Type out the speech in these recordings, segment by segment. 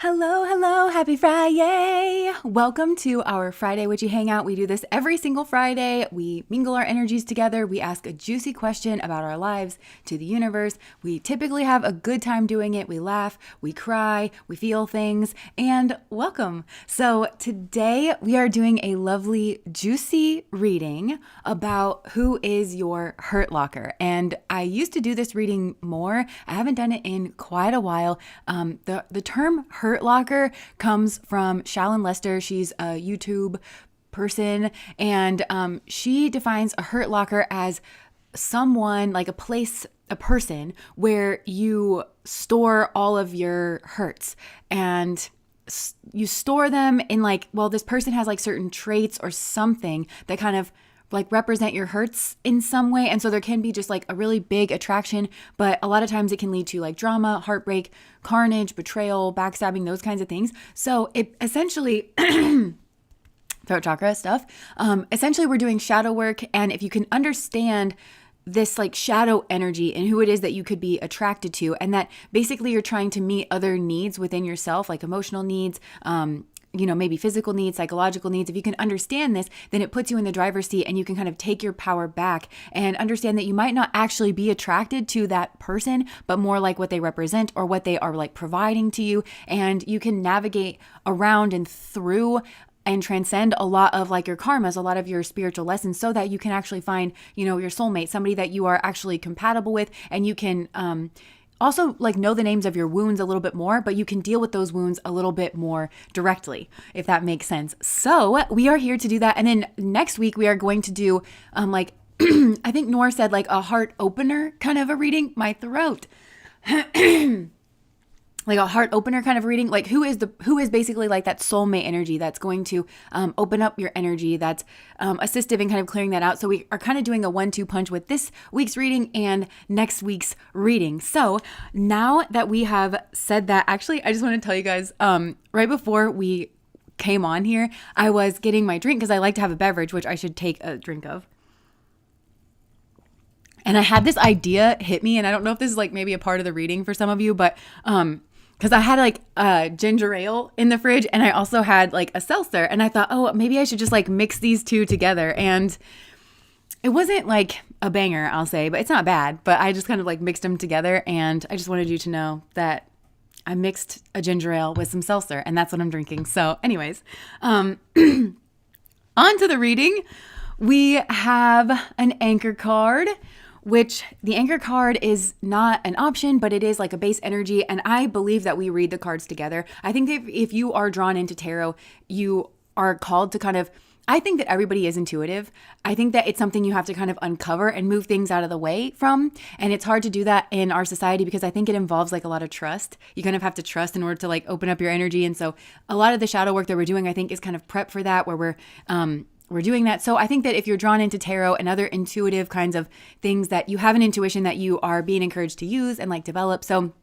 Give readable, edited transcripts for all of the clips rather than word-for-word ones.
Hello, hello, happy Friday! Welcome to our Friday Witchy Hangout. We do this every single Friday. We mingle our energies together. We ask a juicy question about our lives to the universe. We typically have a good time doing it. We laugh, we cry, we feel things, and welcome. So today we are doing a lovely, juicy reading about who is your hurt locker. And I used to do this reading more. I haven't done it in quite a while. The term hurt locker comes from Shallon Lester. She's a YouTube person, and she defines a hurt locker as someone, like a place, a person where you store all of your hurts, and you store them in this person has like certain traits or something that kind of like represent your hurts in some way. And so there can be just like a really big attraction, but a lot of times it can lead to like drama, heartbreak, carnage, betrayal, backstabbing, those kinds of things. So it essentially throat chakra stuff. Essentially we're doing shadow work. And if you can understand this like shadow energy and who it is that you could be attracted to, and that basically you're trying to meet other needs within yourself, like emotional needs, maybe physical needs, psychological needs. If you can understand this, then it puts you in the driver's seat and you can kind of take your power back and understand that you might not actually be attracted to that person, but more like what they represent or what they are like providing to you. And you can navigate around and through and transcend a lot of like your karmas, a lot of your spiritual lessons, so that you can actually find, your soulmate, somebody that you are actually compatible with, and you can, also like know the names of your wounds a little bit more, but you can deal with those wounds a little bit more directly, if that makes sense. So we are here to do that. And then next week we are going to do I think Nora said like a heart opener kind of a reading. My throat. Like a heart opener kind of reading, like who is basically like that soulmate energy that's going to open up your energy, that's assistive in kind of clearing that out. So we are kind of doing a 1-2 punch with this week's reading and next week's reading. So now that we have said that, actually, I just want to tell you guys, right before we came on here, I was getting my drink because I like to have a beverage, which I should take a drink of. And I had this idea hit me, and I don't know if this is like maybe a part of the reading for some of you, but because I had like a ginger ale in the fridge and I also had like a seltzer, and I thought, oh, maybe I should just like mix these two together. And it wasn't like a banger, I'll say, but it's not bad. But I just kind of like mixed them together, and I just wanted you to know that I mixed a ginger ale with some seltzer, and that's what I'm drinking. So anyways, on to the reading. We have an anchor card, which the anchor card is not an option, but it is like a base energy. And I believe that we read the cards together. I think if you are drawn into tarot, you are called to kind of, I think that everybody is intuitive. I think that it's something you have to kind of uncover and move things out of the way from. And it's hard to do that in our society because I think it involves like a lot of trust. You kind of have to trust in order to like open up your energy. And so a lot of the shadow work that we're doing, I think, is kind of prep for that, where we're doing that. So I think that if you're drawn into tarot and other intuitive kinds of things, that you have an intuition that you are being encouraged to use and like develop. So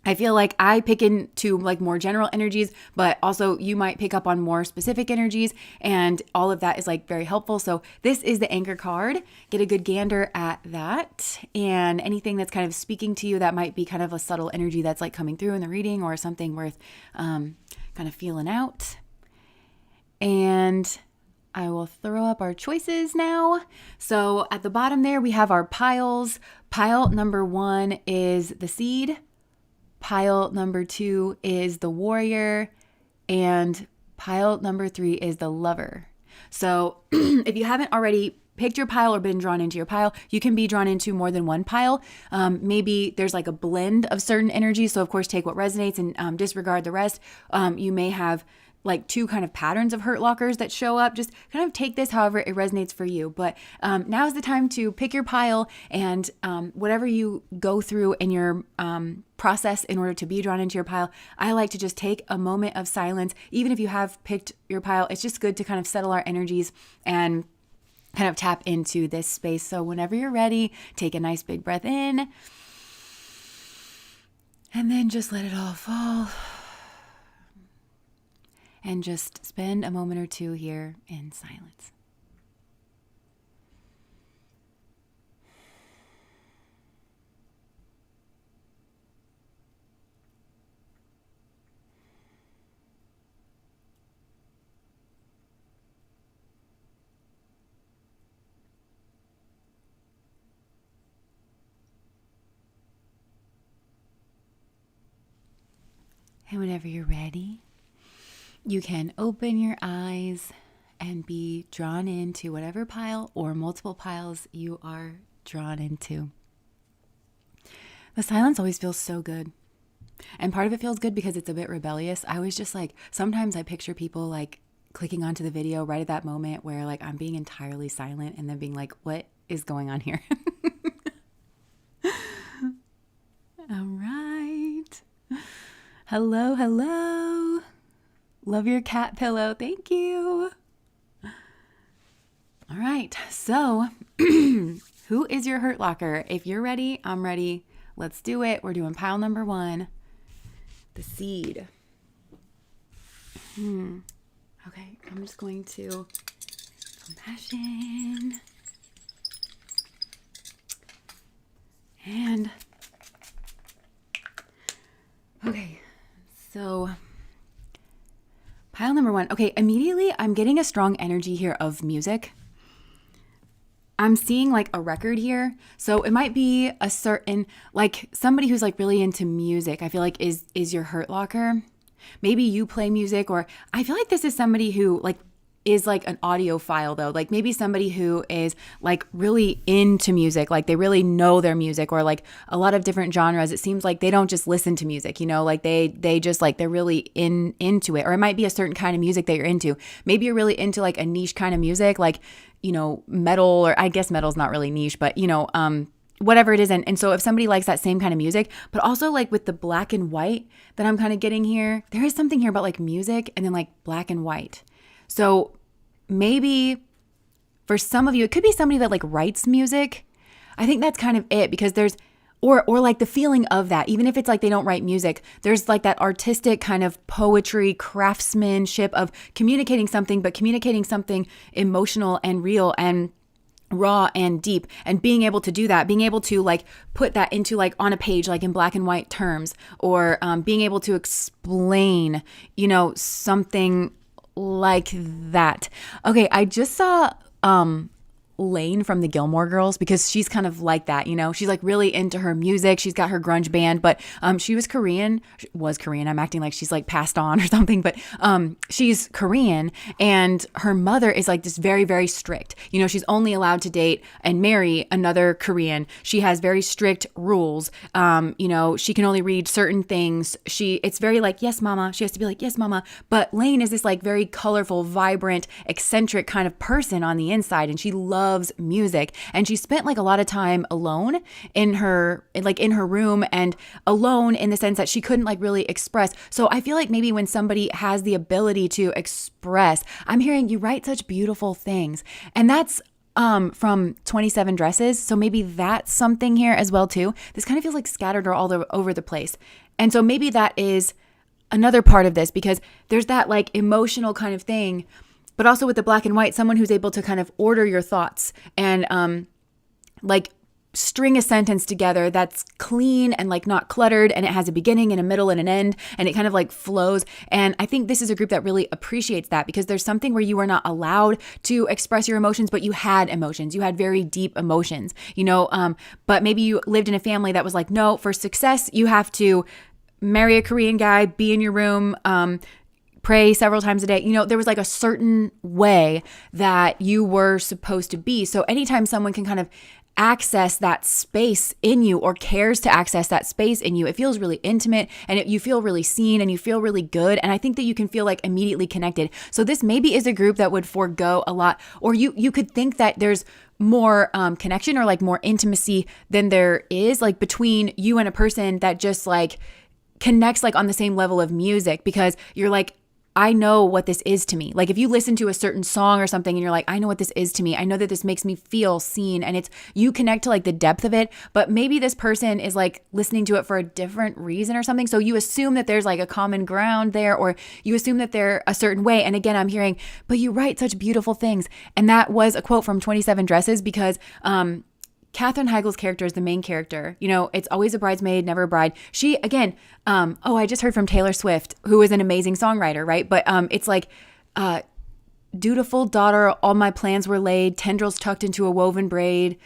I feel like I pick into like more general energies, but also you might pick up on more specific energies, and all of that is like very helpful. So this is the anchor card. Get a good gander at that, and anything that's kind of speaking to you that might be kind of a subtle energy that's like coming through in the reading, or something worth kind of feeling out. And I will throw up our choices now. So at the bottom there, we have our piles. Pile number 1 is the seed. Pile number 2 is the warrior. And pile number 3 is the lover. So if you haven't already picked your pile or been drawn into your pile, you can be drawn into more than one pile. Maybe there's like a blend of certain energies. So of course, take what resonates and disregard the rest. You may have like 2 kind of patterns of hurt lockers that show up. Just kind of take this however it resonates for you. But now is the time to pick your pile, and whatever you go through in your process in order to be drawn into your pile, I like to just take a moment of silence. Even if you have picked your pile, it's just good to kind of settle our energies and kind of tap into this space. So whenever you're ready, take a nice big breath in, and then just let it all fall. And just spend a moment or two here in silence. And whenever you're ready, you can open your eyes and be drawn into whatever pile or multiple piles you are drawn into. The silence always feels so good. And part of it feels good because it's a bit rebellious. I always just like, sometimes I picture people like clicking onto the video right at that moment where like I'm being entirely silent and then being like, what is going on here? All right. Hello, hello. Love your cat pillow. Thank you. All right. So who is your hurt locker? If you're ready, I'm ready. Let's do it. We're doing pile number 1. The seed. Okay, I'm just going to compassion. And okay, so pile number 1. Okay, immediately I'm getting a strong energy here of music. I'm seeing like a record here. So it might be a certain, like somebody who's like really into music, I feel like is your hurt locker. Maybe you play music, or I feel like this is somebody who like is like an audiophile though. Like maybe somebody who is like really into music, like they really know their music, or like a lot of different genres. It seems like they don't just listen to music, you know, like they just like, they're really into it. Or it might be a certain kind of music that you're into. Maybe you're really into like a niche kind of music, like, you know, metal, or I guess metal's not really niche, but you know, whatever it is. And so if somebody likes that same kind of music, but also like with the black and white that I'm kind of getting here, there is something here about like music and then like black and white. So maybe for some of you, it could be somebody that like writes music. I think that's kind of it, because there's, or like the feeling of that, even if it's like they don't write music, there's like that artistic kind of poetry, craftsmanship of communicating something, but communicating something emotional and real and raw and deep, and being able to do that, being able to like put that into like on a page, like in black and white terms, or being able to explain, you know, something like that. Okay, I just saw Lane from the Gilmore Girls, because she's kind of like that, you know, she's like really into her music. She's got her grunge band, but she was Korean. I'm acting like she's like passed on or something, but she's Korean, and her mother is like this very, very strict, you know, she's only allowed to date and marry another Korean. She has very strict rules. You know, she can only read certain things. It's very like, yes, mama. She has to be like, yes, mama. But Lane is this like very colorful, vibrant, eccentric kind of person on the inside, and she loves music. And she spent like a lot of time alone in her room, and alone in the sense that she couldn't like really express. So I feel like maybe when somebody has the ability to express, I'm hearing you write such beautiful things. And that's from 27 Dresses. So maybe that's something here as well too. This kind of feels like scattered or all over the place. And so maybe that is another part of this, because there's that like emotional kind of thing, but also with the black and white, someone who's able to kind of order your thoughts and like string a sentence together that's clean and like not cluttered, and it has a beginning and a middle and an end, and it kind of like flows. And I think this is a group that really appreciates that, because there's something where you were not allowed to express your emotions, but you had emotions. You had very deep emotions, you know, but maybe you lived in a family that was like, no, for success, you have to marry a Korean guy, be in your room, pray several times a day. You know, there was like a certain way that you were supposed to be. So anytime someone can kind of access that space in you, or cares to access that space in you, it feels really intimate, and you feel really seen, and you feel really good. And I think that you can feel like immediately connected. So this maybe is a group that would forego a lot, or you could think that there's more connection or like more intimacy than there is like between you and a person that just like connects like on the same level of music, because you're like, I know what this is to me. Like if you listen to a certain song or something and you're like, I know what this is to me. I know that this makes me feel seen, and it's, you connect to like the depth of it, but maybe this person is like listening to it for a different reason or something. So you assume that there's like a common ground there, or you assume that they're a certain way. And again, I'm hearing, but you write such beautiful things. And that was a quote from 27 Dresses, because, Katherine Heigl's character is the main character. You know, it's always a bridesmaid, never a bride. She, again, I just heard from Taylor Swift, who is an amazing songwriter, right? But it's like, dutiful daughter, all my plans were laid, tendrils tucked into a woven braid.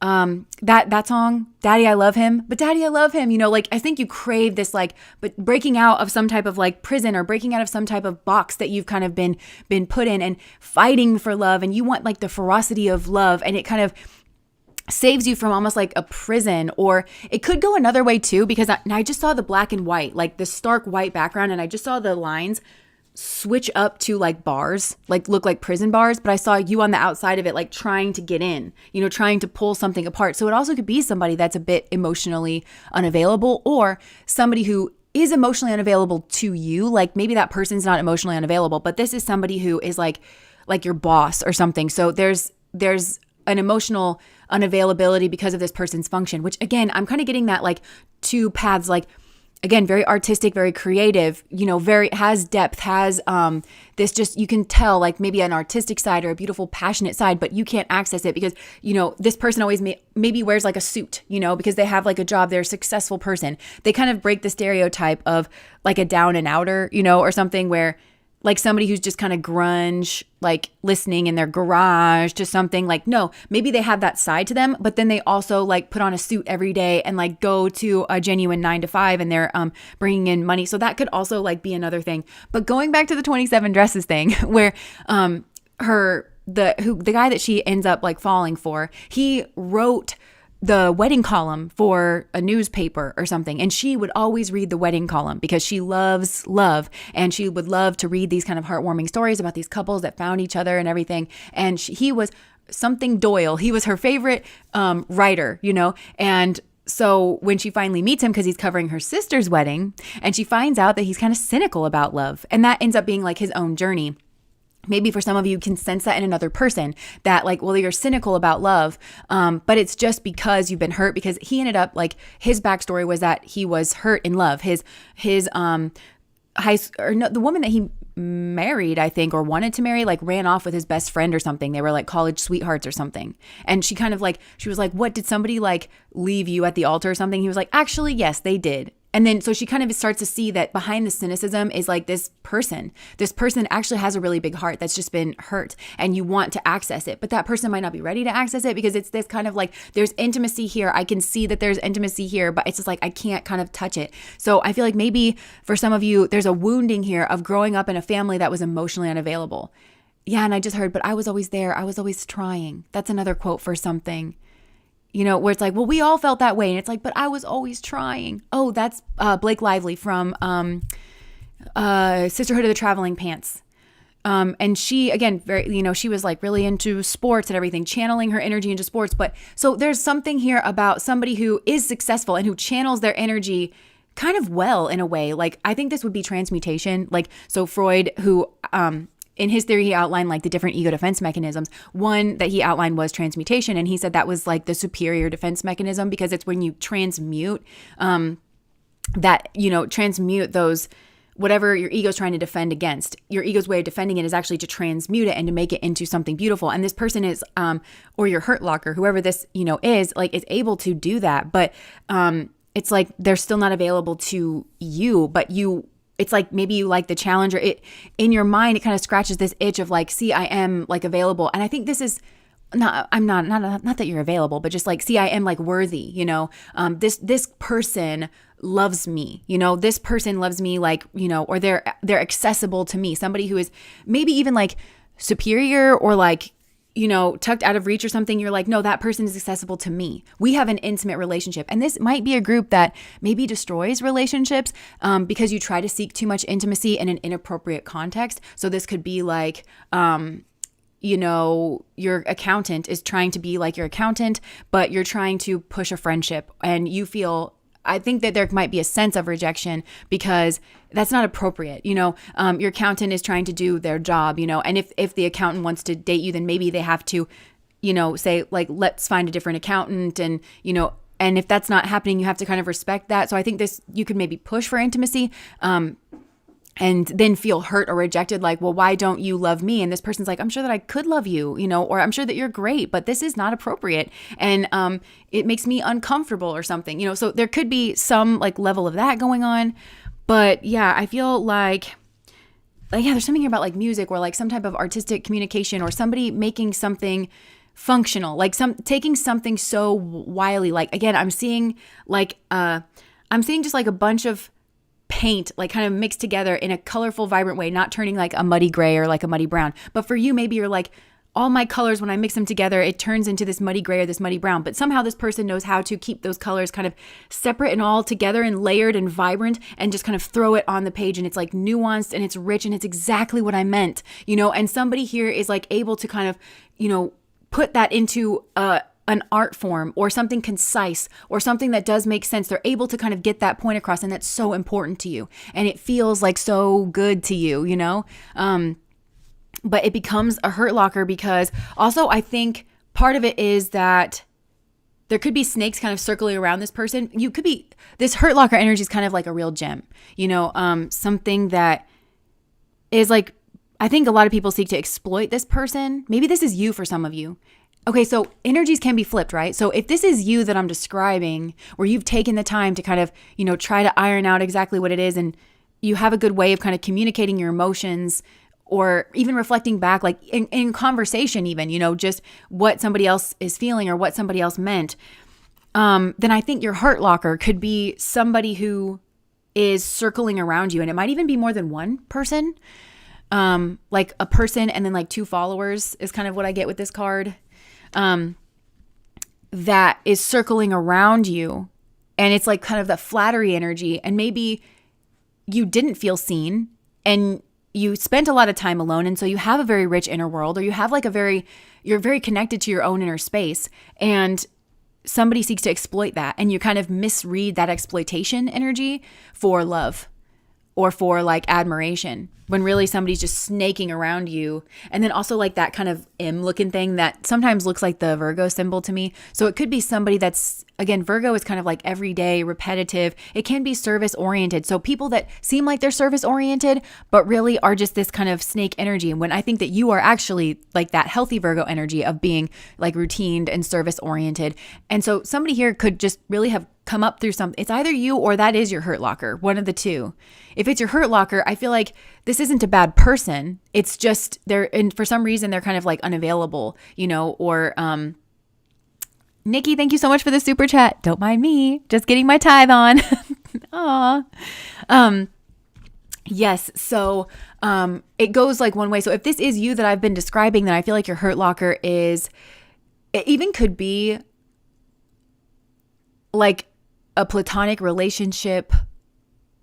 that song, Daddy, I Love Him, but Daddy, I Love Him, like, I think you crave this, like, but breaking out of some type of like prison or breaking out of some type of box that you've kind of been put in and fighting for love. And you want like the ferocity of love, and it kind of saves you from almost like a prison. Or it could go another way too, because I just saw the black and white, like the stark white background, and I just saw the lines switch up to like bars, like look like prison bars, but I saw you on the outside of it, like trying to get in, trying to pull something apart. So it also could be somebody that's a bit emotionally unavailable, or somebody who is emotionally unavailable to you. Like maybe that person's not emotionally unavailable, but this is somebody who is like your boss or something. So there's an emotional unavailability because of this person's function, which again, I'm kind of getting that like two paths, like again, very artistic, very creative, very has depth, has this just, you can tell like maybe an artistic side or a beautiful, passionate side, but you can't access it because, this person always maybe wears like a suit, because they have like a job, they're a successful person. They kind of break the stereotype of like a down and outer, or something where like somebody who's just kind of grunge, like listening in their garage to something. Like, no, maybe they have that side to them, but then they also like put on a suit every day and like go to a genuine 9 to 5 and they're bringing in money. So that could also like be another thing. But going back to the 27 dresses thing where the guy that she ends up like falling for, he wrote the wedding column for a newspaper or something. And she would always read the wedding column because she loves love. And she would love to read these kind of heartwarming stories about these couples that found each other and everything. And he was something Doyle. He was her favorite writer, And so when she finally meets him, because he's covering her sister's wedding, and she finds out that he's kind of cynical about love. And that ends up being like his own journey. Maybe for some of you can sense that in another person, that like, well, you're cynical about love, but it's just because you've been hurt. Because he ended up like, his backstory was that he was hurt in love. The woman that he married, I think, or wanted to marry, like ran off with his best friend or something. They were like college sweethearts or something. And she kind of like, she was like, what, did somebody like leave you at the altar or something? He was like, actually, yes, they did. And then so she kind of starts to see that behind the cynicism is like this person actually has a really big heart that's just been hurt, and you want to access it, but that person might not be ready to access it because it's this kind of like, there's intimacy here. I can see that there's intimacy here, but it's just like, I can't kind of touch it. So I feel like maybe for some of you, there's a wounding here of growing up in a family that was emotionally unavailable. Yeah. And I just heard, but I was always there. I was always trying. That's another quote for something. Where it's like, well, we all felt that way. And it's like, but I was always trying. Oh, that's Blake Lively from Sisterhood of the Traveling Pants. And she, again, very, she was like really into sports and everything, channeling her energy into sports. But so there's something here about somebody who is successful and who channels their energy kind of well in a way. Like, I think this would be transmutation. Like, so Freud, who, in his theory, he outlined like the different ego defense mechanisms. One that he outlined was transmutation. And he said that was like the superior defense mechanism, because it's when you transmute transmute those, whatever your ego's trying to defend against. Your ego's way of defending it is actually to transmute it and to make it into something beautiful. And this person is, or your hurt locker, whoever this, is able to do that. But it's like, they're still not available to you, but it's like, maybe you like the challenge, or it in your mind, it kind of scratches this itch of like, see, I am like available. And I think this is not that you're available, but just like, see, I am like worthy, this person loves me, this person loves me, like, or they're accessible to me. Somebody who is maybe even like superior or like, tucked out of reach or something. You're like, no, that person is accessible to me. We have an intimate relationship. And this might be a group that maybe destroys relationships because you try to seek too much intimacy in an inappropriate context. So this could be like, your accountant is trying to be like your accountant, but you're trying to push a friendship, and you feel, I think that there might be a sense of rejection because that's not appropriate. Your accountant is trying to do their job, and if the accountant wants to date you, then maybe they have to, say like, let's find a different accountant. And, and if that's not happening, you have to kind of respect that. So I think you could maybe push for intimacy, and then feel hurt or rejected, like, well, why don't you love me? And this person's like, I'm sure that I could love you, or I'm sure that you're great, but this is not appropriate. And it makes me uncomfortable or something, so there could be some like level of that going on. But yeah, I feel like yeah, there's something here about like music or like some type of artistic communication or somebody making something functional, like taking something so wily. Like, again, I'm seeing just like a bunch of paint, like kind of mixed together in a colorful, vibrant way, not turning like a muddy gray or like a muddy brown. But for you, maybe you're like, all my colors, when I mix them together, it turns into this muddy gray or this muddy brown. But somehow this person knows how to keep those colors kind of separate and all together and layered and vibrant, and just kind of throw it on the page. And it's like nuanced and it's rich and it's exactly what I meant, and somebody here is like able to kind of, put that into an art form or something concise or something that does make sense. They're able to kind of get that point across, and that's so important to you. And it feels like so good to you, but it becomes a hurt locker because also I think part of it is that there could be snakes kind of circling around this person. This hurt locker energy is kind of like a real gem, something that is like, I think a lot of people seek to exploit this person. Maybe this is you for some of you. Okay, so energies can be flipped, right? So if this is you that I'm describing, where you've taken the time to kind of, try to iron out exactly what it is, and you have a good way of kind of communicating your emotions, or even reflecting back, like in conversation even, just what somebody else is feeling or what somebody else meant, then I think your hurt locker could be somebody who is circling around you. And it might even be more than one person, like a person and then like two followers is kind of what I get with this card, that is circling around you. And it's like kind of the flattery energy. And maybe you didn't feel seen and you spent a lot of time alone, and so you have a very rich inner world, or you have like you're very connected to your own inner space, and somebody seeks to exploit that, and you kind of misread that exploitation energy for love or for like admiration, when really somebody's just snaking around you. And then also like that kind of M looking thing that sometimes looks like the Virgo symbol to me. So it could be somebody that's, again, Virgo is kind of like everyday, repetitive. It can be service oriented. So people that seem like they're service oriented, but really are just this kind of snake energy. And when I think that you are actually like that healthy Virgo energy of being like routined and service oriented. And so somebody here could just really have come up through something. It's either you or that is your hurt locker, one of the two. If it's your hurt locker, I feel like this isn't a bad person. It's just and for some reason they're kind of like unavailable, or Nikki, thank you so much for the super chat. Don't mind me, just getting my tithe on. Aw. Yes. So it goes like one way. So if this is you that I've been describing, then I feel like your hurt locker it even could be like a platonic relationship.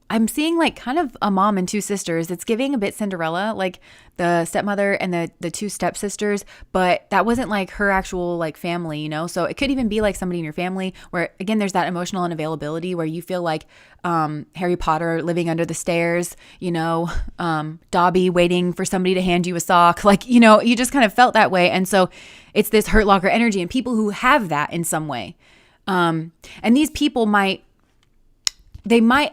I'm seeing like kind of a mom and two sisters. It's giving a bit Cinderella, like the stepmother and the two stepsisters, but that wasn't like her actual like family, So it could even be like somebody in your family where, again, there's that emotional unavailability where you feel like Harry Potter living under the stairs, Dobby waiting for somebody to hand you a sock, like, you just kind of felt that way. And so it's this hurt locker energy, and people who have that in some way. And these people might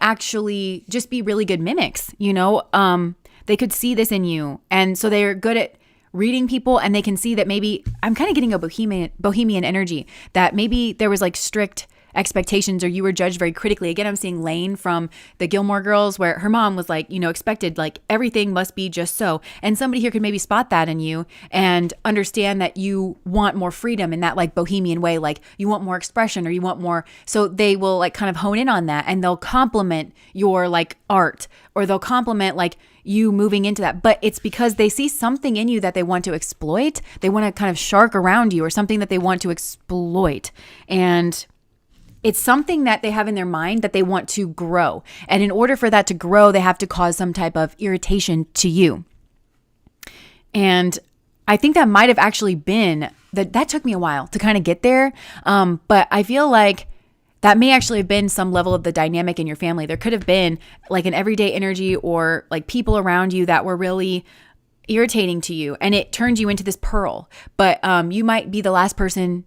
actually just be really good mimics, they could see this in you. And so they're good at reading people, and they can see that maybe I'm kind of getting a bohemian energy, that maybe there was like strict expectations, or you were judged very critically. Again, I'm seeing Lane from the Gilmore Girls, where her mom was like, expected like everything must be just so. And somebody here could maybe spot that in you and understand that you want more freedom in that like bohemian way, like you want more expression or you want more. So they will like kind of hone in on that, and they'll compliment your like art, or they'll compliment like you moving into that. But it's because they see something in you that they want to exploit. They want to kind of shark around you, or something that they want to exploit. And it's something that they have in their mind that they want to grow. And in order for that to grow, they have to cause some type of irritation to you. And I think that might have actually been, that took me a while to kind of get there. But I feel like that may actually have been some level of the dynamic in your family. There could have been like an everyday energy, or like people around you that were really irritating to you, and it turned you into this pearl. But you might be the last person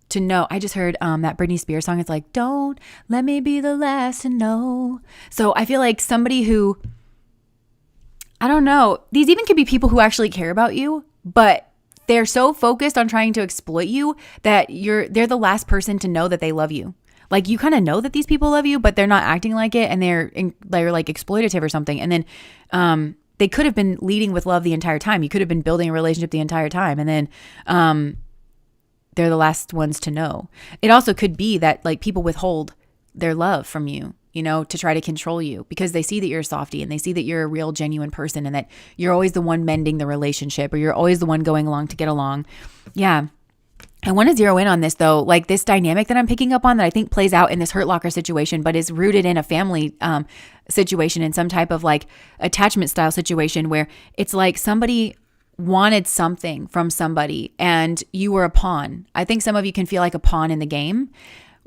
to know. I just heard that Britney Spears song. It's like, don't let me be the last to know. So I feel like somebody who, I don't know, these even could be people who actually care about you, but they're so focused on trying to exploit you that they're the last person to know that they love you. Like, you kind of know that these people love you, but they're not acting like it, and they're like exploitative or something. And then they could have been leading with love the entire time. You could have been building a relationship the entire time, and then they're the last ones to know. It also could be that like people withhold their love from you, to try to control you because they see that you're a softie and they see that you're a real genuine person and that you're always the one mending the relationship or you're always the one going along to get along. Yeah. I want to zero in on this though, like this dynamic that I'm picking up on that I think plays out in this hurt locker situation, but is rooted in a family situation, in some type of like attachment style situation where it's like somebody wanted something from somebody and you were a pawn. I think some of you can feel like a pawn in the game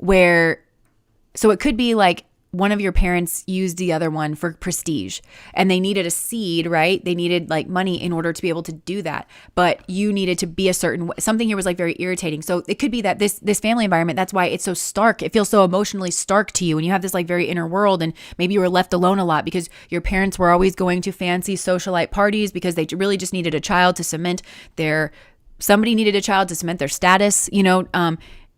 so it could be like one of your parents used the other one for prestige and they needed a seed, right? They needed like money in order to be able to do that. But you needed to be a certain way. Something here was like very irritating. So it could be that this family environment, that's why it's so stark. It feels so emotionally stark to you. And you have this like very inner world. And maybe you were left alone a lot because your parents were always going to fancy socialite parties because they really just needed a child to cement somebody needed a child to cement their status,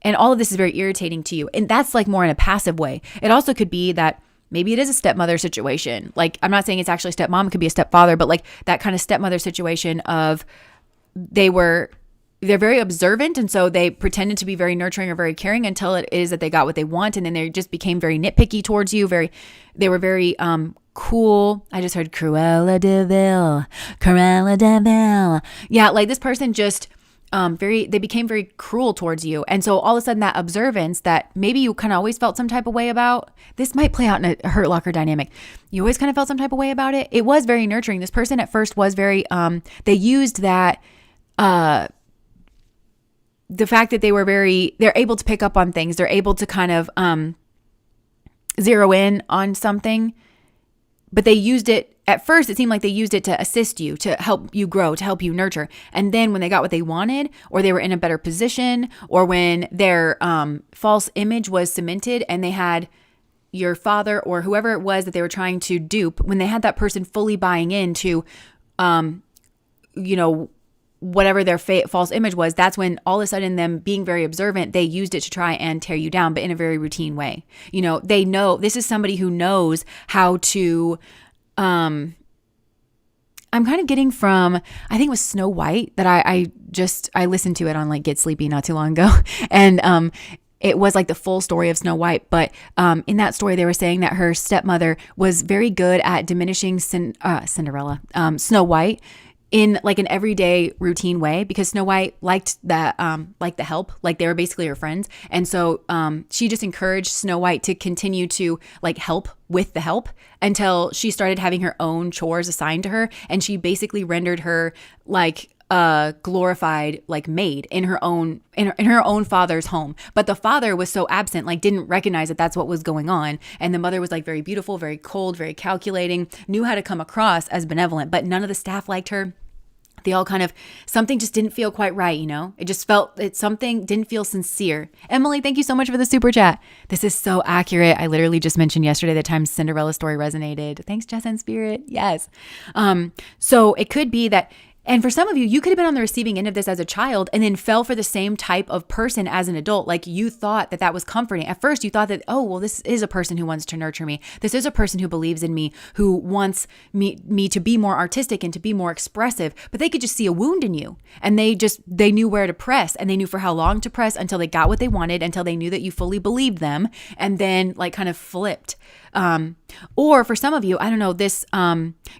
and all of this is very irritating to you. And that's like more in a passive way. It also could be that maybe it is a stepmother situation. Like, I'm not saying it's actually stepmom, it could be a stepfather, but like that kind of stepmother situation of they're very observant. And so they pretended to be very nurturing or very caring until it is that they got what they want. And then they just became very nitpicky towards you. They were very, cool. I just heard Cruella de Vil. Yeah. Like this person just, they became very cruel towards you. And so all of a sudden that observance that maybe you kind of always felt some type of way about, this might play out in a hurt locker dynamic. You always kind of felt some type of way about it. It was very nurturing. This person at first was very, they used that, the fact that they're able to pick up on things. They're able to kind of, zero in on something, but they used it. At first, it seemed like they used it to assist you, to help you grow, to help you nurture. And then when they got what they wanted, or they were in a better position, or when their false image was cemented and they had your father or whoever it was that they were trying to dupe, when they had that person fully buying into, whatever their false image was, that's when all of a sudden them being very observant, they used it to try and tear you down, but in a very routine way. They know this is somebody who knows how to... I'm kind of getting from, I think it was Snow White that I listened to it on like Get Sleepy not too long ago. And, it was like the full story of Snow White. But, in that story, they were saying that her stepmother was very good at diminishing Cinderella, Snow White in like an everyday routine way, because Snow White liked the help, like they were basically her friends. And so she just encouraged Snow White to continue to like help with the help until she started having her own chores assigned to her. And she basically rendered her like a glorified like maid in her own father's home. But the father was so absent, like didn't recognize that that's what was going on. And the mother was like very beautiful, very cold, very calculating, knew how to come across as benevolent, but none of the staff liked her. They all kind of, something just didn't feel quite right, It just something didn't feel sincere. Emily, thank you so much for the super chat. This is so accurate. I literally just mentioned yesterday the time Cinderella story resonated. Thanks, Jess and Spirit. Yes. So it could be that, and for some of you, you could have been on the receiving end of this as a child and then fell for the same type of person as an adult. Like you thought that was comforting. At first you thought that, oh, well, this is a person who wants to nurture me. This is a person who believes in me, who wants me to be more artistic and to be more expressive, but they could just see a wound in you. And they knew where to press, and they knew for how long to press until they got what they wanted, until they knew that you fully believed them, and then like kind of flipped. Or for some of you, I don't know, this,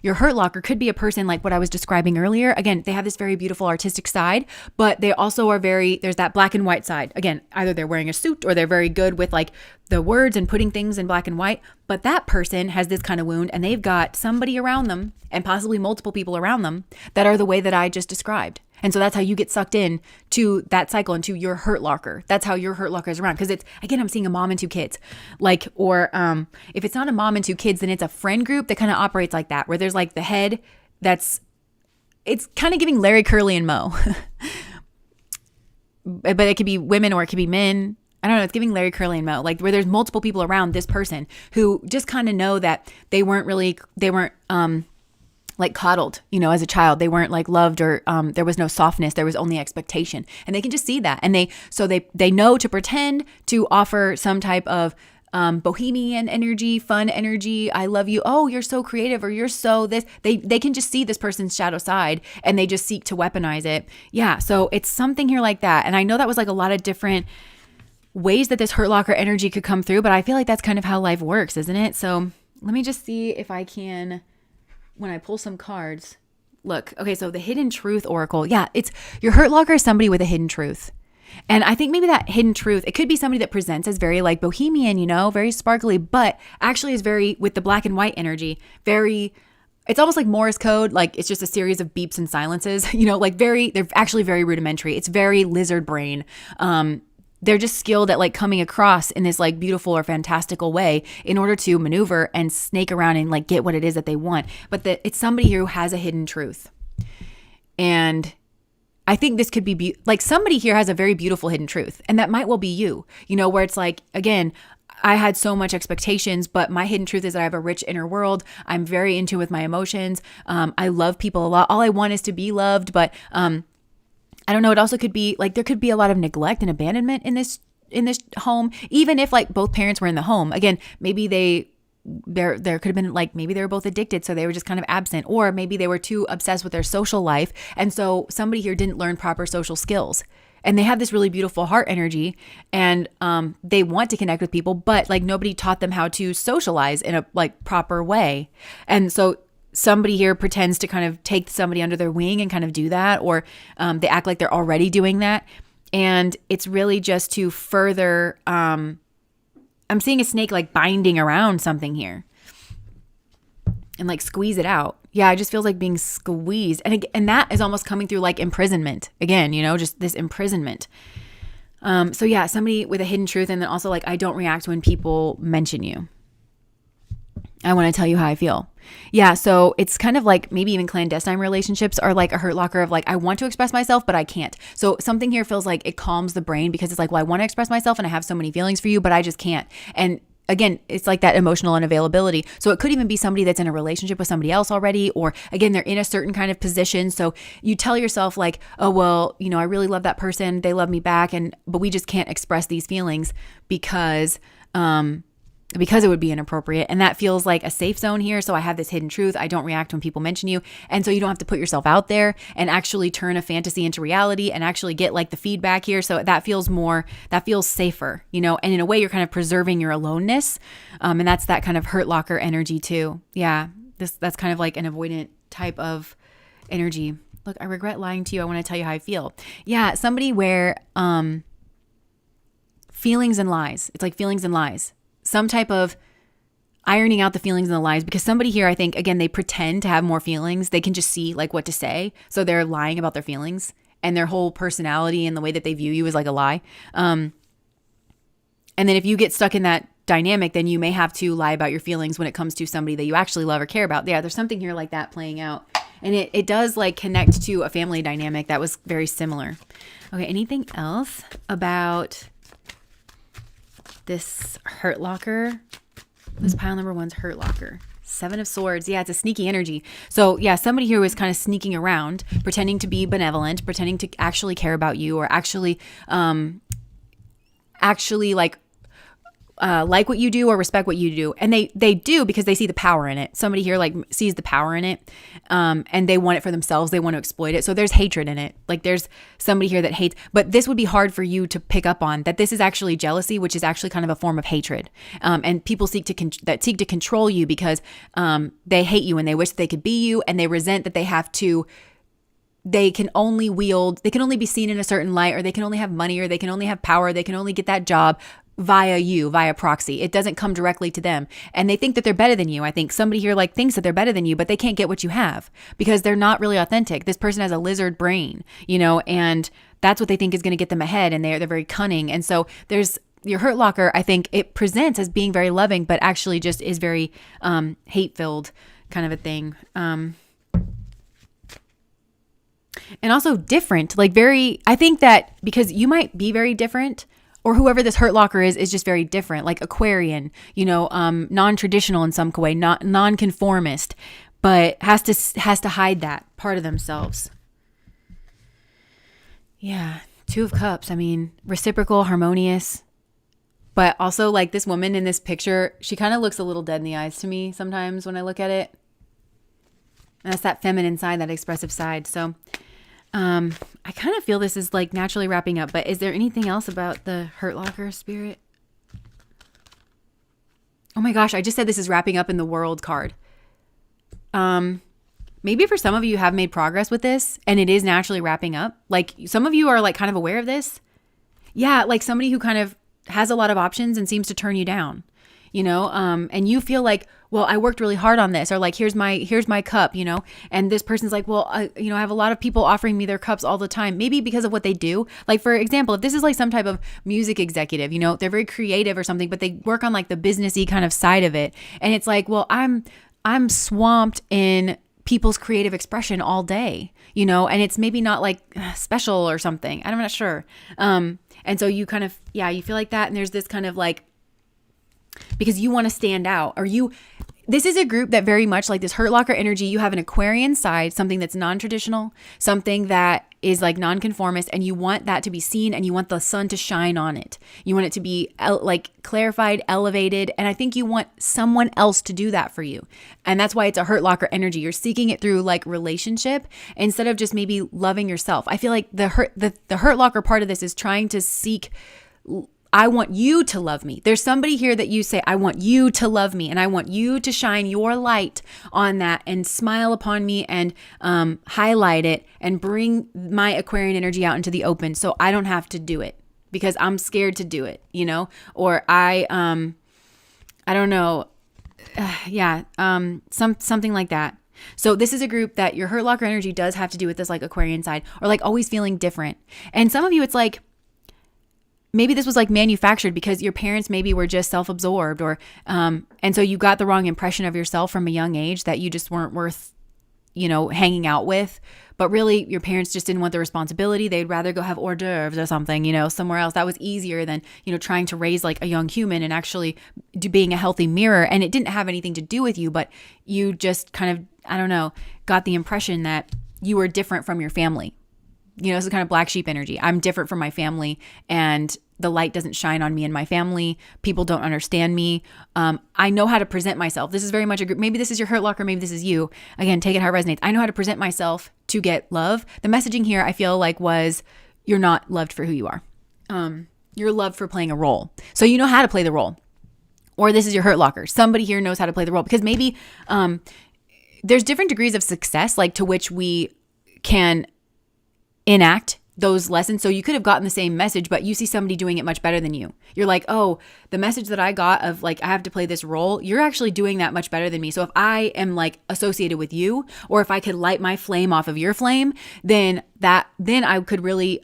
your hurt locker could be a person like what I was describing earlier. Again, they have this very beautiful artistic side, but they also are there's that black and white side. Again, either they're wearing a suit or they're very good with like the words and putting things in black and white. But that person has this kind of wound and they've got somebody around them and possibly multiple people around them that are the way that I just described. And so that's how you get sucked in to that cycle, into your hurt locker. That's how your hurt locker is around. Because I'm seeing a mom and two kids. Or if it's not a mom and two kids, then it's a friend group that kind of operates like that, where there's like the head it's kind of giving Larry, Curly, and Moe. But it could be women or it could be men. I don't know. It's giving Larry, Curly, and Moe, like where there's multiple people around this person who just kind of know that they weren't like coddled, as a child. They weren't like loved, or there was no softness. There was only expectation, and they can just see that. And they know to pretend to offer some type of bohemian energy, fun energy. I love you. Oh, you're so creative, or you're so this. They can just see this person's shadow side and they just seek to weaponize it. Yeah. So it's something here like that. And I know that was like a lot of different ways that this hurt locker energy could come through, but I feel like that's kind of how life works, isn't it? So let me just see if I can, when I pull some cards, look. Okay, so the hidden truth oracle. Yeah, it's your hurt locker is somebody with a hidden truth. And I think maybe that hidden truth, it could be somebody that presents as very like bohemian, very sparkly, but actually is very, with the black and white energy, very, it's almost like Morse code. Like it's just a series of beeps and silences, like they're actually very rudimentary. It's very lizard brain. They're just skilled at like coming across in this like beautiful or fantastical way in order to maneuver and snake around and like get what it is that they want. But it's somebody who has a hidden truth. And I think this could be like somebody here has a very beautiful hidden truth. And that might well be you, where it's like, again, I had so much expectations, but my hidden truth is that I have a rich inner world. I'm very in tune with my emotions. I love people a lot. All I want is to be loved. But, I don't know. It also could be like there could be a lot of neglect and abandonment in this home, even if like both parents were in the home. Again, maybe there could have been like maybe they were both addicted, so they were just kind of absent, or maybe they were too obsessed with their social life, and so somebody here didn't learn proper social skills. And they have this really beautiful heart energy, and they want to connect with people, but like nobody taught them how to socialize in a like proper way, and so somebody here pretends to kind of take somebody under their wing and kind of do that, or they act like they're already doing that. And it's really just to further, I'm seeing a snake like binding around something here and like squeeze it out. Yeah, it just feels like being squeezed. And that is almost coming through like imprisonment again, just this imprisonment. So yeah, somebody with a hidden truth. And then also like, I don't react when people mention you. I want to tell you how I feel. Yeah, so it's kind of like maybe even clandestine relationships are like a hurt locker of like, I want to express myself, but I can't. So something here feels like it calms the brain because it's like, well, I want to express myself and I have so many feelings for you, but I just can't. And again, it's like that emotional unavailability. So it could even be somebody that's in a relationship with somebody else already, or again, they're in a certain kind of position. So you tell yourself like, oh, well, I really love that person. They love me back. But we just can't express these feelings because it would be inappropriate. And that feels like a safe zone here. So I have this hidden truth. I don't react when people mention you. And so you don't have to put yourself out there and actually turn a fantasy into reality and actually get like the feedback here. So that feels safer, and in a way you're kind of preserving your aloneness. And that's that kind of hurt locker energy too. Yeah. That's kind of like an avoidant type of energy. Look, I regret lying to you. I want to tell you how I feel. Yeah. Somebody where, feelings and lies. It's like feelings and lies. Some type of ironing out the feelings and the lies, because somebody here, I think, again, they pretend to have more feelings. They can just see like what to say. So they're lying about their feelings, and their whole personality and the way that they view you is like a lie. And then if you get stuck in that dynamic, then you may have to lie about your feelings when it comes to somebody that you actually love or care about. Yeah, there's something here like that playing out. And it does like connect to a family dynamic that was very similar. Okay, anything else about this hurt locker? This pile number one's hurt locker. 7 of Swords. Yeah, it's a sneaky energy. So yeah, somebody here was kind of sneaking around, pretending to be benevolent, pretending to actually care about you, or actually like what you do or respect what you do. And they do because they see the power in it. Somebody here like sees the power in it, and they want it for themselves. They want to exploit it. So there's hatred in it. Like there's somebody here that hates, but this would be hard for you to pick up on, that this is actually jealousy, which is actually kind of a form of hatred. And people seek to control you because they hate you and they wish that they could be you, and they resent that they can only be seen in a certain light, or they can only have money, or they can only have power. They can only get that job via proxy. It doesn't come directly to them. And they think that they're better than you. I think somebody here like thinks that they're better than you, but they can't get what you have because they're not really authentic. This person has a lizard brain, and that's what they think is going to get them ahead. And they're very cunning. And so there's your hurt locker. I think it presents as being very loving, but actually just is very hate-filled kind of a thing. And also different, I think that because you might be very different, or whoever this hurt locker is just very different, like Aquarian, non-traditional in some way, not non-conformist, but has to hide that part of themselves. Yeah. 2 of Cups. I mean, reciprocal, harmonious, But also like this woman in this picture, she kind of looks a little dead in the eyes to me sometimes when I look at it. And that's that feminine side, that expressive side. So I kind of feel this is like naturally wrapping up, but is there anything else about the hurt locker spirit? Oh my gosh, I just said this is wrapping up in the world card. Maybe for some of you have made progress with this and it is naturally wrapping up. Like some of you are like kind of aware of this. Yeah, like somebody who kind of has a lot of options and seems to turn you down, you know, and you feel like, well, I worked really hard on this, or like, here's my cup, you know, and this person's like, well, I have a lot of people offering me their cups all the time, maybe because of what they do. Like, for example, if this is like some type of music executive, you know, they're very creative or something, but they work on like the businessy kind of side of it. And it's like, well, I'm swamped in people's creative expression all day, you know, and it's maybe not like special or something. I'm not sure. And so you kind of, you feel like that. And there's this kind of like, because you want to stand out, or this is a group that very much like this hurt locker energy, you have an Aquarian side, something that's non-traditional, something that is like non-conformist, and you want that to be seen and you want the sun to shine on it. You want it to be like clarified, elevated. And I think you want someone else to do that for you. And that's why it's a hurt locker energy. You're seeking it through like relationship instead of just maybe loving yourself. I feel like the hurt locker part of this is trying to seek, I want you to love me. There's somebody here that you say, I want you to love me, and I want you to shine your light on that and smile upon me and highlight it and bring my Aquarian energy out into the open so I don't have to do it because I'm scared to do it, you know? Or I don't know. Something like that. So this is a group that your hurt locker energy does have to do with this like Aquarian side, or like always feeling different. And some of you, it's like, maybe this was like manufactured because your parents maybe were just self-absorbed, or and so you got the wrong impression of yourself from a young age that you just weren't worth, you know, hanging out with. But really your parents just didn't want the responsibility. They'd rather go have hors d'oeuvres or something, you know, somewhere else. That was easier than, you know, trying to raise like a young human and actually being a healthy mirror. And it didn't have anything to do with you, but you just kind of, I don't know, got the impression that you were different from your family. You know, it's a kind of black sheep energy. I'm different from my family and the light doesn't shine on me and my family. People don't understand me. I know how to present myself. This is very much a group. Maybe this is your hurt locker. Maybe this is you. Again, take it how it resonates. I know how to present myself to get love. The messaging here, I feel like, was you're not loved for who you are. You're loved for playing a role. So you know how to play the role. Or this is your hurt locker. Somebody here knows how to play the role, because maybe there's different degrees of success, like to which we can enact those lessons. So you could have gotten the same message, but you see somebody doing it much better than you. You're like, oh, the message that I got of like, I have to play this role, you're actually doing that much better than me. So if I am like associated with you, or if I could light my flame off of your flame, then I could really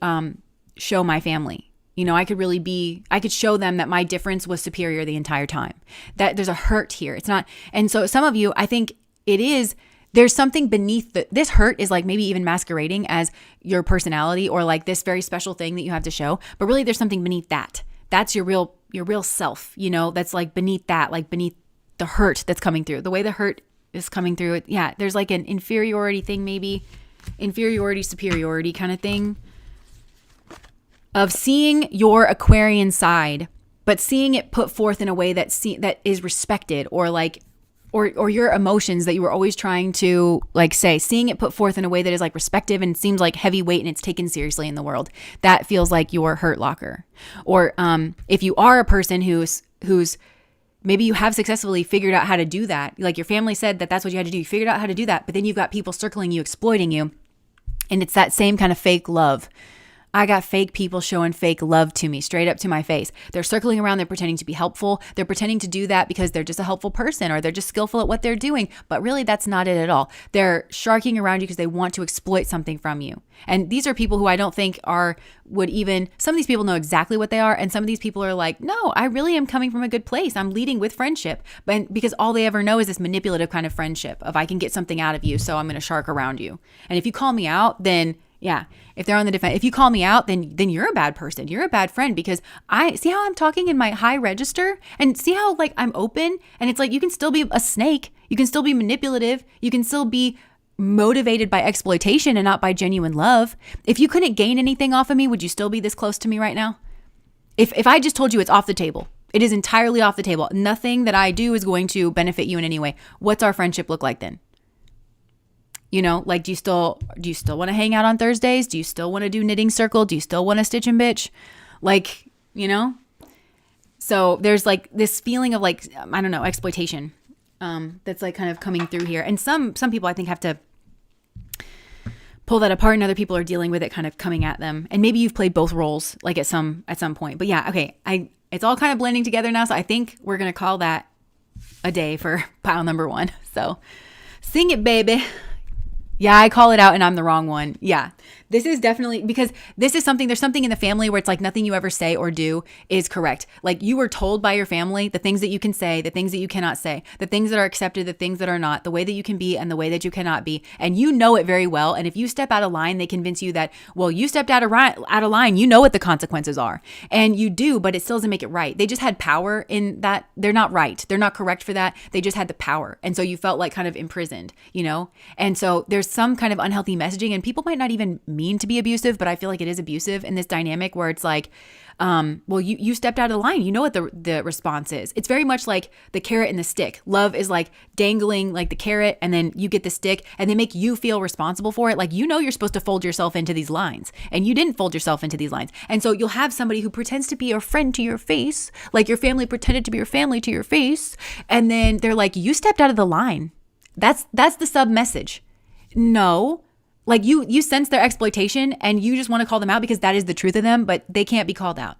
show my family. You know, I could show them that my difference was superior the entire time. That there's a hurt here. It's not. And so some of you, I think there's something beneath this hurt is like maybe even masquerading as your personality, or like this very special thing that you have to show. But really there's something beneath that. That's your real self, you know, that's like beneath that, like beneath the hurt that's coming through. The way the hurt is coming through it. Yeah, there's like an inferiority thing, maybe inferiority, superiority kind of thing of seeing your Aquarian side, but seeing it put forth in a way that is respected, or like, or your emotions that you were always trying to like say, seeing it put forth in a way that is like respective and seems like heavyweight and it's taken seriously in the world. That feels like your hurt locker. Or if you are a person who's maybe you have successfully figured out how to do that. Like your family said that that's what you had to do. You figured out how to do that, but then you've got people circling you, exploiting you. And it's that same kind of fake love. I got fake people showing fake love to me, straight up to my face. They're circling around. They're pretending to be helpful. They're pretending to do that because they're just a helpful person, or they're just skillful at what they're doing. But really, that's not it at all. They're sharking around you because they want to exploit something from you. And these are people who I don't think some of these people know exactly what they are. And some of these people are like, no, I really am coming from a good place. I'm leading with friendship. But because all they ever know is this manipulative kind of friendship of I can get something out of you, so I'm going to shark around you. And if you call me out, then yeah, if they're on the defense, if you call me out, then you're a bad person. You're a bad friend, because I see how I'm talking in my high register, and see how like I'm open, and it's like you can still be a snake. You can still be manipulative. You can still be motivated by exploitation and not by genuine love. If you couldn't gain anything off of me, would you still be this close to me right now? If I just told you it's off the table, It is entirely off the table. Nothing that I do is going to benefit you in any way. What's our friendship look like then? You know, like, do you still want to hang out on Thursdays? Do you still want to do knitting circle? Do you still want to stitch and bitch? Like, you know? So there's like this feeling of like, I don't know, exploitation that's like kind of coming through here. And some people I think have to pull that apart, and other people are dealing with it kind of coming at them. And maybe you've played both roles like at some point. But yeah, okay. It's all kind of blending together now. So I think we're going to call that a day for pile number 1. So sing it, baby. Yeah, I call it out and I'm the wrong one. Yeah. This is definitely, because this is something, there's something in the family where it's like nothing you ever say or do is correct. Like, you were told by your family the things that you can say, the things that you cannot say, the things that are accepted, the things that are not, the way that you can be and the way that you cannot be. And you know it very well. And if you step out of line, they convince you that, well, you stepped out of line, you know what the consequences are. And you do, but it still doesn't make it right. They just had power in that. They're not right. They're not correct for that. They just had the power. And so you felt like kind of imprisoned, you know? And so there's some kind of unhealthy messaging, and people might not even mean to be abusive, but I feel like it is abusive in this dynamic where it's like, well, you stepped out of the line. You know what the response is. It's very much like the carrot and the stick. Love is like dangling like the carrot, and then you get the stick, and they make you feel responsible for it. Like, you know, you're supposed to fold yourself into these lines, and you didn't fold yourself into these lines. And so you'll have somebody who pretends to be your friend to your face, like your family pretended to be your family to your face, and then they're like, you stepped out of the line. That's the sub message. No. Like, you sense their exploitation and you just want to call them out because that is the truth of them, but they can't be called out.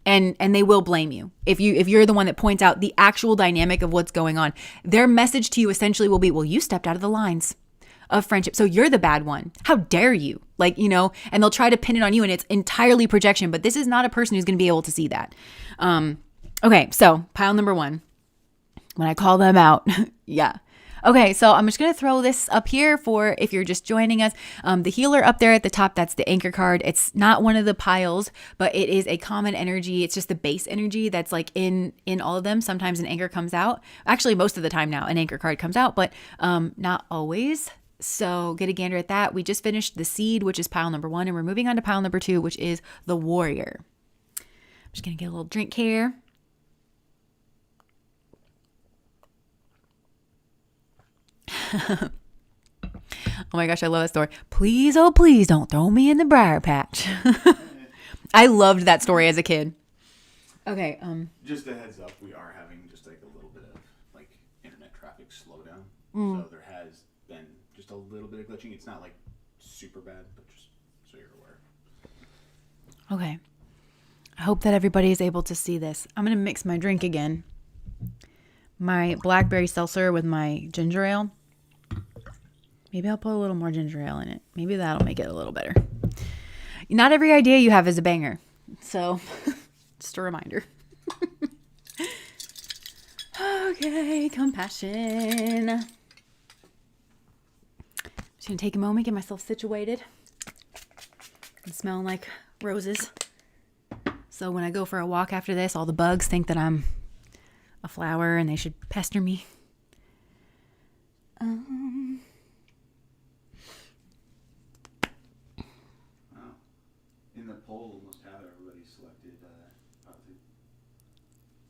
And they will blame you if you're the one that points out the actual dynamic of what's going on. Their message to you essentially will be, well, you stepped out of the lines of friendship, so you're the bad one. How dare you? Like, you know, and they'll try to pin it on you, and it's entirely projection, but this is not a person who's going to be able to see that. Okay, so pile number 1, when I call them out, yeah. Okay, so I'm just going to throw this up here for if you're just joining us. The healer up there at the top, that's the anchor card. It's not one of the piles, but it is a common energy. It's just the base energy that's like in all of them. Sometimes an anchor comes out. Actually, most of the time now, an anchor card comes out, but not always. So get a gander at that. We just finished the seed, which is pile number 1, and we're moving on to pile number 2, which is the warrior. I'm just going to get a little drink here. Oh my gosh, I love that story. Please, oh please, don't throw me in the briar patch. I loved that story as a kid. Okay. Just a heads up, we are having just like a little bit of like internet traffic slowdown. So there has been just a little bit of glitching. It's not like super bad, but just so you're aware. Okay. I hope that everybody is able to see this. I'm going to mix my drink again. My blackberry seltzer with my ginger ale. Maybe I'll put a little more ginger ale in it. Maybe that'll make it a little better. Not every idea you have is a banger. So, just a reminder. Okay, compassion. I'm just going to take a moment, get myself situated. I'm smelling like roses. So when I go for a walk after this, all the bugs think that I'm a flower and they should pester me. In the poll, almost half everybody selected positive.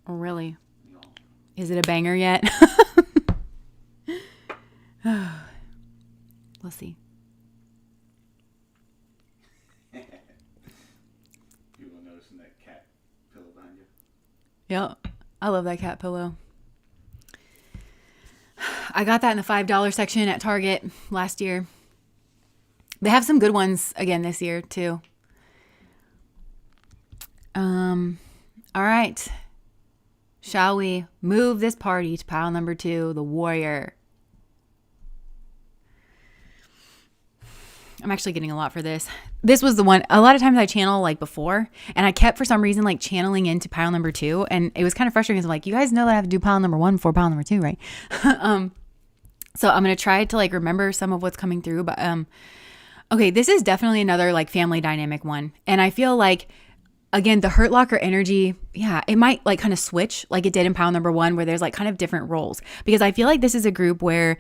Oh, really? No. Is it a banger yet? We'll see. People noticing that cat pillow behind you? Yep. I love that cat pillow. I got that in the $5 section at Target last year. They have some good ones again this year too. All right. Shall we move this party to pile number 2, the warrior? I'm actually getting a lot for this. This was the one, a lot of times I channel like before, and I kept for some reason like channeling into pile number 2, and it was kind of frustrating because I'm like, you guys know that I have to do pile number 1 before pile number 2, right? So I'm going to try to like remember some of what's coming through, but okay, this is definitely another like family dynamic one. And I feel like, again, the hurt locker energy, yeah, it might like kind of switch like it did in pile number 1, where there's like kind of different roles, because I feel like this is a group where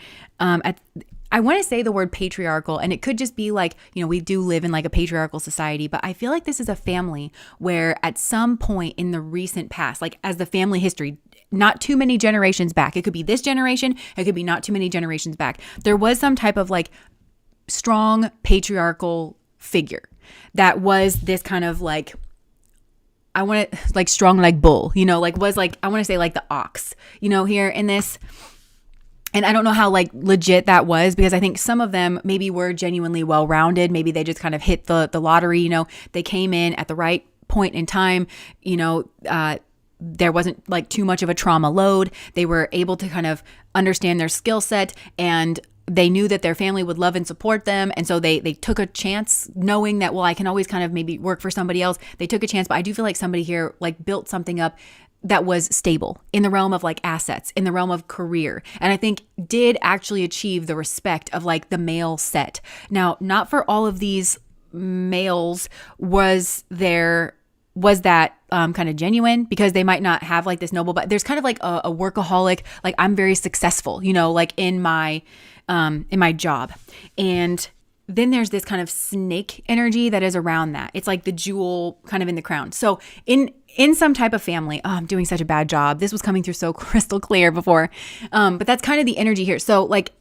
I want to say the word patriarchal, and it could just be like, we do live in like a patriarchal society, but I feel like this is a family where at some point in the recent past, like as the family history, not too many generations back, it could be this generation, it could be not too many generations back, there was some type of like strong patriarchal figure that was this kind of like, I want it like strong like bull, like was like, I want to say like the ox, here in this. And I don't know how like legit that was, because I think some of them maybe were genuinely well-rounded. Maybe they just kind of hit the lottery, they came in at the right point in time, there wasn't like too much of a trauma load. They were able to kind of understand their skill set, and they knew that their family would love and support them. And so they took a chance knowing that, well, I can always kind of maybe work for somebody else. They took a chance, but I do feel like somebody here like built something up that was stable in the realm of like assets, in the realm of career. And I think did actually achieve the respect of like the male set. Now, not for all of these males was that kind of genuine, because they might not have like this noble, but there's kind of like a workaholic, like I'm very successful, like in my job. And then there's this kind of snake energy that is around that. It's like the jewel kind of in the crown. So in some type of family, I'm doing such a bad job. This was coming through so crystal clear before. But that's kind of the energy here. So like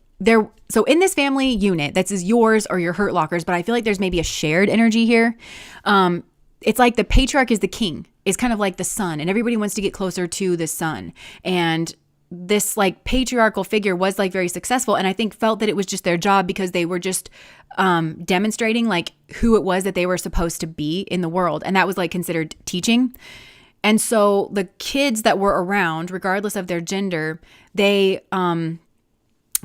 so in this family unit, that's is yours or your hurt lockers, but I feel like there's maybe a shared energy here. It's like the patriarch is the king, is kind of like the sun, and everybody wants to get closer to the sun. And this like patriarchal figure was like very successful, and I think felt that it was just their job because they were just demonstrating like who it was that they were supposed to be in the world, and that was like considered teaching. And so the kids that were around, regardless of their gender, they kind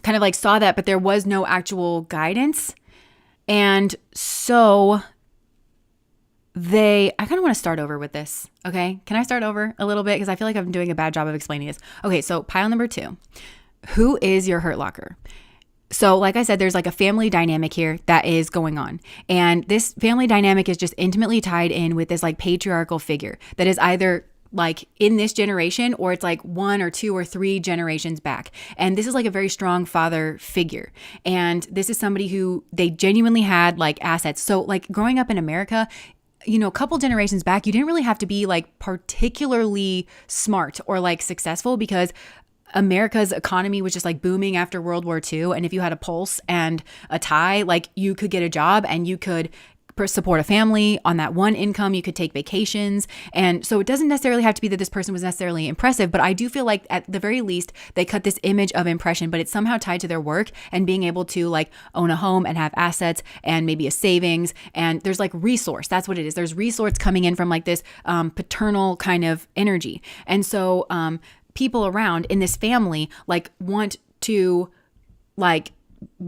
of like saw that, but there was no actual guidance. And so I kind of want to start over with this. Okay. Can I start over a little bit? Because I feel like I'm doing a bad job of explaining this. Okay. So pile number 2, who is your hurt locker? So like I said, there's like a family dynamic here that is going on. And this family dynamic is just intimately tied in with this like patriarchal figure that is either like in this generation, or it's like 1 or 2 or 3 generations back. And this is like a very strong father figure. And this is somebody who they genuinely had like assets. So like growing up in America, a couple generations back, you didn't really have to be like particularly smart or like successful, because America's economy was just like booming after World War II. And if you had a pulse and a tie, like you could get a job and you could support a family on that one income. You could take vacations. And so it doesn't necessarily have to be that this person was necessarily impressive, but I do feel like at the very least, they cut this image of impression, but it's somehow tied to their work and being able to like own a home and have assets and maybe a savings. And there's like resource. That's what it is. There's resource coming in from like this paternal kind of energy. And so people around in this family like want to like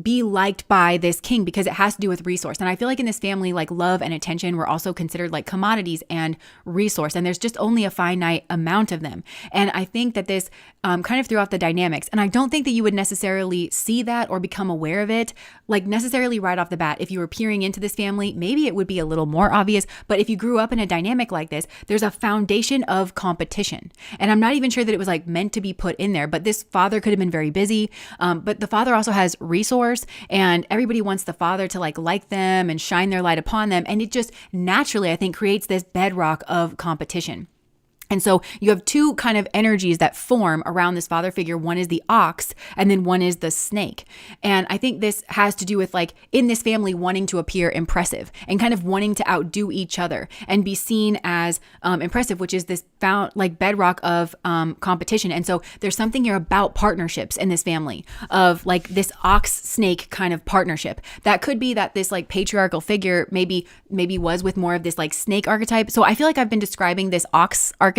be liked by this king because it has to do with resource. And I feel like in this family, like love and attention were also considered like commodities and resource. And there's just only a finite amount of them. And I think that this kind of threw off the dynamics. And I don't think that you would necessarily see that or become aware of it, like necessarily right off the bat. If you were peering into this family, maybe it would be a little more obvious. But if you grew up in a dynamic like this, there's a foundation of competition. And I'm not even sure that it was like meant to be put in there, but this father could have been very busy. But the father also has resource, and everybody wants the father to like them and shine their light upon them. And it just naturally, I think, creates this bedrock of competition. And so you have 2 kind of energies that form around this father figure. One is the ox, and then one is the snake. And I think this has to do with like in this family wanting to appear impressive and kind of wanting to outdo each other and be seen as impressive, which is this found like bedrock of competition. And so there's something here about partnerships in this family of like this ox snake kind of partnership. That could be that this like patriarchal figure maybe was with more of this like snake archetype. So I feel like I've been describing this ox archetype,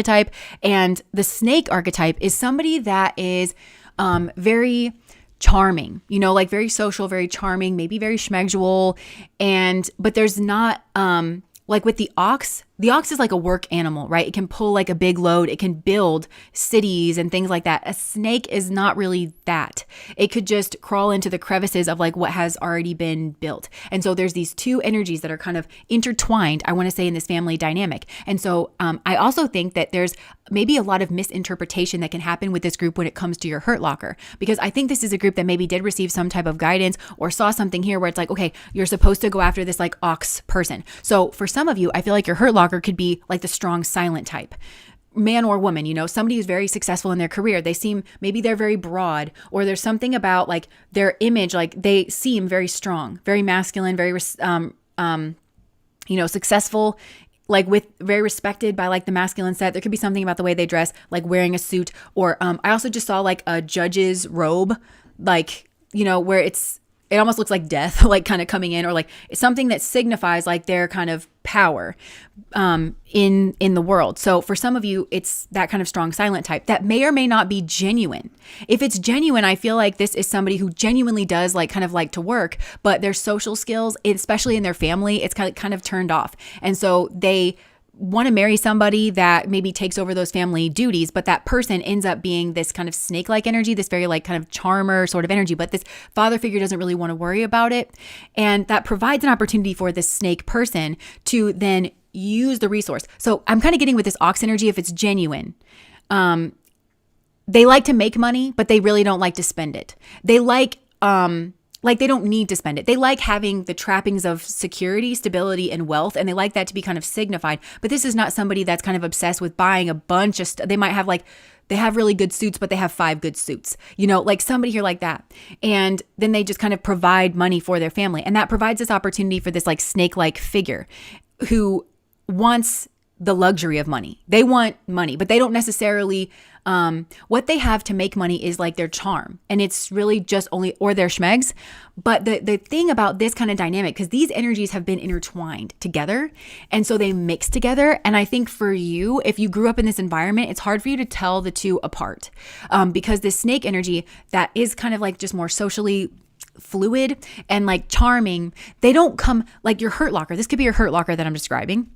and the snake archetype is somebody that is very charming, like very social, very charming, maybe very schmegdual. But there's not like with the ox, the ox is like a work animal, right? It can pull like a big load. It can build cities and things like that. A snake is not really that. It could just crawl into the crevices of like what has already been built. And so there's these two energies that are kind of intertwined, I want to say, in this family dynamic. And so I also think that there's maybe a lot of misinterpretation that can happen with this group when it comes to your hurt locker, because I think this is a group that maybe did receive some type of guidance or saw something here where it's like, okay, you're supposed to go after this like ox person. So for some of you, I feel like your hurt locker could be like the strong silent type, man or woman, you know, somebody who's very successful in their career. They seem, maybe they're very broad, or there's something about like their image, like they seem very strong, very masculine, very successful, like with very respected by like the masculine set. There could be something about the way they dress, like wearing a suit, or I also just saw like a judge's robe, like, you know, where it almost looks like death, like kind of coming in, or like something that signifies like their kind of power in the world. So for some of you, it's that kind of strong silent type that may or may not be genuine. If it's genuine, I feel like this is somebody who genuinely does like kind of like to work, but their social skills, especially in their family, it's kind of turned off. And so they want to marry somebody that maybe takes over those family duties, but that person ends up being this kind of snake-like energy, this very like kind of charmer sort of energy, but this father figure doesn't really want to worry about it. And that provides an opportunity for this snake person to then use the resource. So I'm kind of getting with this ox energy, if it's genuine. They like to make money, but they really don't like to spend it. They like they don't need to spend it. They like having the trappings of security, stability, and wealth, and they like that to be kind of signified. But this is not somebody that's kind of obsessed with buying a bunch of stuff. They might have like, they have really good suits, but they have 5 good suits, you know, like somebody here like that. And then they just kind of provide money for their family. And that provides this opportunity for this like snake-like figure who wants the luxury of money. They want money, but they don't necessarily, what they have to make money is like their charm. And it's really just only, or their schmegs. But the thing about this kind of dynamic, because these energies have been intertwined together, and so they mix together. And I think for you, if you grew up in this environment, it's hard for you to tell the two apart, because this snake energy that is kind of like just more socially fluid and like charming, they don't come like your hurt locker. This could be your hurt locker that I'm describing.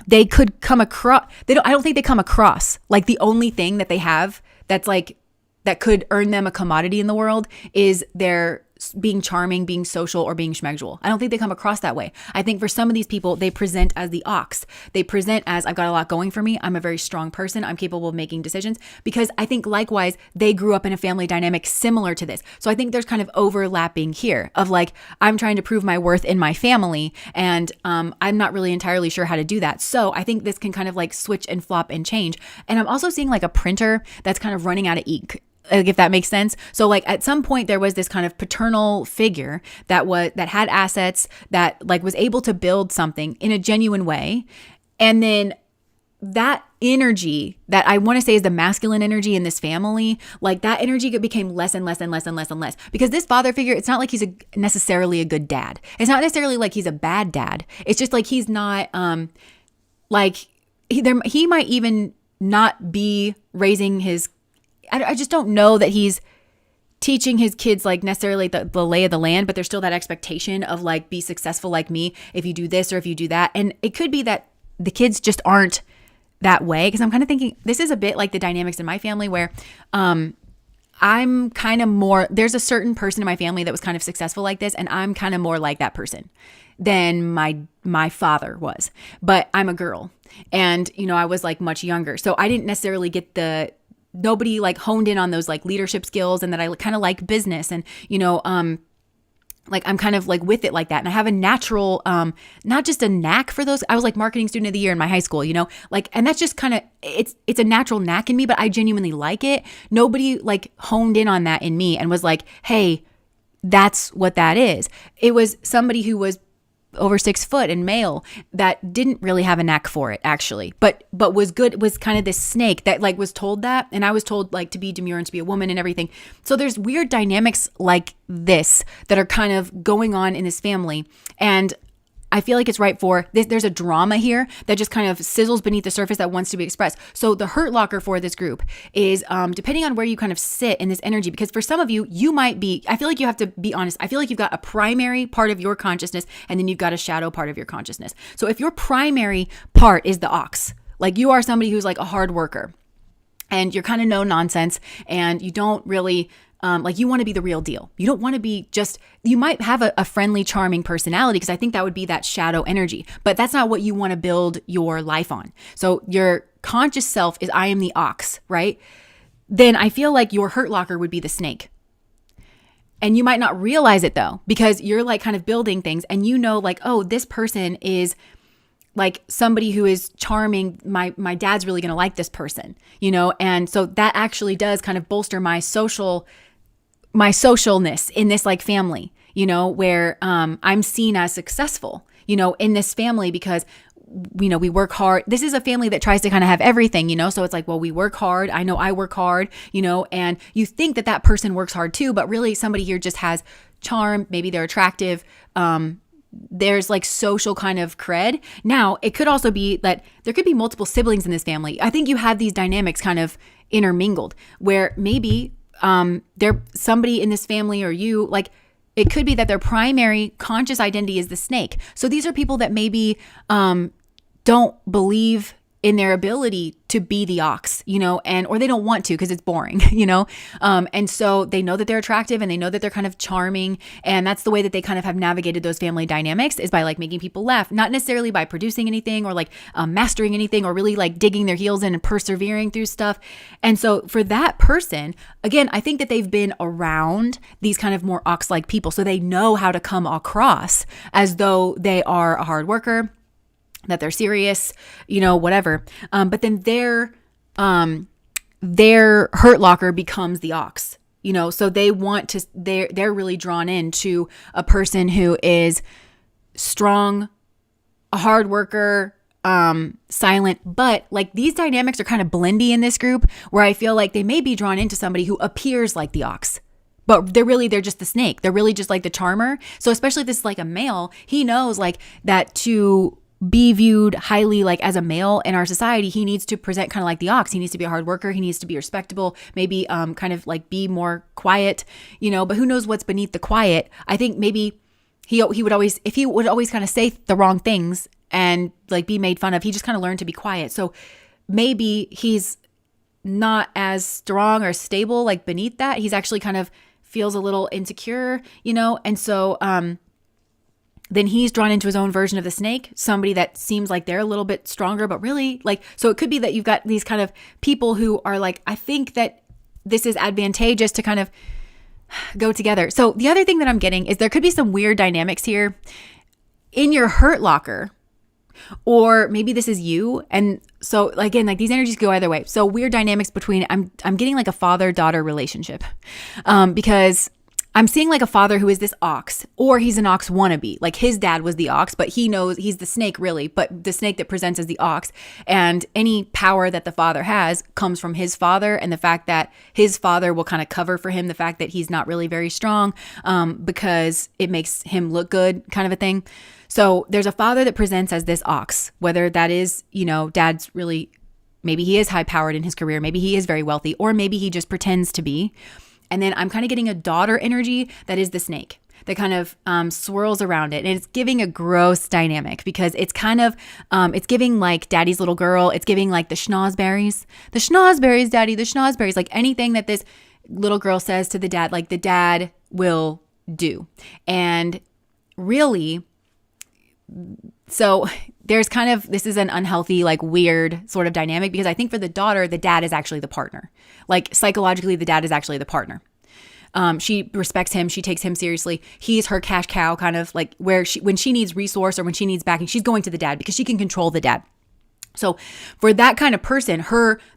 They could come across, I don't think they come across like the only thing that they have that's like, that could earn them a commodity in the world is their being charming, being social, or being schmegdual. I don't think they come across that way. I think for some of these people, they present as the ox. They present as, I've got a lot going for me. I'm a very strong person. I'm capable of making decisions, because I think likewise, they grew up in a family dynamic similar to this. So I think there's kind of overlapping here of like, I'm trying to prove my worth in my family, and I'm not really entirely sure how to do that. So I think this can kind of like switch and flop and change. And I'm also seeing like a printer that's kind of running out of ink, if that makes sense. So like at some point there was this kind of paternal figure that had assets, that like was able to build something in a genuine way. And then that energy that I want to say is the masculine energy in this family, like that energy became less and less and less and less and less, because this father figure, it's not like he's necessarily a good dad. It's not necessarily like he's a bad dad. It's just like he's not like he might even not be raising his, I just don't know that he's teaching his kids like necessarily the lay of the land, but there's still that expectation of like, be successful like me if you do this or if you do that. And it could be that the kids just aren't that way, because I'm kind of thinking this is a bit like the dynamics in my family where I'm kind of more, there's a certain person in my family that was kind of successful like this, and I'm kind of more like that person than my father was. But I'm a girl, and you know, I was like much younger, so I didn't necessarily get nobody like honed in on those like leadership skills, and that I kind of like business, and you know, like I'm kind of like with it like that. And I have a natural, not just a knack for those. I was like marketing student of the year in my high school, you know, like, and that's just kind of, it's a natural knack in me, but I genuinely like it. Nobody like honed in on that in me and was like, hey, that's what that is. It was somebody who was over 6 foot and male that didn't really have a knack for it actually, but was good, was kind of this snake that like was told that. And I was told like to be demure and to be a woman and everything. So there's weird dynamics like this that are kind of going on in this family. And I feel like it's right for this. There's a drama here that just kind of sizzles beneath the surface that wants to be expressed. So the hurt locker for this group is depending on where you kind of sit in this energy, because for some of you, you might be, I feel like you have to be honest. I feel like you've got a primary part of your consciousness and then you've got a shadow part of your consciousness. So if your primary part is the ox, like you are somebody who's like a hard worker and you're kind of no nonsense and you don't really like you want to be the real deal. You don't want to be just, you might have a friendly, charming personality because I think that would be that shadow energy, but that's not what you want to build your life on. So your conscious self is I am the ox, right? Then I feel like your hurt locker would be the snake. And you might not realize it though, because you're like kind of building things and you know like, oh, this person is like somebody who is charming. My dad's really going to like this person, you know? And so that actually does kind of bolster my socialness in this like family, you know, where I'm seen as successful, you know, in this family because, you know, we work hard. This is a family that tries to kind of have everything, you know, so it's like, well, we work hard. I know I work hard, you know, and you think that that person works hard too, but really somebody here just has charm. Maybe they're attractive. There's like social kind of cred. Now, it could also be that there could be multiple siblings in this family. I think you have these dynamics kind of intermingled where maybe they're somebody in this family or you, like it could be that their primary conscious identity is the snake. So these are people that maybe don't believe in their ability to be the ox, you know, and or they don't want to because it's boring, you know, and so they know that they're attractive and they know that they're kind of charming, and that's the way that they kind of have navigated those family dynamics is by like making people laugh, not necessarily by producing anything or like mastering anything or really like digging their heels in and persevering through stuff. And so for that person, again, I think that they've been around these kind of more ox-like people, so they know how to come across as though they are a hard worker, that they're serious, you know, whatever. But then their hurt locker becomes the ox, you know, so they want to, they're really drawn into a person who is strong, a hard worker, silent, but like these dynamics are kind of blendy in this group where I feel like they may be drawn into somebody who appears like the ox. But they're just the snake. They're really just like the charmer. So especially if this is like a male, he knows like that to be viewed highly like as a male in our society, he needs to present kind of like the ox. He needs to be a hard worker. He needs to be respectable, maybe kind of like be more quiet, you know, but who knows what's beneath the quiet. I think maybe he would always, if he would always kind of say the wrong things and like be made fun of, he just kind of learned to be quiet. So maybe he's not as strong or stable like beneath that. He's actually kind of feels a little insecure, you know, and so then he's drawn into his own version of the snake, somebody that seems like they're a little bit stronger, but really like, so it could be that you've got these kind of people who are like, I think that this is advantageous to kind of go together. So the other thing that I'm getting is there could be some weird dynamics here in your hurt locker, or maybe this is you. And so again, like these energies go either way. So weird dynamics between, I'm getting like a father-daughter relationship because I'm seeing like a father who is this ox, or he's an ox wannabe. Like his dad was the ox, but he knows he's the snake really, but the snake that presents as the ox. And any power that the father has comes from his father, and the fact that his father will kind of cover for him the fact that he's not really very strong because it makes him look good kind of a thing. So there's a father that presents as this ox, whether that is, you know, dad's really, maybe he is high powered in his career. Maybe he is very wealthy, or maybe he just pretends to be. And then I'm kind of getting a daughter energy that is the snake that kind of swirls around it. And it's giving a gross dynamic because it's kind of, it's giving like daddy's little girl. It's giving like the schnozberries, daddy, the schnozberries, like anything that this little girl says to the dad, like the dad will do. And really, so there's kind of, this is an unhealthy, like weird sort of dynamic because I think for the daughter, the dad is actually the partner. Like psychologically, the dad is actually the partner. She respects him. She takes him seriously. He's her cash cow, kind of like where when she needs resource or when she needs backing, she's going to the dad because she can control the dad. So for that kind of person,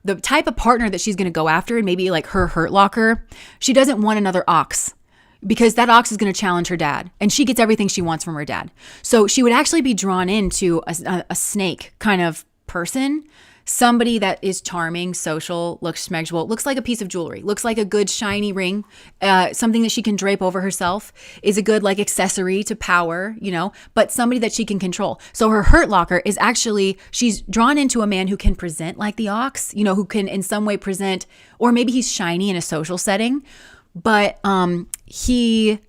the type of partner that she's going to go after, and maybe like her hurt locker, she doesn't want another ox, because that ox is going to challenge her dad, and she gets everything she wants from her dad. So she would actually be drawn into a snake kind of person, somebody that is charming, social, looks schmegulable, looks like a piece of jewelry, looks like a good shiny ring, something that she can drape over herself, is a good like accessory to power, but somebody that she can control. So her hurt locker is actually, she's drawn into a man who can present like the ox, who can in some way present, or maybe he's shiny in a social setting, but she's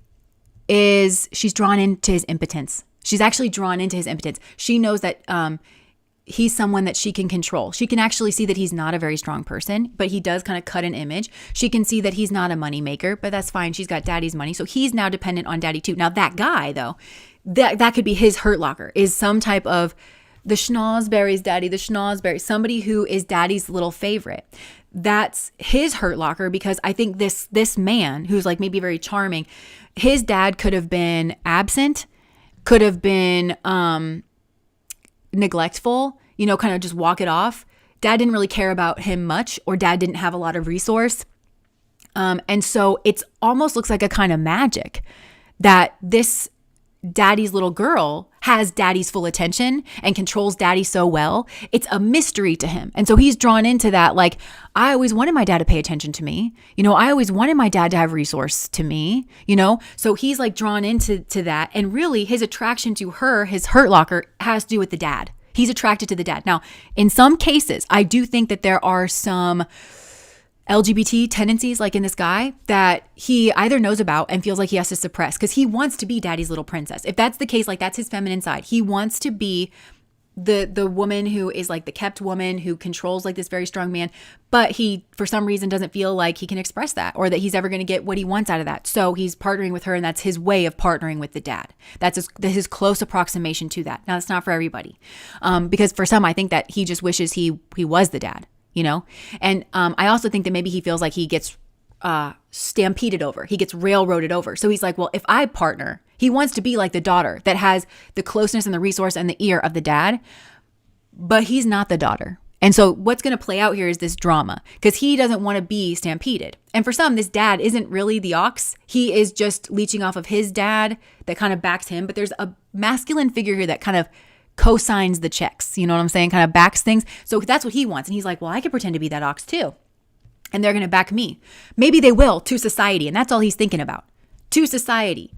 drawn into his impotence. She's actually drawn into his impotence. She knows that he's someone that she can control. She can actually see that he's not a very strong person, but he does kind of cut an image. She can see that he's not a money maker, but that's fine. She's got daddy's money. So he's now dependent on daddy too. Now that guy though, that could be his hurt locker, is some type of the schnozberry's daddy, the schnozberry, somebody who is daddy's little favorite. That's his hurt locker, because I think this man who's like maybe very charming, his dad could have been absent, could have been neglectful, kind of just walk it off. Dad didn't really care about him much, or dad didn't have a lot of resource. And so it's almost looks like a kind of magic that this daddy's little girl has daddy's full attention and controls daddy so well. It's a mystery to him. And so he's drawn into that. Like, I always wanted my dad to pay attention to me. I always wanted my dad to have resource to me, so he's like drawn into that. And really his attraction to her, his hurt locker, has to do with the dad. He's attracted to the dad. Now, in some cases, I do think that there are some LGBT tendencies, like in this guy, that he either knows about and feels like he has to suppress because he wants to be daddy's little princess. If that's the case, like that's his feminine side. He wants to be the woman who is like the kept woman who controls like this very strong man, but he for some reason doesn't feel like he can express that, or that he's ever going to get what he wants out of that. So he's partnering with her, and that's his way of partnering with the dad. That's his close approximation to that. Now, that's not for everybody, because for some, I think that he just wishes he was the dad. And I also think that maybe he feels like he gets stampeded over. He gets railroaded over. So he's like, well, if I partner, he wants to be like the daughter that has the closeness and the resource and the ear of the dad, but he's not the daughter. And so what's going to play out here is this drama, because he doesn't want to be stampeded. And for some, this dad isn't really the ox. He is just leeching off of his dad that kind of backs him. But there's a masculine figure here that kind of co-signs the checks, you know what I'm saying? Kind of backs things. So that's what he wants. And he's like, well, I could pretend to be that ox too. And they're going to back me. Maybe they will, to society. And that's all he's thinking about. To society,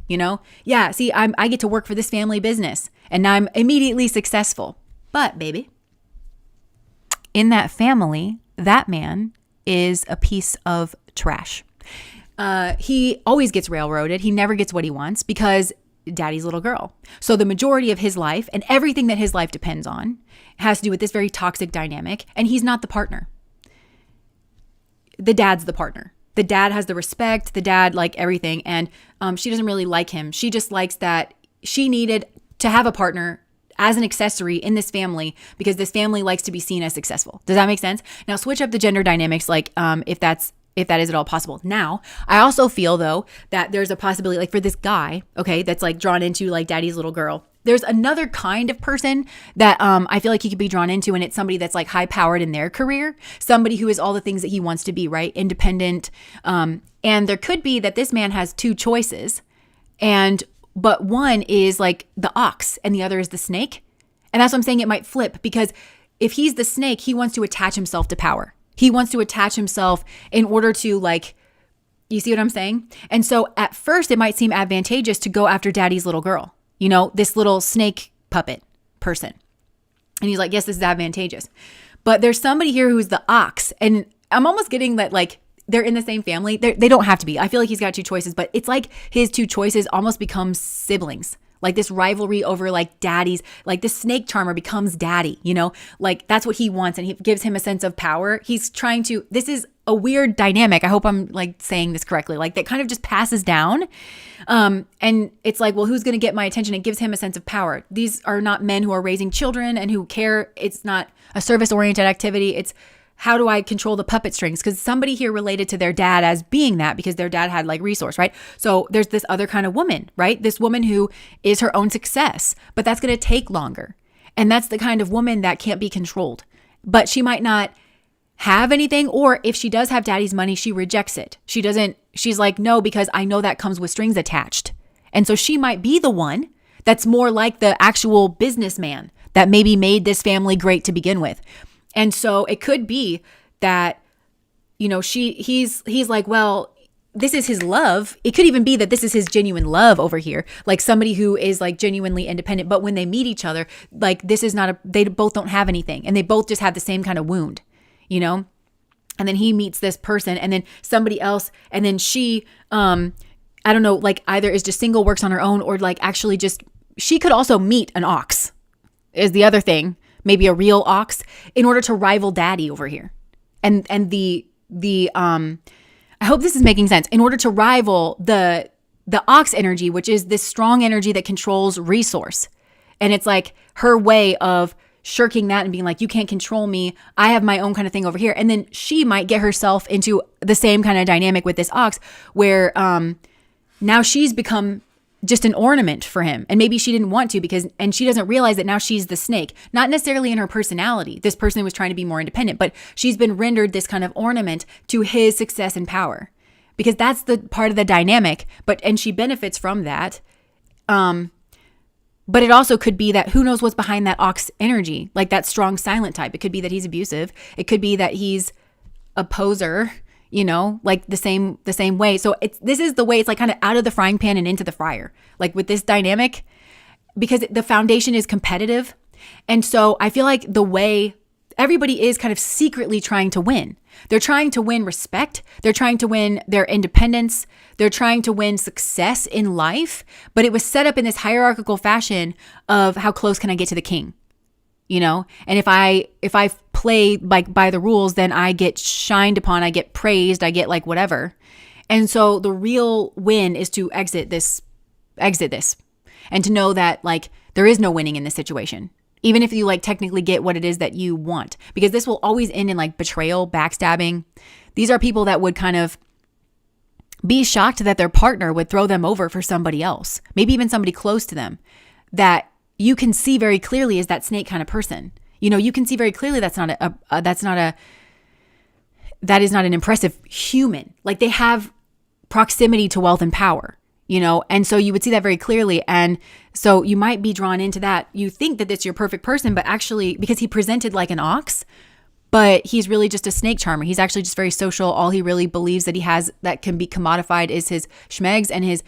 Yeah, see, I get to work for this family business and I'm immediately successful. But baby, in that family, that man is a piece of trash. He always gets railroaded. He never gets what he wants because daddy's little girl. So the majority of his life and everything that his life depends on has to do with this very toxic dynamic. And he's not the partner. The dad's the partner. The dad has the respect. The dad like everything. And she doesn't really like him. She just likes that she needed to have a partner as an accessory in this family because this family likes to be seen as successful. Does that make sense? Now switch up the gender dynamics, like if that is at all possible. Now, I also feel though that there's a possibility, like for this guy, okay, that's like drawn into like daddy's little girl. There's another kind of person that I feel like he could be drawn into, and it's somebody that's like high powered in their career, somebody who is all the things that he wants to be, right? Independent. And there could be that this man has two choices, but one is like the ox and the other is the snake. And that's what I'm saying. It might flip, because if he's the snake, he wants to attach himself to power. He wants to attach himself in order to like, you see what I'm saying? And so at first it might seem advantageous to go after daddy's little girl, this little snake puppet person. And he's like, yes, this is advantageous. But there's somebody here who's the ox. And I'm almost getting that like they're in the same family. They don't have to be. I feel like he's got two choices, but it's like his two choices almost become siblings. Like this rivalry over like daddies, like this snake charmer becomes daddy, like that's what he wants. And he gives him a sense of power. He's trying to, this is a weird dynamic. I hope I'm like saying this correctly. Like that kind of just passes down. And it's like, well, who's going to get my attention? It gives him a sense of power. These are not men who are raising children and who care. It's not a service oriented activity. It's, how do I control the puppet strings? Because somebody here related to their dad as being that, because their dad had like resource, right? So there's this other kind of woman, right? This woman who is her own success, but that's going to take longer. And that's the kind of woman that can't be controlled. But she might not have anything, or if she does have daddy's money, she rejects it. She's like, no, because I know that comes with strings attached. And so she might be the one that's more like the actual businessman that maybe made this family great to begin with. And so it could be that, he's like, well, this is his love. It could even be that this is his genuine love over here. Like somebody who is like genuinely independent, but when they meet each other, like this is not they both don't have anything and they both just have the same kind of wound, And then he meets this person and then somebody else. And then she, I don't know, like either is just single, works on her own, or like actually just, she could also meet an ox is the other thing. Maybe a real ox in order to rival daddy over here. And the I hope this is making sense. In order to rival the ox energy, which is this strong energy that controls resource. And it's like her way of shirking that and being like, you can't control me. I have my own kind of thing over here. And then she might get herself into the same kind of dynamic with this ox where now she's become just an ornament for him. And maybe she didn't want to and she doesn't realize that now she's the snake, not necessarily in her personality. This person was trying to be more independent, but she's been rendered this kind of ornament to his success and power because that's the part of the dynamic. And she benefits from that. But it also could be that who knows what's behind that ox energy, like that strong silent type. It could be that he's abusive. It could be that he's a poser, like the same way. So this is the way it's like kind of out of the frying pan and into the fryer, like with this dynamic, because the foundation is competitive. And so I feel like the way everybody is kind of secretly trying to win. They're trying to win respect. They're trying to win their independence. They're trying to win success in life. But it was set up in this hierarchical fashion of how close can I get to the king? And if I play like by the rules, then I get shined upon, I get praised, I get like whatever. And so the real win is to exit this and to know that like there is no winning in this situation. Even if you like technically get what it is that you want, because this will always end in like betrayal, backstabbing. These are people that would kind of be shocked that their partner would throw them over for somebody else, maybe even somebody close to them that you can see very clearly is that snake kind of person. You can see very clearly that is not an impressive human. Like they have proximity to wealth and power, and so you would see that very clearly. And so you might be drawn into that. You think that it's your perfect person, but actually because he presented like an ox, but he's really just a snake charmer. He's actually just very social. All he really believes that he has that can be commodified is his schmegs and his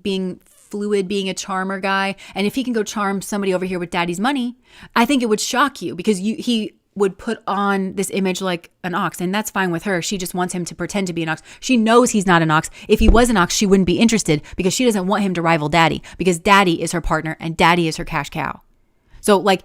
being fluid, being a charmer guy. And if he can go charm somebody over here with daddy's money, I think it would shock you because he would put on this image like an ox, and that's fine with her. She just wants him to pretend to be an ox. She knows he's not an ox. If he was an ox, she wouldn't be interested because she doesn't want him to rival daddy because daddy is her partner and daddy is her cash cow. So like,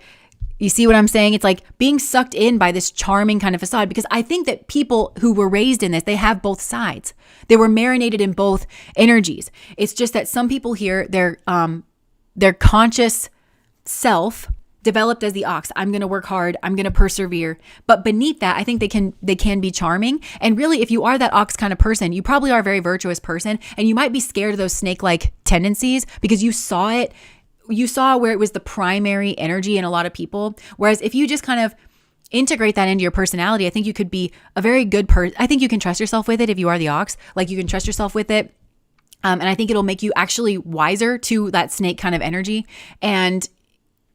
you see what I'm saying? It's like being sucked in by this charming kind of facade because I think that people who were raised in this, they have both sides. They were marinated in both energies. It's just that some people here, their conscious self developed as the ox. I'm going to work hard. I'm going to persevere. But beneath that, I think they can be charming. And really, if you are that ox kind of person, you probably are a very virtuous person. And you might be scared of those snake-like tendencies because you saw it. You saw where it was the primary energy in a lot of people. Whereas if you just kind of integrate that into your personality, I think you could be a very good person. I think you can trust yourself with it if you are the ox. Like you can trust yourself with it. And I think it'll make you actually wiser to that snake kind of energy. And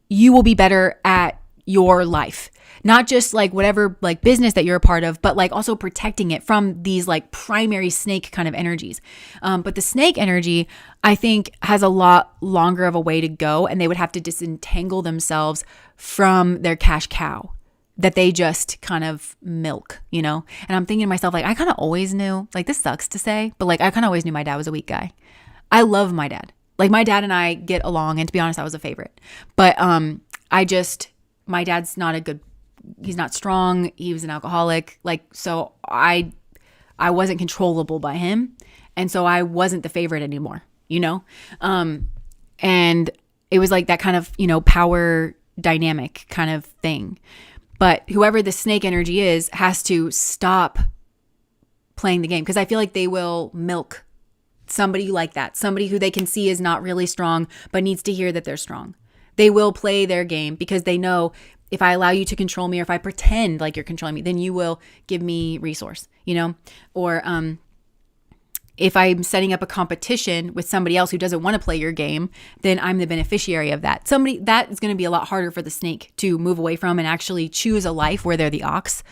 you will be better at your life. Not just like whatever like business that you're a part of, but like also protecting it from these like primary snake kind of energies. But the snake energy, I think, has a lot longer of a way to go, and they would have to disentangle themselves from their cash cow that they just kind of milk, And I'm thinking to myself, like, I kind of always knew, like, this sucks to say, but like, I kind of always knew my dad was a weak guy. I love my dad. Like my dad and I get along, and to be honest, I was a favorite. But my dad's not he's not strong. He was an alcoholic. Like, so I wasn't controllable by him. And so I wasn't the favorite anymore, and it was like that kind of, power dynamic kind of thing. But whoever the snake energy is has to stop playing the game because I feel like they will milk somebody like that, somebody who they can see is not really strong, but needs to hear that they're strong. They will play their game because they know if I allow you to control me or if I pretend like you're controlling me, then you will give me resource, or If I'm setting up a competition with somebody else who doesn't want to play your game, then I'm the beneficiary of that. That is going to be a lot harder for the snake to move away from and actually choose a life where they're the ox,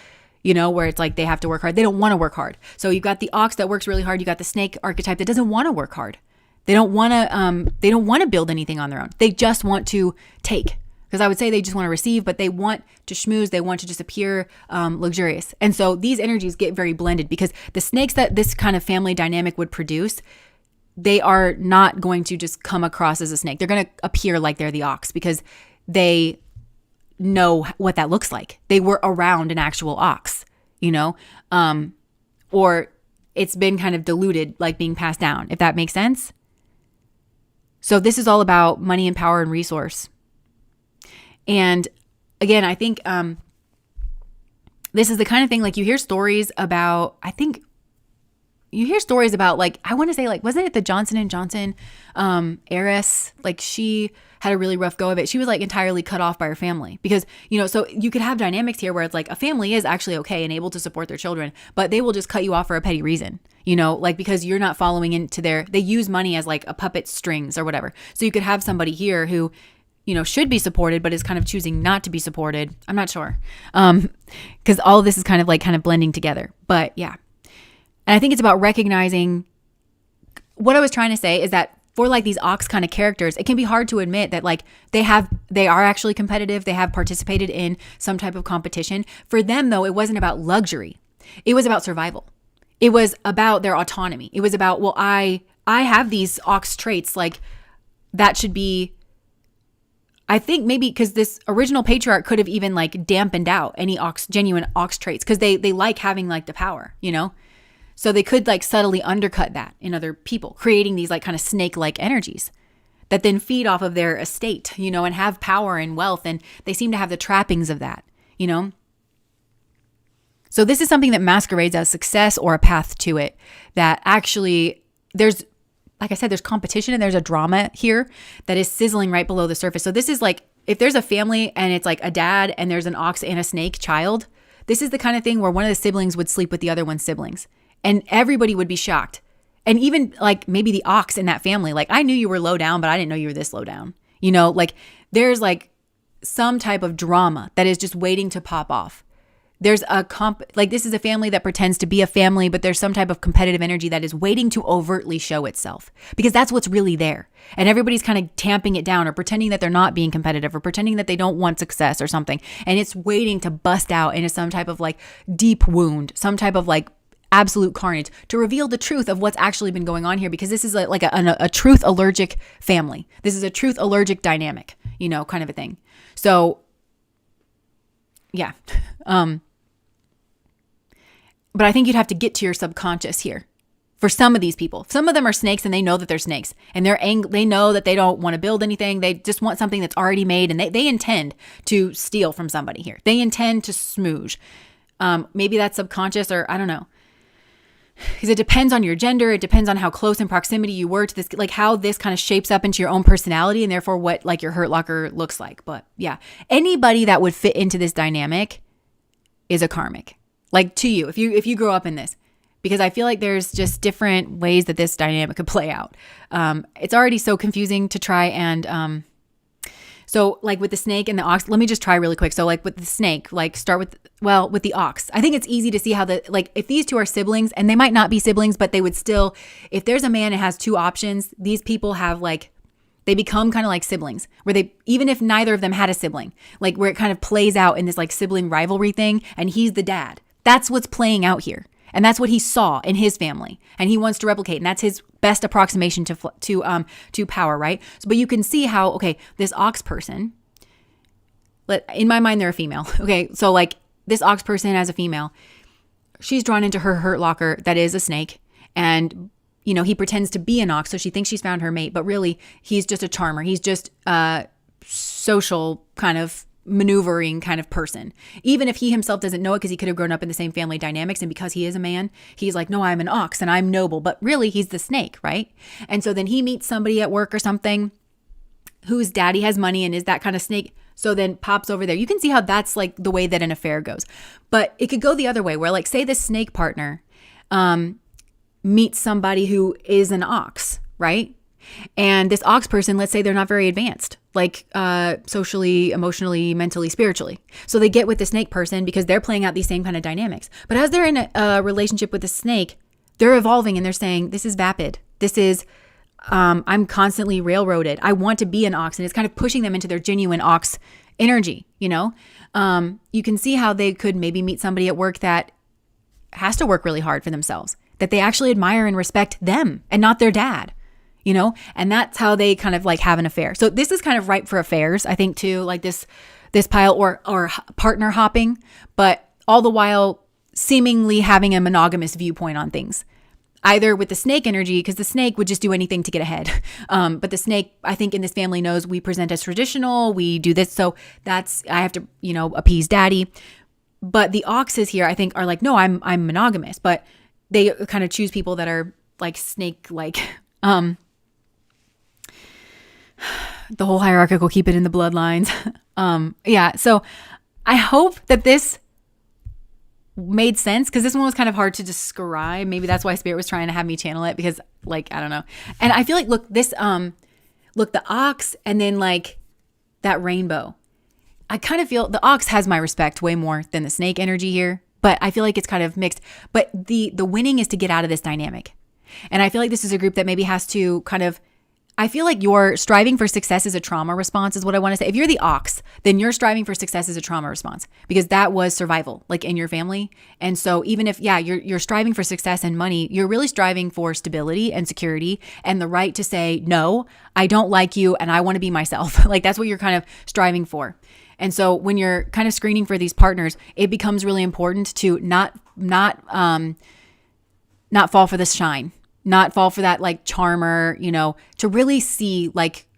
where it's like they have to work hard. They don't want to work hard. So you've got the ox that works really hard. You got the snake archetype that doesn't want to work hard. They don't want to build anything on their own. They just want to take. Because I would say they just want to receive, but they want to schmooze. They want to just appear luxurious. And so these energies get very blended because the snakes that this kind of family dynamic would produce, they are not going to just come across as a snake. They're going to appear like they're the ox because they know what that looks like. They were around an actual ox, or it's been kind of diluted, like being passed down, if that makes sense. So this is all about money and power and resource. And again, I think this is the kind of thing, like you hear stories about, I want to say like, wasn't it the Johnson & Johnson heiress? Like she had a really rough go of it. She was like entirely cut off by her family because, so you could have dynamics here where it's like a family is actually okay and able to support their children, but they will just cut you off for a petty reason, like because you're not following into they use money as like a puppet strings or whatever. So you could have somebody here who should be supported, but is kind of choosing not to be supported. I'm not sure. Because all of this is kind of blending together. But yeah. And I think it's about recognizing what I was trying to say is that for like these ox kind of characters, it can be hard to admit that like they are actually competitive. They have participated in some type of competition. For them though, it wasn't about luxury. It was about survival. It was about their autonomy. It was about, well, I have these ox traits, like that should be, I think maybe because this original patriarch could have even like dampened out any genuine ox traits because they like having like the power, So they could like subtly undercut that in other people, creating these like kind of snake-like energies that then feed off of their estate, and have power and wealth. And they seem to have the trappings of that, So this is something that masquerades as success or a path to it that actually like I said, there's competition and there's a drama here that is sizzling right below the surface. So this is like, if there's a family and it's like a dad and there's an ox and a snake child, this is the kind of thing where one of the siblings would sleep with the other one's siblings and everybody would be shocked. And even like maybe the ox in that family, like I knew you were low down, but I didn't know you were this low down. Like there's like some type of drama that is just waiting to pop off. There's this is a family that pretends to be a family, but there's some type of competitive energy that is waiting to overtly show itself because that's what's really there. And everybody's kind of tamping it down or pretending that they're not being competitive or pretending that they don't want success or something. And it's waiting to bust out into some type of like deep wound, some type of like absolute carnage to reveal the truth of what's actually been going on here because this is like a truth allergic family. This is a truth allergic dynamic, kind of a thing. So yeah. But I think you'd have to get to your subconscious here for some of these people. Some of them are snakes and they know that they're snakes and they know that they don't want to build anything. They just want something that's already made and they intend to steal from somebody here. They intend to smooge. Maybe that's subconscious or I don't know. Because it depends on your gender. It depends on how close in proximity you were to this, like how this kind of shapes up into your own personality and therefore what like your hurt locker looks like. But yeah, anybody that would fit into this dynamic is a karmic. Like to you, if you grow up in this, because I feel like there's just different ways that this dynamic could play out. It's already so confusing to try and, so like with the snake and the ox, let me just try really quick. So like with the snake, like start with the ox. I think it's easy to see how if these two are siblings and they might not be siblings, but they would still, if there's a man that has two options, these people have they become kind of like siblings where even if neither of them had a sibling, like where it kind of plays out in this like sibling rivalry thing and he's the dad. That's what's playing out here. And that's what he saw in his family. And he wants to replicate. And that's his best approximation to power, right? So, but you can see how, okay, this ox person, in my mind, they're a female. Okay, so like this ox person as a female, she's drawn into her hurt locker that is a snake. And, he pretends to be an ox. So she thinks she's found her mate. But really, he's just a charmer. He's just a social kind of maneuvering kind of person, even if he himself doesn't know it because he could have grown up in the same family dynamics. And because he is a man, he's like, no, I'm an ox and I'm noble, but really he's the snake, right? And so then he meets somebody at work or something whose daddy has money and is that kind of snake. So then pops over there. You can see how that's like the way that an affair goes, but it could go the other way where like say the snake partner, meets somebody who is an ox, right? And this ox person, let's say they're not very advanced, like socially, emotionally, mentally, spiritually. So they get with the snake person because they're playing out these same kind of dynamics. But as they're in a relationship with the snake, they're evolving and they're saying, this is vapid. This is, I'm constantly railroaded. I want to be an ox. And it's kind of pushing them into their genuine ox energy, you know? You can see how they could maybe meet somebody at work that has to work really hard for themselves, that they actually admire and respect them and not their dad. You know, and that's how they kind of like have an affair. So this is kind of ripe for affairs, I think, too, like this pile or partner hopping, but all the while seemingly having a monogamous viewpoint on things. Either with the snake energy, because the snake would just do anything to get ahead. But the snake, I think, in this family knows we present as traditional, we do this. So that's, I have to, you know, appease daddy. But the oxes here, I think, are like, no, I'm monogamous. But they kind of choose people that are like snake-like. The whole hierarchical, keep it in the bloodlines. Yeah. So I hope that this made sense, because this one was kind of hard to describe. Maybe that's why Spirit was trying to have me channel it, because like, I don't know. And I feel like, look, this, look, the ox and then like that rainbow. I kind of feel the ox has my respect way more than the snake energy here, but I feel like it's kind of mixed. But the winning is to get out of this dynamic. And I feel like this is a group that maybe has to kind of, I feel like your striving for success is a trauma response is what I want to say. If you're the ox, then your striving for success is a trauma response, because that was survival, like in your family. And so even if, yeah, you're striving for success and money, you're really striving for stability and security and the right to say, no, I don't like you and I want to be myself. Like that's what you're kind of striving for. And so when you're kind of screening for these partners, it becomes really important to not fall for this shine. Not fall for that like charmer, you know, to really see, like,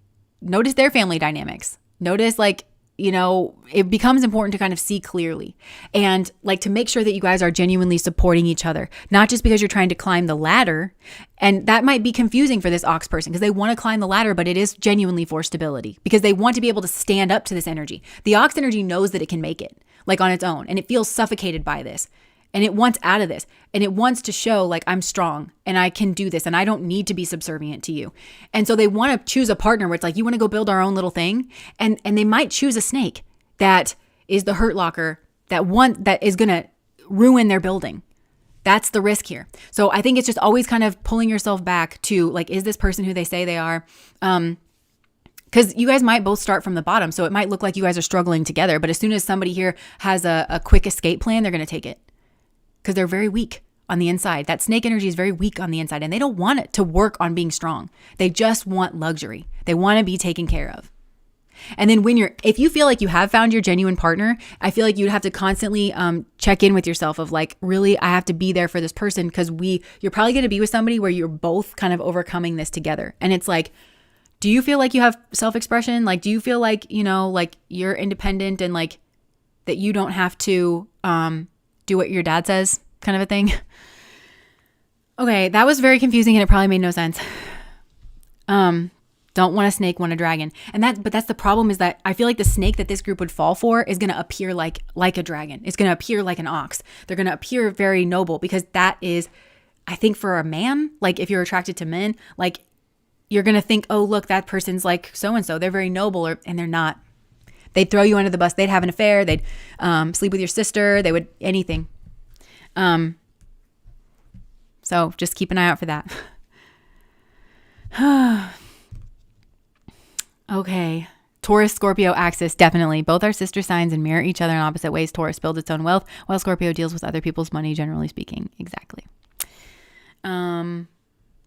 notice their family dynamics. Notice, like, you know, it becomes important to kind of see clearly and like to make sure that you guys are genuinely supporting each other, not just because you're trying to climb the ladder. And that might be confusing for this ox person because they want to climb the ladder, but it is genuinely for stability because they want to be able to stand up to this energy. The ox energy knows that it can make it like on its own, and it feels suffocated by this. And it wants out of this, and it wants to show like I'm strong and I can do this and I don't need to be subservient to you. And so they want to choose a partner where it's like, you want to go build our own little thing. And they might choose a snake that is the hurt locker, that is going to ruin their building. That's the risk here. So I think it's just always kind of pulling yourself back to like, is this person who they say they are? Because you guys might both start from the bottom. So it might look like you guys are struggling together. But as soon as somebody here has a quick escape plan, they're going to take it. Because they're very weak on the inside. That snake energy is very weak on the inside, and they don't want it to work on being strong. They just want luxury. They want to be taken care of. And then if you feel like you have found your genuine partner, I feel like you'd have to constantly check in with yourself of like, really, I have to be there for this person, because you're probably going to be with somebody where you're both kind of overcoming this together. And it's like, do you feel like you have self-expression? Like, do you feel like, you know, like you're independent and like that you don't have to, do what your dad says, kind of a thing. Okay, that was very confusing and it probably made no sense. Don't want a snake, want a dragon. But that's the problem, is that I feel like the snake that this group would fall for is going to appear like a dragon. It's going to appear like an ox. They're going to appear very noble, because that is, I think, for a man, like if you're attracted to men, like you're going to think, oh, look, that person's like so-and-so. They're very noble, and they're not. They'd throw you under the bus. They'd have an affair. They'd sleep with your sister. They would anything. So just keep an eye out for that. Okay. Taurus, Scorpio axis, definitely. Both are sister signs and mirror each other in opposite ways. Taurus builds its own wealth, while Scorpio deals with other people's money, generally speaking. Exactly.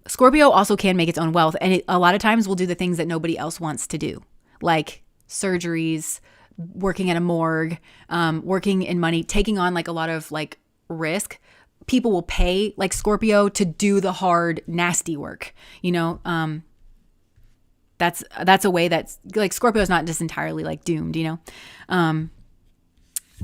Scorpio also can make its own wealth, and a lot of times will do the things that nobody else wants to do, like surgeries, working at a morgue, working in money, taking on like a lot of like risk. People will pay like Scorpio to do the hard, nasty work, you know? That's a way that's like Scorpio is not just entirely like doomed, you know?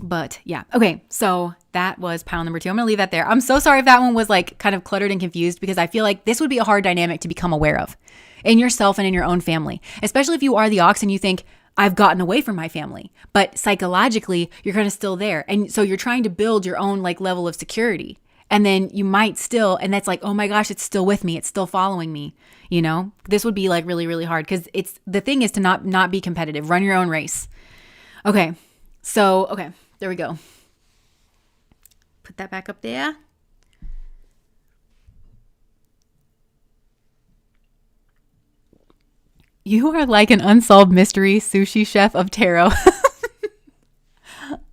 But yeah. Okay. So that was pile number 2. I'm going to leave that there. I'm so sorry if that one was like kind of cluttered and confused, because I feel like this would be a hard dynamic to become aware of in yourself and in your own family, especially if you are the ox and you think, I've gotten away from my family, but psychologically you're kind of still there. And so you're trying to build your own like level of security. And then you might still, and that's like, oh my gosh, it's still with me. It's still following me. You know, this would be like really, really hard because the thing is to not be competitive, run your own race. Okay. So, okay, there we go. Put that back up there. You are like an unsolved mystery sushi chef of tarot.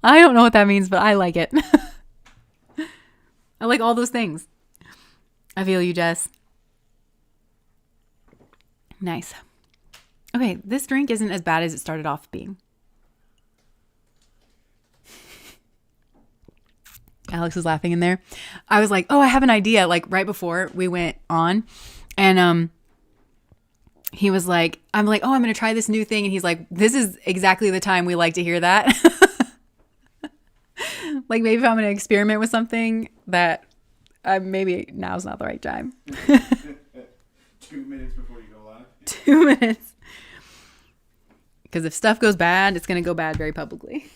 I don't know what that means, but I like it. I like all those things. I feel you, Jess. Nice. Okay, this drink isn't as bad as it started off being. Alex is laughing in there. I was like, oh, I have an idea. Like right before we went on. And he was like, I'm like, oh, I'm going to try this new thing. And he's like, this is exactly the time we like to hear that. Like maybe if I'm going to experiment with something that maybe now's not the right time. 2 minutes before you go live. 2 minutes. Because if stuff goes bad, it's going to go bad very publicly.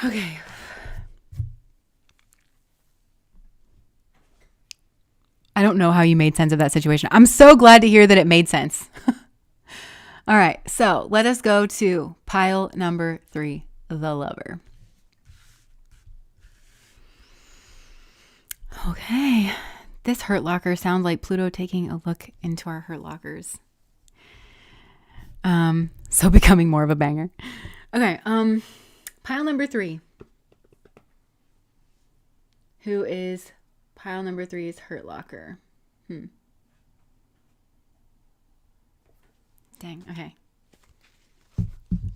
Okay. I don't know how you made sense of that situation. I'm so glad to hear that it made sense. All right. So let us go to pile number 3, the lover. Okay. This hurt locker sounds like Pluto taking a look into our hurt lockers. So becoming more of a banger. Okay. Pile number 3. Who is pile number 3's hurt locker? Dang. Okay.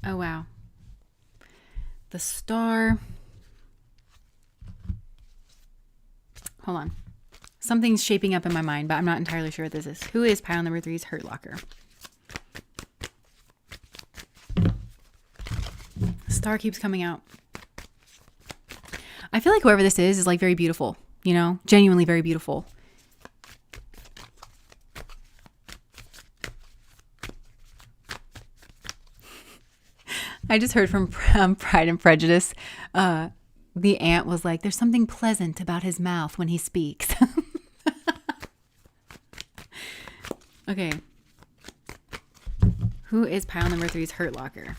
Oh, wow. The star. Hold on. Something's shaping up in my mind, but I'm not entirely sure what this is. Who is pile number 3's hurt locker? Star keeps coming out. I feel like whoever this is like very beautiful, you know, genuinely very beautiful. I just heard from Pride and Prejudice. The aunt was like, there's something pleasant about his mouth when he speaks. Okay. Who is pile number 3's hurt locker?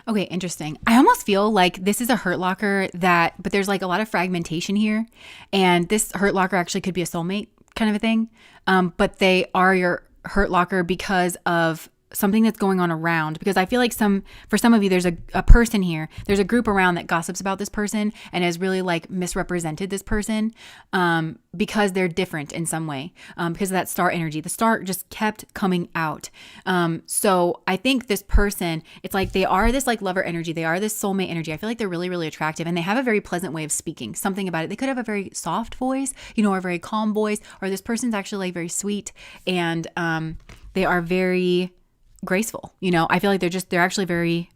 Okay, interesting. I almost feel like this is a hurt locker but there's like a lot of fragmentation here. And this hurt locker actually could be a soulmate kind of a thing. But they are your hurt locker because of something that's going on around, because I feel like for some of you, there's a person here, there's a group around that gossips about this person and has really like misrepresented this person because they're different in some way, because of that star energy. The star just kept coming out. So I think this person, it's like they are this like lover energy. They are this soulmate energy. I feel like they're really, really attractive and they have a very pleasant way of speaking. Something about it. They could have a very soft voice, you know, or a very calm voice, or this person's actually like very sweet and they are very graceful. You know, I feel like they're actually very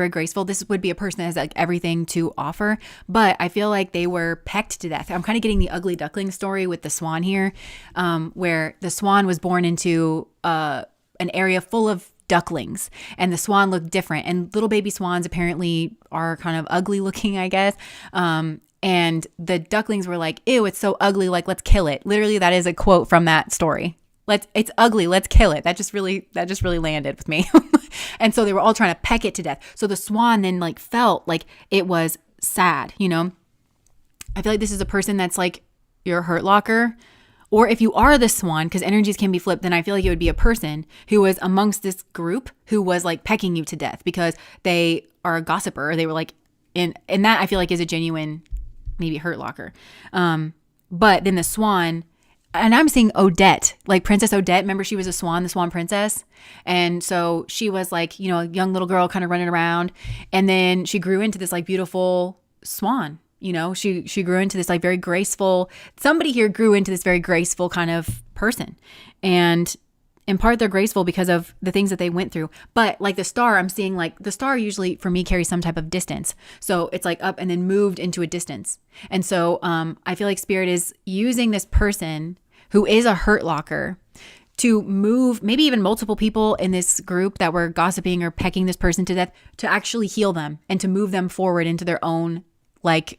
graceful. This would be a person that has like everything to offer, but I feel like they were pecked to death. I'm kind of getting the ugly duckling story with the swan here, where the swan was born into an area full of ducklings and the swan looked different, and little baby swans apparently are kind of ugly looking, I guess. And the ducklings were like, ew, it's so ugly, like let's kill it. Literally, that is a quote from that story. It's ugly, let's kill it. That just really landed with me. And so they were all trying to peck it to death. So the swan then like felt like it was sad, you know? I feel like this is a person that's like your hurt locker. Or if you are the swan, because energies can be flipped, then I feel like it would be a person who was amongst this group who was like pecking you to death because they are a gossiper. They were like, and that I feel like is a genuine maybe hurt locker. But then the swan, and I'm seeing Odette, like Princess Odette. Remember, she was a swan, the swan princess. And so she was like, you know, a young little girl kind of running around. And then she grew into this like beautiful swan. You know, she grew into this like very graceful, somebody here grew into this very graceful kind of person. And in part they're graceful because of the things that they went through. But like the star, I'm seeing like the star usually for me carries some type of distance. So it's like up and then moved into a distance. And so I feel like spirit is using this person who is a hurt locker to move maybe even multiple people in this group that were gossiping or pecking this person to death, to actually heal them and to move them forward into their own like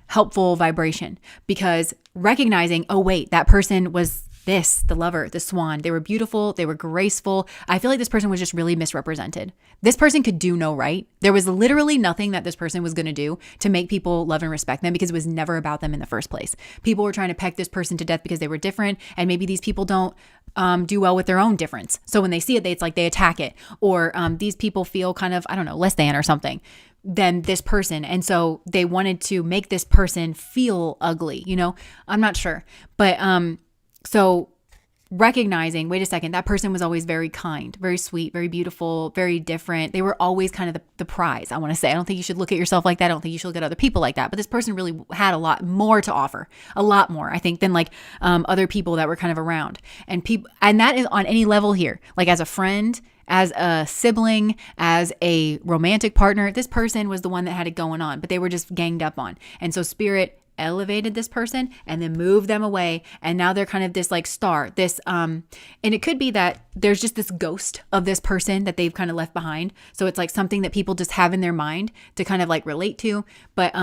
helpful vibration. Because recognizing, oh wait, that person was this, the lover, the swan. They were beautiful. They were graceful. I feel like this person was just really misrepresented. This person could do no right. There was literally nothing that this person was going to do to make people love and respect them, because it was never about them in the first place. People were trying to peck this person to death because they were different. And maybe these people don't do well with their own difference. So when they see it, it's like they attack it. Or these people feel kind of, I don't know, less than or something than this person. And so they wanted to make this person feel ugly, you know? I'm not sure. But so recognizing, wait a second, that person was always very kind, very sweet, very beautiful, very different. They were always kind of the prize, I want to say. I don't think you should look at yourself like that. I don't think you should look at other people like that. But this person really had a lot more to offer, a lot more, I think, than like other people that were kind of around. And that is on any level here, like as a friend, as a sibling, as a romantic partner. This person was the one that had it going on, but they were just ganged up on. And so spirit elevated this person and then moved them away, and now they're kind of this like star, this and it could be that there's just this ghost of this person that they've kind of left behind. So it's like something that people just have in their mind to kind of like relate to. But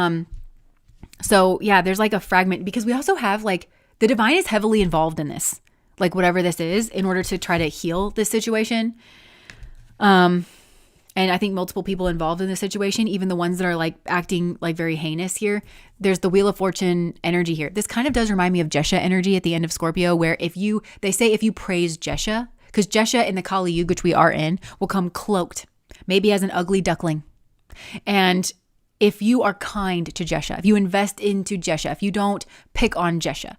so yeah, there's like a fragment, because we also have like the divine is heavily involved in this, like whatever this is, in order to try to heal this situation. And I think multiple people involved in the situation, even the ones that are like acting like very heinous here. There's the Wheel of Fortune energy here. This kind of does remind me of Jesha energy at the end of Scorpio, where they say if you praise Jesha, because Jesha in the Kali Yuga, which we are in, will come cloaked, maybe as an ugly duckling. And if you are kind to Jesha, if you invest into Jesha, if you don't pick on Jesha,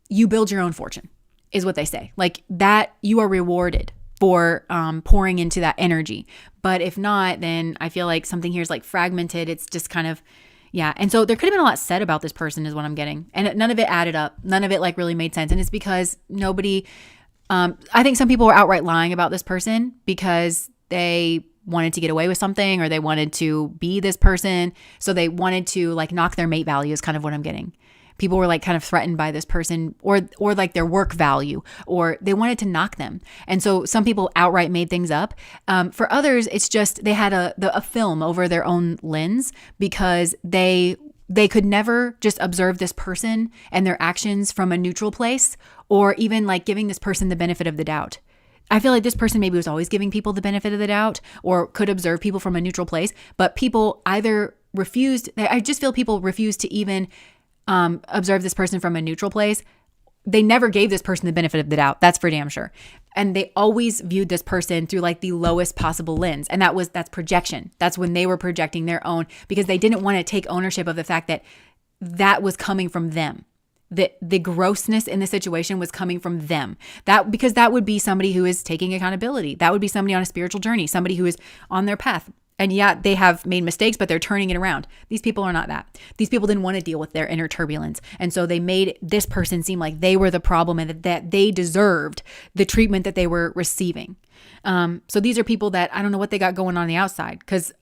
you build your own fortune, is what they say. Like that, you are rewarded for pouring into that energy. But if not, then I feel like something here is like fragmented. It's just kind of, yeah. And so there could have been a lot said about this person is what I'm getting. And none of it added up. None of it like really made sense. And it's because nobody, I think some people were outright lying about this person because they wanted to get away with something, or they wanted to be this person. So they wanted to like knock their mate value is kind of what I'm getting. People were like kind of threatened by this person, or like their work value, or they wanted to knock them. And so some people outright made things up. For others, it's just they had a film over their own lens, because they could never just observe this person and their actions from a neutral place, or even like giving this person the benefit of the doubt. I feel like this person maybe was always giving people the benefit of the doubt, or could observe people from a neutral place, but people either refused. I just feel people refused to even observe this person from a neutral place. They never gave this person the benefit of the doubt. That's for damn sure. And they always viewed this person through like the lowest possible lens. And that's projection. That's when they were projecting their own, because they didn't want to take ownership of the fact that that was coming from them. The grossness in the situation was coming from them. Because that would be somebody who is taking accountability. That would be somebody on a spiritual journey, somebody who is on their path. And yeah, they have made mistakes, but they're turning it around. These people are not that. These people didn't want to deal with their inner turbulence. And so they made this person seem like they were the problem, and that they deserved the treatment that they were receiving. So these are people that I don't know what they got going on the outside, because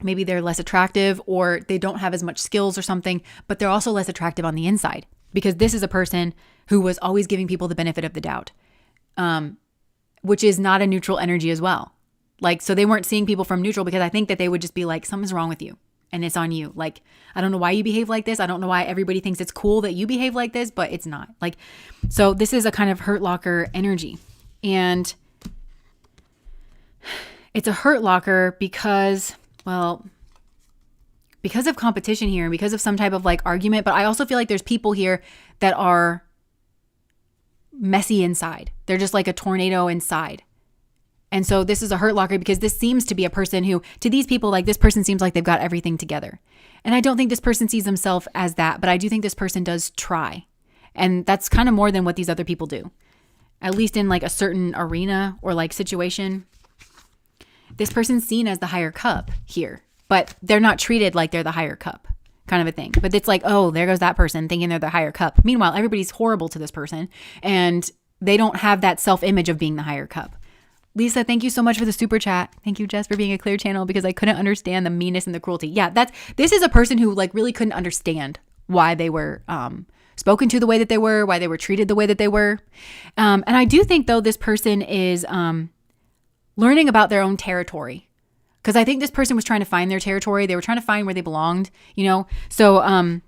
maybe they're less attractive, or they don't have as much skills or something, but they're also less attractive on the inside, because this is a person who was always giving people the benefit of the doubt, which is not a neutral energy as well. Like, so they weren't seeing people from neutral, because I think that they would just be like, something's wrong with you and it's on you. Like, I don't know why you behave like this. I don't know why everybody thinks it's cool that you behave like this, but it's not. Like, so this is a kind of hurt locker energy. And it's a hurt locker because of competition here, and because of some type of like argument. But I also feel like there's people here that are messy inside. They're just like a tornado inside. And so this is a hurt locker, because this seems to be a person who, to these people, like this person seems like they've got everything together. And I don't think this person sees themselves as that, but I do think this person does try. And that's kind of more than what these other people do, at least in like a certain arena or like situation. This person's seen as the higher cup here, but they're not treated like they're the higher cup, kind of a thing. But it's like, oh, there goes that person thinking they're the higher cup. Meanwhile, everybody's horrible to this person. And they don't have that self-image of being the higher cup. Lisa, thank you so much for the super chat. Thank you, Jess, for being a clear channel because I couldn't understand the meanness and the cruelty. Yeah, this is a person who like really couldn't understand why they were spoken to the way that they were, why they were treated the way that they were. And I do think though this person is learning about their own territory, because I think this person was trying to find their territory. They were trying to find where they belonged, you know? So,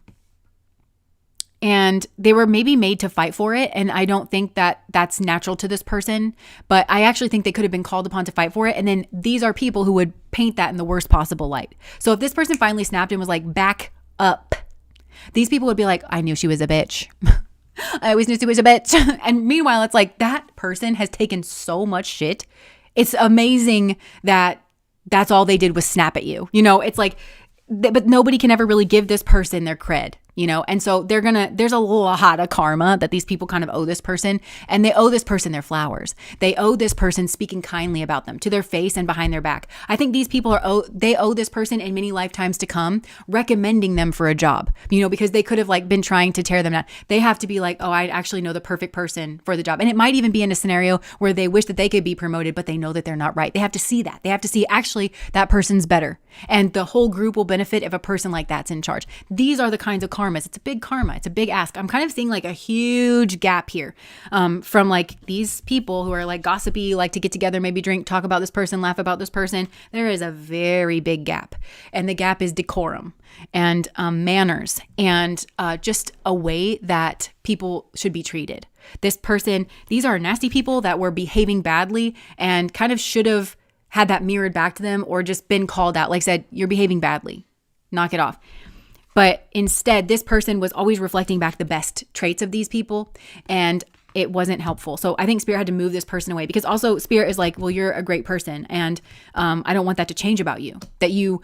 and they were maybe made to fight for it. And I don't think that that's natural to this person, but I actually think they could have been called upon to fight for it. And then these are people who would paint that in the worst possible light. So if this person finally snapped and was like, back up, these people would be like, I knew she was a bitch. I always knew she was a bitch. And meanwhile, it's like that person has taken so much shit. It's amazing that that's all they did was snap at you. You know, it's like, but nobody can ever really give this person their cred, you know? And so there's a lot of karma that these people kind of owe this person, and they owe this person their flowers. They owe this person speaking kindly about them to their face and behind their back. I think these people they owe this person in many lifetimes to come recommending them for a job, you know, because they could have like been trying to tear them down. They have to be like, oh, I actually know the perfect person for the job. And it might even be in a scenario where they wish that they could be promoted, but they know that they're not right. They have to see that. They have to see actually that person's better. And the whole group will benefit if a person like that's in charge. These are the kinds of karmas. It's a big karma. It's a big ask. I'm kind of seeing like a huge gap here from like these people who are like gossipy, like to get together, maybe drink, talk about this person, laugh about this person. There is a very big gap. And the gap is decorum and manners and just a way that people should be treated. This person, these are nasty people that were behaving badly and kind of should have had that mirrored back to them or just been called out, like said, you're behaving badly, knock it off. But instead, this person was always reflecting back the best traits of these people, and it wasn't helpful. So I think Spirit had to move this person away, because also Spirit is like, well, you're a great person, and I don't want that to change about you, that you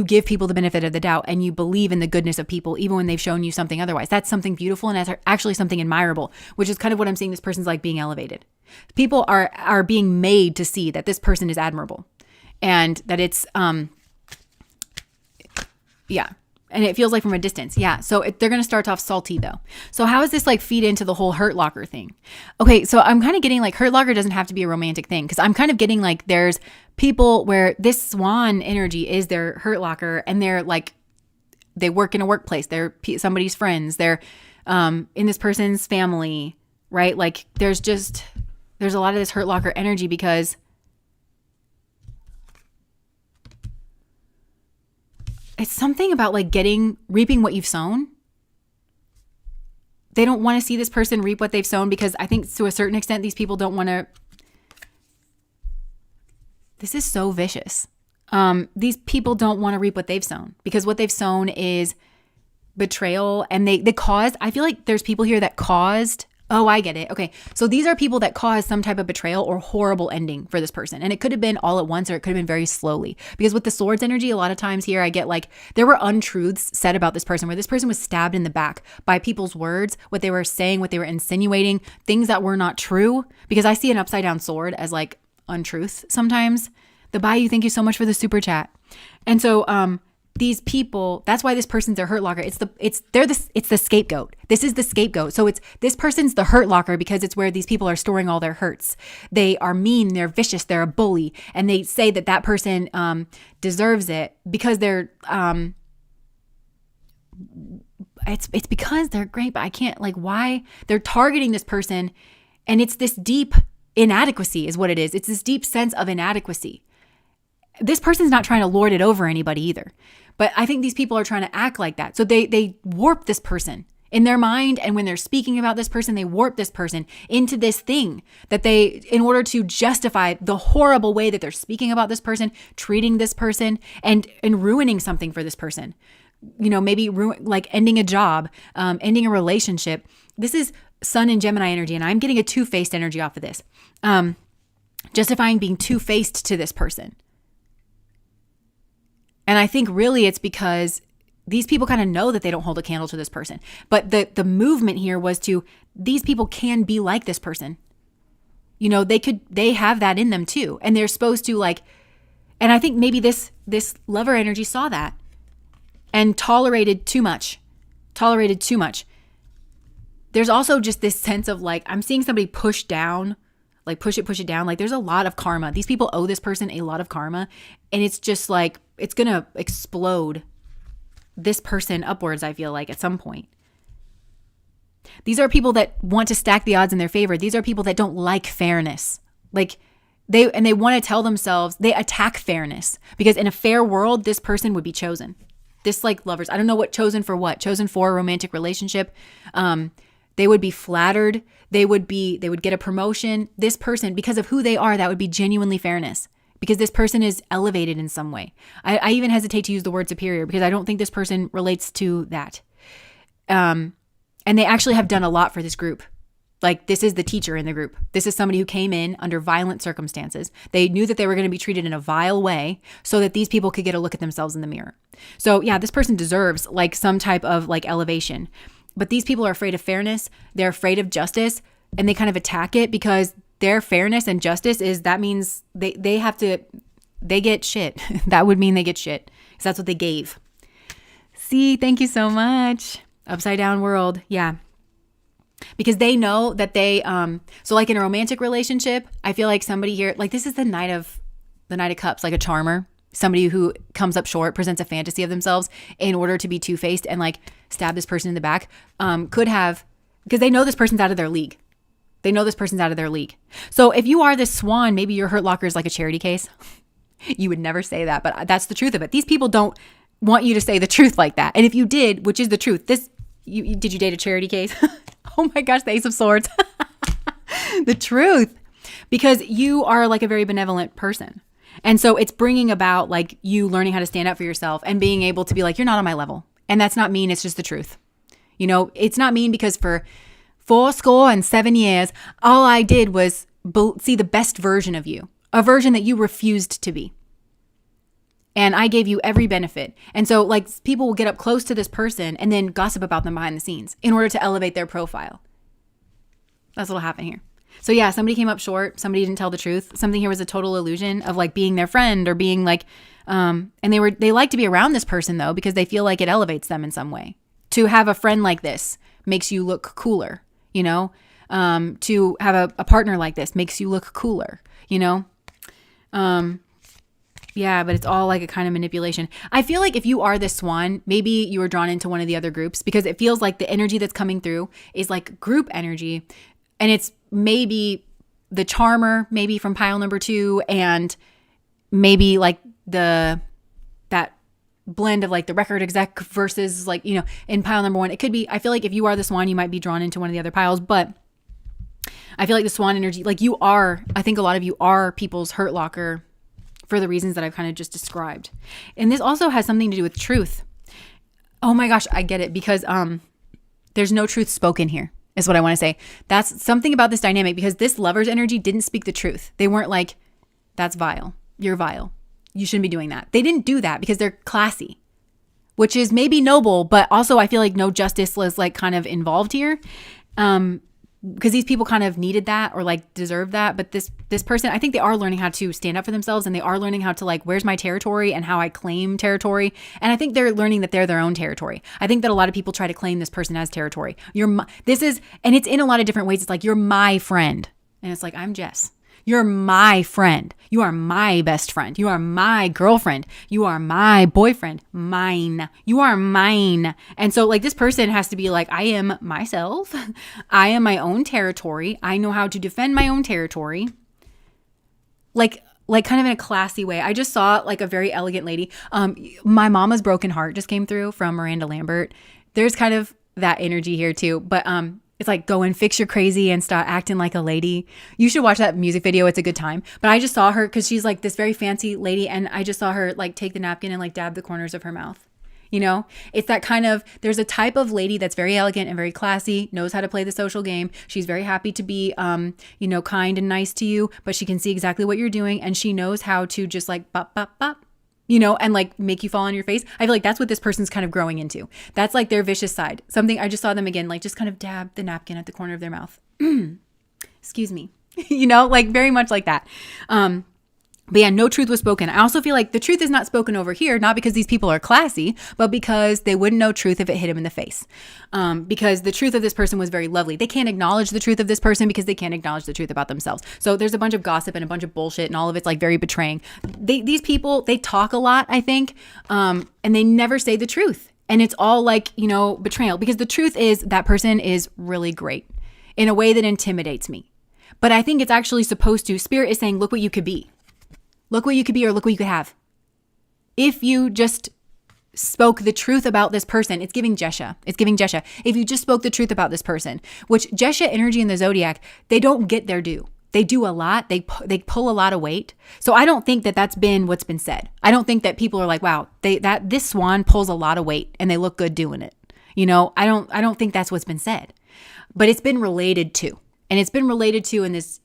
give people the benefit of the doubt and you believe in the goodness of people, even when they've shown you something otherwise. That's something beautiful, and that's actually something admirable, which is kind of what I'm seeing this person's like being elevated. People are being made to see that this person is admirable, and that it's, yeah. And it feels like from a distance. Yeah. So they're going to start off salty though. So how does this like feed into the whole hurt locker thing? Okay. So I'm kind of getting like hurt locker doesn't have to be a romantic thing, because I'm kind of getting like there's people where this swan energy is their hurt locker, and they're like, they work in a workplace. They're somebody's friends. They're in this person's family, right? Like there's a lot of this hurt locker energy, because it's something about like reaping what you've sown. They don't want to see this person reap what they've sown, because I think to a certain extent, these people don't want to. This is so vicious. These people don't want to reap what they've sown, because what they've sown is betrayal, and they caused, I feel like there's people here that caused. Oh, I get it. Okay. So these are people that caused some type of betrayal or horrible ending for this person. And it could have been all at once, or it could have been very slowly. Because with the swords energy, a lot of times here, I get like, there were untruths said about this person, where this person was stabbed in the back by people's words, what they were saying, what they were insinuating, things that were not true. Because I see an upside down sword as like untruth sometimes. The Bayou, thank you so much for the super chat. And so, these people, that's why this person's their hurt locker. It's the scapegoat. This is the scapegoat. So this person's the hurt locker, because it's where these people are storing all their hurts. They are mean, they're vicious, they're a bully, and they say that person deserves it because they're it's because they're great, but I can't, like, why they're targeting this person, and it's this deep inadequacy is what it is. It's this deep sense of inadequacy. This person's not trying to lord it over anybody either. But I think these people are trying to act like that. So they warp this person in their mind. And when they're speaking about this person, they warp this person into this thing that in order to justify the horrible way that they're speaking about this person, treating this person, and ruining something for this person. You know, maybe like ending a job, ending a relationship. This is Sun and Gemini energy. And I'm getting a two-faced energy off of this. Justifying being two-faced to this person. And I think really it's because these people kind of know that they don't hold a candle to this person. But the movement here was these people can be like this person. You know, they have that in them too. And they're supposed to and I think maybe this lover energy saw that and tolerated too much. there's also just this sense of like, I'm seeing somebody push down, like push it down. Like there's a lot of karma. These people owe this person a lot of karma. And it's just like, it's going to explode this person upwards, I feel like, at some point. These are people that want to stack the odds in their favor. These are people that don't like fairness. Like they want to tell themselves, they attack fairness because in a fair world, this person would be chosen. This like lovers, I don't know what chosen for what, chosen for a romantic relationship. They would be flattered. They would get a promotion. This person, because of who they are, that would be genuinely fairness because this person is elevated in some way. I even hesitate to use the word superior because I don't think this person relates to that. And they actually have done a lot for this group. Like this is the teacher in the group. This is somebody who came in under violent circumstances. They knew that they were going to be treated in a vile way so that these people could get a look at themselves in the mirror. So yeah, this person deserves like some type of like elevation. But these people are afraid of fairness. They're afraid of justice and they kind of attack it because their fairness and justice is, that means they get shit. That would mean they get shit because that's what they gave. See, thank you so much. Upside down world. Yeah. Because they know that they, so like in a romantic relationship, I feel like somebody here, like this is the Knight of Cups, like a charmer, somebody who comes up short, presents a fantasy of themselves in order to be two-faced and like stab this person in the back, could have, because they know this person's out of their league. They know this person's out of their league. So if you are this swan, maybe your hurt locker is like a charity case. You would never say that, but that's the truth of it. These people don't want you to say the truth like that. And if you did, which is the truth, did you date a charity case? Oh my gosh, the Ace of Swords. The truth. Because you are like a very benevolent person. And so it's bringing about like you learning how to stand up for yourself and being able to be like, you're not on my level. And that's not mean. It's just the truth. You know, it's not mean because for 77 years, all I did was see the best version of you, a version that you refused to be. And I gave you every benefit. And so like people will get up close to this person and then gossip about them behind the scenes in order to elevate their profile. That's what'll happen here. So yeah, somebody came up short. Somebody didn't tell the truth. Something here was a total illusion of like being their friend or being like, and they like to be around this person though, because they feel like it elevates them in some way. To have a friend like this makes you look cooler, you know? To have a partner like this makes you look cooler, you know? Yeah, but it's all like a kind of manipulation. I feel like if you are this swan, maybe you were drawn into one of the other groups because it feels like the energy that's coming through is like group energy. And it's maybe the charmer, maybe from pile number 2, and maybe like that blend of like the record exec versus like, you know, in pile number 1. It could be, I feel like if you are the swan, you might be drawn into one of the other piles, but I feel like the swan energy, like you are, I think a lot of you are people's hurt locker for the reasons that I've kind of just described. And this also has something to do with truth. Oh my gosh, I get it because there's no truth spoken here is what I want to say. That's something about this dynamic because this lover's energy didn't speak the truth. They weren't like, that's vile. You're vile. You shouldn't be doing that. They didn't do that because they're classy, which is maybe noble, but also I feel like no justice was like kind of involved here. Because these people kind of needed that or like deserved that. But this person, I think they are learning how to stand up for themselves and they are learning how to like, where's my territory and how I claim territory. And I think they're learning that they're their own territory. I think that a lot of people try to claim this person as territory. And it's in a lot of different ways. It's like, you're my friend. And it's like, I'm Jess. You're my friend. You are my best friend. You are my girlfriend. You are my boyfriend. Mine. You are mine. And so like this person has to be like, I am myself. I am my own territory. I know how to defend my own territory. Like kind of in a classy way. I just saw like a very elegant lady. My Mama's Broken Heart just came through from Miranda Lambert. There's kind of that energy here too. But it's like, go and fix your crazy and start acting like a lady. You should watch that music video. It's a good time. But I just saw her because she's like this very fancy lady. And I just saw her like take the napkin and like dab the corners of her mouth. You know, it's that kind of, there's a type of lady that's very elegant and very classy, knows how to play the social game. She's very happy to be, you know, kind and nice to you, but she can see exactly what you're doing. And she knows how to just like bop, bop, bop. You know, and like make you fall on your face. I feel like that's what this person's kind of growing into. That's like their vicious side. Something I just saw them again, like just kind of dab the napkin at the corner of their mouth. Excuse me. You know, like very much like that. But yeah, no truth was spoken. I also feel like the truth is not spoken over here, not because these people are classy, but because they wouldn't know truth if it hit them in the face. Because the truth of this person was very lovely. They can't acknowledge the truth of this person because they can't acknowledge the truth about themselves. So there's a bunch of gossip and a bunch of bullshit, and all of it's like very betraying. These people, they talk a lot, I think, and they never say the truth. And it's all like, betrayal, because the truth is that person is really great in a way that intimidates me. But I think it's actually supposed to, Spirit is saying, look what you could be. Look what you could be, or look what you could have. If you just spoke the truth about this person, it's giving Jesha. It's giving Jesha. If you just spoke the truth about this person, which Jesha energy in the zodiac, they don't get their due. They do a lot. They pull a lot of weight. So I don't think that that's been what's been said. I don't think that people are like, wow, this swan pulls a lot of weight and they look good doing it. I don't think that's what's been said. But it's been related to. And it's been related to in this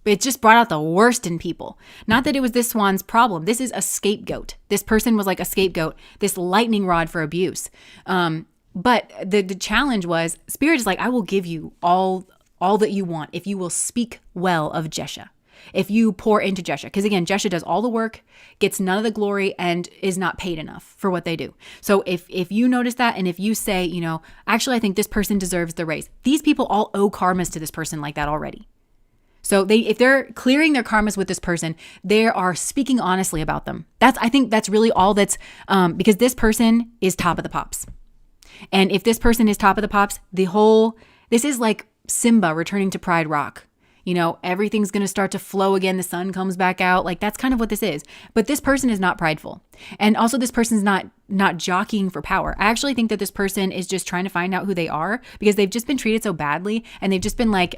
it just brought out the worst in people. Not that it was this swan's problem. This is a scapegoat. This person was like a scapegoat, this lightning rod for abuse. But the challenge was, Spirit is like, I will give you all that you want if you will speak well of Jesha. If you pour into Jesha. Because again, Jesha does all the work, gets none of the glory, and is not paid enough for what they do. So if you notice that, and if you say, actually, I think this person deserves the raise. These people all owe karmas to this person like that already. So if they're clearing their karmas with this person, they are speaking honestly about them. I think that's really all that's, because this person is top of the pops. And if this person is top of the pops, this is like Simba returning to Pride Rock. Everything's going to start to flow again. The sun comes back out. Like, that's kind of what this is. But this person is not prideful. And also this person's not jockeying for power. I actually think that this person is just trying to find out who they are, because they've just been treated so badly, and they've just been like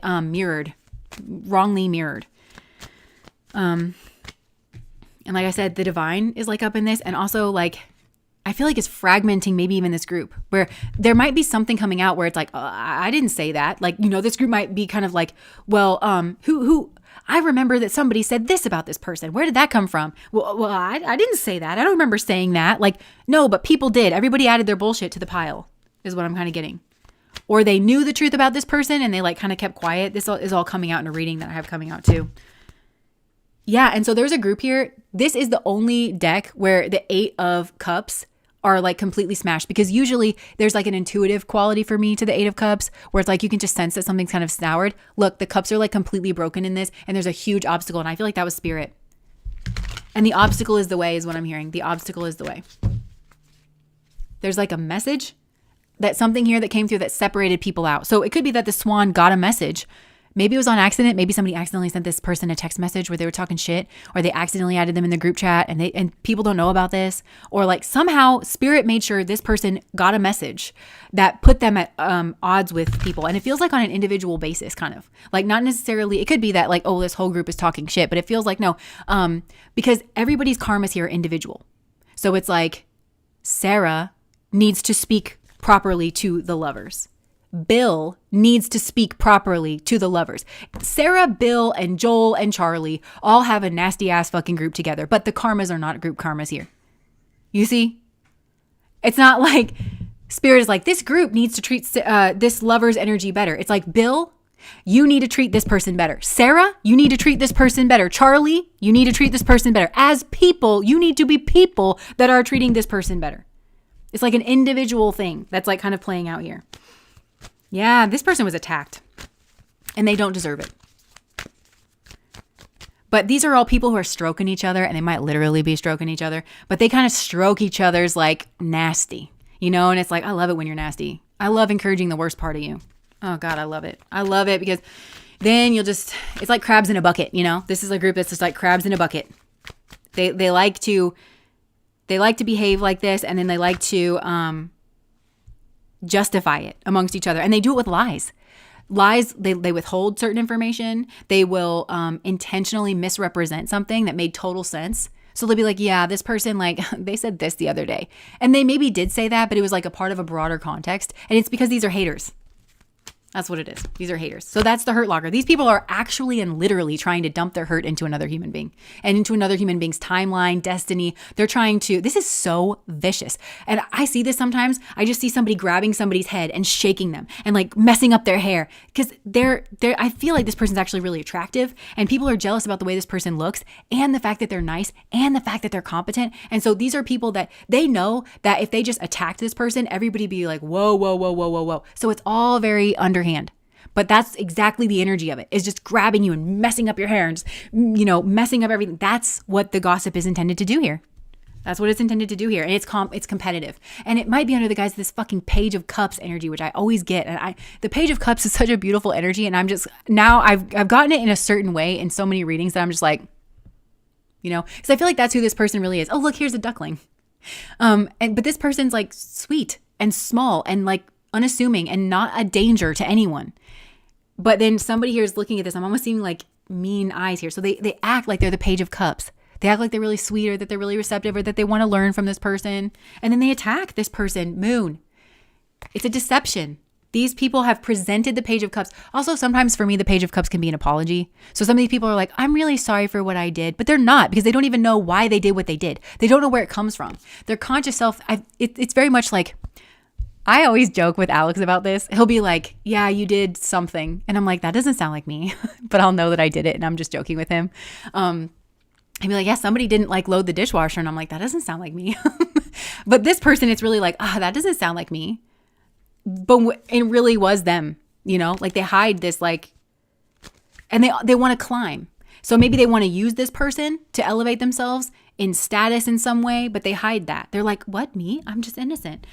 wrongly mirrored. And like I said, the divine is like up in this, and also like I feel like it's fragmenting maybe even this group, where there might be something coming out where it's like, I didn't say that. Like, this group might be kind of like, well, who I remember that somebody said this about this person. Where did that come from? Well, I didn't say that. I don't remember saying that. Like, no, but people did. Everybody added their bullshit to the pile is what I'm kind of getting. Or they knew the truth about this person and they like kind of kept quiet. This is all coming out in a reading that I have coming out too. Yeah, and so there's a group here. This is the only deck where the 8 of Cups are like completely smashed, because usually there's like an intuitive quality for me to the 8 of Cups where it's like you can just sense that something's kind of soured. Look, the cups are like completely broken in this, and there's a huge obstacle, and I feel like that was Spirit. And the obstacle is the way is what I'm hearing. The obstacle is the way. There's like a message, that something here that came through that separated people out. So it could be that the swan got a message. Maybe it was on accident. Maybe somebody accidentally sent this person a text message where they were talking shit, or they accidentally added them in the group chat and people don't know about this. Or like somehow Spirit made sure this person got a message that put them at odds with people. And it feels like on an individual basis, kind of like not necessarily, it could be that like, oh, this whole group is talking shit, but it feels like no, because everybody's karmas here are individual. So it's like Sarah needs to speak properly to the lovers. Bill needs to speak properly to the lovers. Sarah, Bill, and Joel, and Charlie all have a nasty ass fucking group together, but the karmas are not group karmas here. You see? It's not like Spirit is like, this group needs to treat this lover's energy better. It's like, Bill, you need to treat this person better. Sarah, you need to treat this person better. Charlie, you need to treat this person better. As people, you need to be people that are treating this person better. It's like an individual thing that's like kind of playing out here. Yeah, this person was attacked and they don't deserve it. But these are all people who are stroking each other, and they might literally be stroking each other, but they kind of stroke each other's like nasty, and it's like, I love it when you're nasty. I love encouraging the worst part of you. Oh God, I love it. I love it because then it's like crabs in a bucket, This is a group that's just like crabs in a bucket. They like to behave like this, and then they like to justify it amongst each other, and they do it with lies. They withhold certain information. They will intentionally misrepresent something that made total sense. So they'll be like, yeah, this person, like, they said this the other day, and they maybe did say that, but it was like a part of a broader context, and it's because these are haters. That's what it is. These are haters. So that's the hurt locker. These people are actually and literally trying to dump their hurt into another human being and into another human being's timeline, destiny. They're trying to, this is so vicious. And I see this sometimes. I just see somebody grabbing somebody's head and shaking them and like messing up their hair because I feel like this person's actually really attractive and people are jealous about the way this person looks and the fact that they're nice and the fact that they're competent. And so these are people that they know that if they just attacked this person, everybody be like, whoa, whoa, whoa, whoa, whoa, whoa. So it's all very underhand. But that's exactly the energy of it, is just grabbing you and messing up your hair and just, messing up everything. That's what the gossip is intended to do here. That's what it's intended to do here. And it's competitive. And it might be under the guise of this fucking Page of Cups energy, which I always get. And the Page of Cups is such a beautiful energy. And I'm just, now I've gotten it in a certain way in so many readings that I'm just like, because I feel like that's who this person really is. Oh, look, here's a duckling. But this person's like sweet and small and like unassuming and not a danger to anyone. But then somebody here is looking at this. I'm almost seeing like mean eyes here. So they act like they're the Page of Cups. They act like they're really sweet or that they're really receptive or that they want to learn from this person. And then they attack this person, Moon. It's a deception. These people have presented the Page of Cups. Also, sometimes for me, the Page of Cups can be an apology. So some of these people are like, I'm really sorry for what I did. But they're not, because they don't even know why they did what they did. They don't know where it comes from. Their conscious self, it's very much like, I always joke with Alex about this. He'll be like, yeah, you did something. And I'm like, that doesn't sound like me. But I'll know that I did it. And I'm just joking with him. He'd be like, yeah, somebody didn't like load the dishwasher. And I'm like, that doesn't sound like me. But this person, it's really like, that doesn't sound like me. But it really was them, like they hide this like, and they want to climb. So maybe they want to use this person to elevate themselves in status in some way, but they hide that. They're like, what, me? I'm just innocent.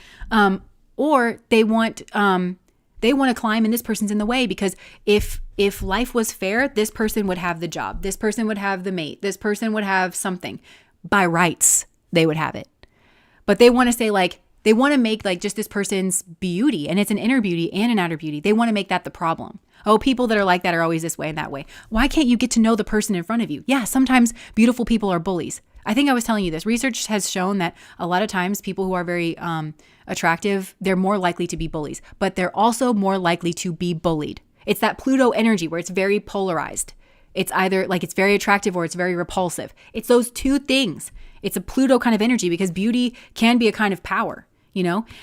Or they want to climb and this person's in the way because if life was fair, this person would have the job. This person would have the mate. This person would have something. By rights, they would have it. But they want to say like, they want to make like just this person's beauty, and it's an inner beauty and an outer beauty. They want to make that the problem. Oh, people that are like that are always this way and that way. Why can't you get to know the person in front of you? Yeah, sometimes beautiful people are bullies. I think I was telling you this. Research has shown that a lot of times people who are very attractive, they're more likely to be bullies, but they're also more likely to be bullied. It's that Pluto energy where it's very polarized. It's either like it's very attractive or it's very repulsive. It's those two things. It's a Pluto kind of energy because beauty can be a kind of power,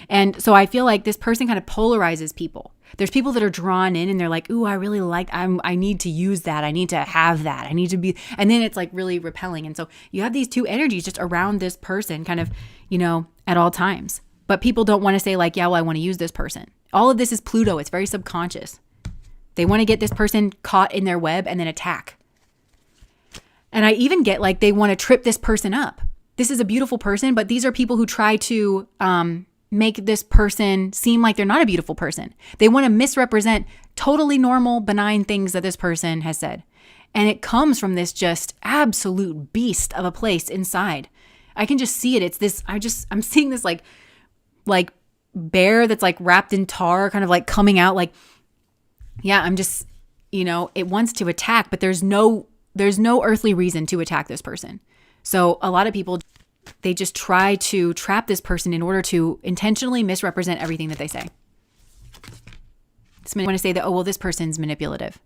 And so I feel like this person kind of polarizes people. There's people that are drawn in and they're like, ooh, I really like, I need to use that. I need to have that. I need to be, and then it's like really repelling. And so you have these two energies just around this person kind of, at all times. But people don't want to say like, yeah, well, I want to use this person. All of this is Pluto. It's very subconscious. They want to get this person caught in their web and then attack. And I even get like, they want to trip this person up. This is a beautiful person, but these are people who try to make this person seem like they're not a beautiful person. They want to misrepresent totally normal, benign things that this person has said. And it comes from this just absolute beast of a place inside. I can just see it. It's this, I'm seeing this like bear that's like wrapped in tar, kind of like coming out like, yeah, I'm just, it wants to attack, but there's no earthly reason to attack this person. So a lot of people, they just try to trap this person in order to intentionally misrepresent everything that they say. I want to say that, oh, well, this person's manipulative,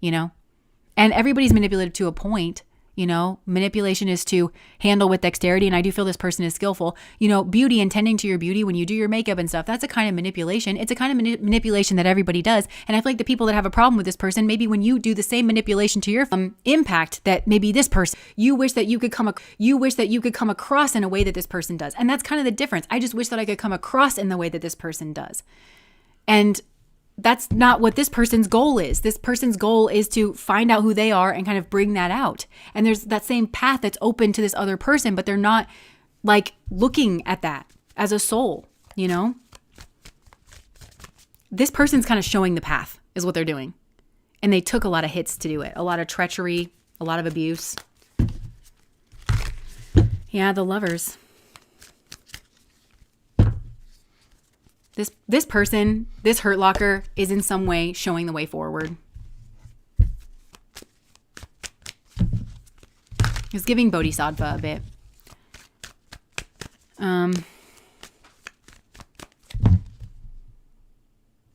and everybody's manipulative to a point. Manipulation is to handle with dexterity. And I do feel this person is skillful. Beauty and tending to your beauty when you do your makeup and stuff, that's a kind of manipulation. It's a kind of manipulation that everybody does. And I feel like the people that have a problem with this person, maybe when you do the same manipulation to your impact that maybe this person, you wish that you could come across in a way that this person does. And that's kind of the difference. I just wish that I could come across in the way that this person does. And that's not what this person's goal is. This person's goal is to find out who they are and kind of bring that out. And there's that same path that's open to this other person, but they're not like looking at that as a soul, This person's kind of showing the path is what they're doing. And they took a lot of hits to do it. A lot of treachery, a lot of abuse. Yeah, the Lovers. This person, this hurt locker is in some way showing the way forward. It's giving Bodhisattva a bit.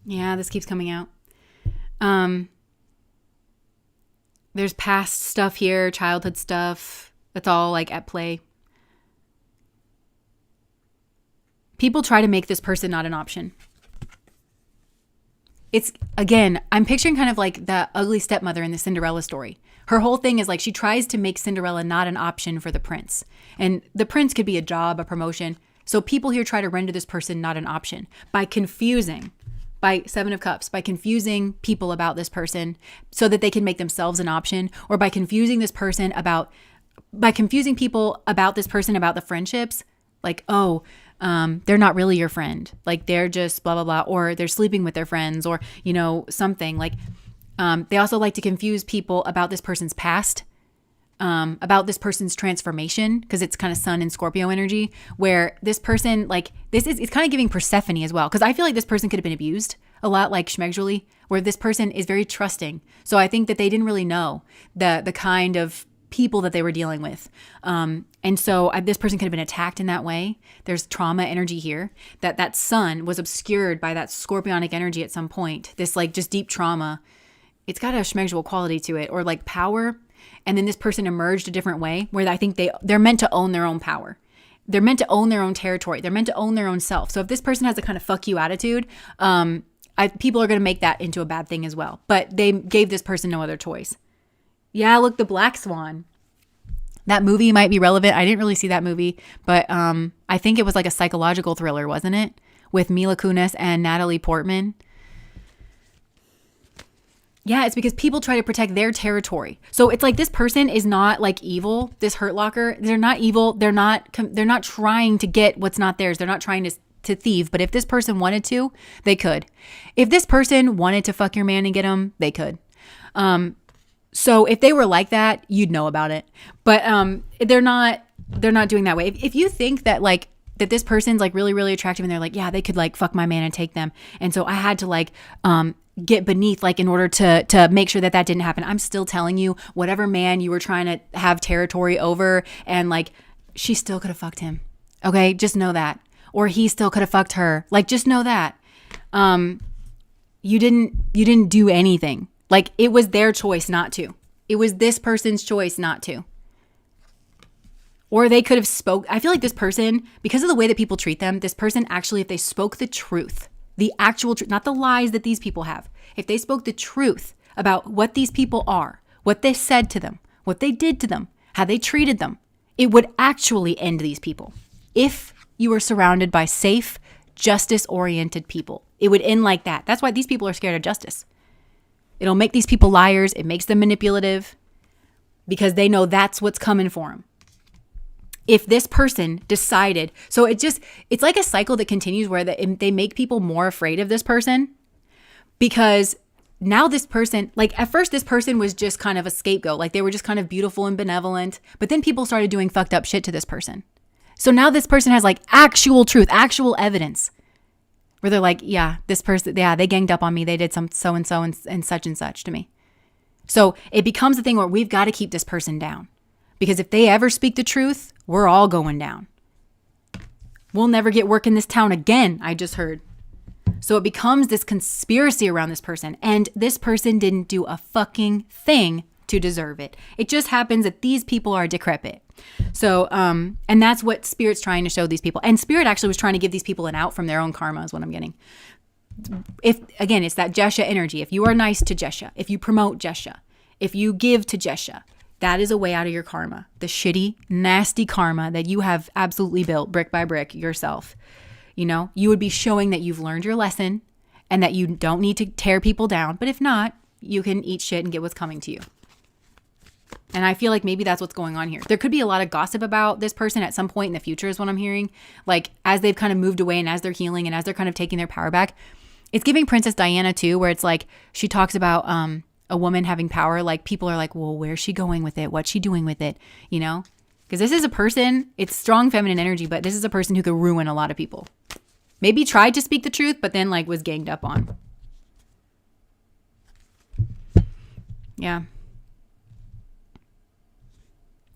Yeah, this keeps coming out. There's past stuff here, childhood stuff. That's all like at play. People try to make this person not an option. It's, again, I'm picturing kind of like the ugly stepmother in the Cinderella story. Her whole thing is like she tries to make Cinderella not an option for the prince. And the prince could be a job, a promotion. So people here try to render this person not an option by confusing, by Seven of Cups, by confusing people about this person so that they can make themselves an option, or by confusing this person about, by confusing people about this person, about the friendships. Like, oh, they're not really your friend. Like they're just blah, blah, blah, or they're sleeping with their friends, or, you know, something like, they also like to confuse people about this person's past, about this person's transformation, because it's kind of Sun and Scorpio energy, where this person, like, it's kind of giving Persephone as well. Because I feel like this person could have been abused a lot, like Schmegžuli, where this person is very trusting. So I think that they didn't really know the kind of people that they were dealing with. And so this person could have been attacked in that way. There's trauma energy here. That Sun was obscured by that Scorpionic energy at some point. This like just deep trauma. It's got a Schmegžul quality to it, or like power. And then this person emerged a different way, where I think they're meant to own their own power. They're meant to own their own territory. They're meant to own their own self. So if this person has a kind of fuck you attitude, people are going to make that into a bad thing as well. But they gave this person no other choice. Yeah, look, the Black Swan. That movie might be relevant. I didn't really see that movie, but I think it was like a psychological thriller, wasn't it? With Mila Kunis and Natalie Portman. Yeah, it's because people try to protect their territory. So it's like this person is not like evil. This Hurt Locker, they're not evil. They're not trying to get what's not theirs. They're not trying to thieve. But if this person wanted to, they could. If this person wanted to fuck your man and get him, they could. So if they were like that, you'd know about it. But they're not doing that way. If you think that like that this person's like really, really attractive and they're like, yeah, they could like fuck my man and take them. And so I had to like get beneath like in order to make sure that didn't happen. I'm still telling you, whatever man you were trying to have territory over, and like she still could have fucked him. Okay, just know that. Or he still could have fucked her. Like just know that. You didn't do anything. Like it was their choice not to. It was this person's choice not to. Or they could have spoke. I feel like this person, because of the way that people treat them, this person actually, if they spoke the truth, the actual truth, not the lies that these people have, if they spoke the truth about what these people are, what they said to them, what they did to them, how they treated them, it would actually end these people. If you were surrounded by safe, justice-oriented people, it would end like that. That's why these people are scared of justice. It'll make these people liars. It makes them manipulative because they know that's what's coming for them. If this person decided, so it's like a cycle that continues where they make people more afraid of this person, because now this person, like at first this person was just kind of a scapegoat. Like they were just kind of beautiful and benevolent, but then people started doing fucked up shit to this person. So now this person has like actual truth, actual evidence, where they're like, yeah, this person, yeah, they ganged up on me. They did some so-and-so and such to me. So it becomes a thing where we've got to keep this person down, because if they ever speak the truth, we're all going down. We'll never get work in this town again, I just heard. So it becomes this conspiracy around this person, and this person didn't do a fucking thing to deserve it. It just happens that these people are decrepit. So, and that's what Spirit's trying to show these people. And Spirit actually was trying to give these people an out from their own karma is what I'm getting. If, again, it's that Jesha energy. If you are nice to Jesha, if you promote Jesha, if you give to Jesha, that is a way out of your karma. The shitty, nasty karma that you have absolutely built brick by brick yourself. You know, you would be showing that you've learned your lesson and that you don't need to tear people down. But if not, you can eat shit and get what's coming to you. And I feel like maybe that's what's going on here. There could be a lot of gossip about this person at some point in the future is what I'm hearing. Like as they've kind of moved away and as they're healing and as they're kind of taking their power back. It's giving Princess Diana too, where it's like she talks about a woman having power. Like people are like, well, where's she going with it? What's she doing with it? You know, because this is a person, it's strong feminine energy, but this is a person who could ruin a lot of people. Maybe tried to speak the truth, but then like was ganged up on. Yeah.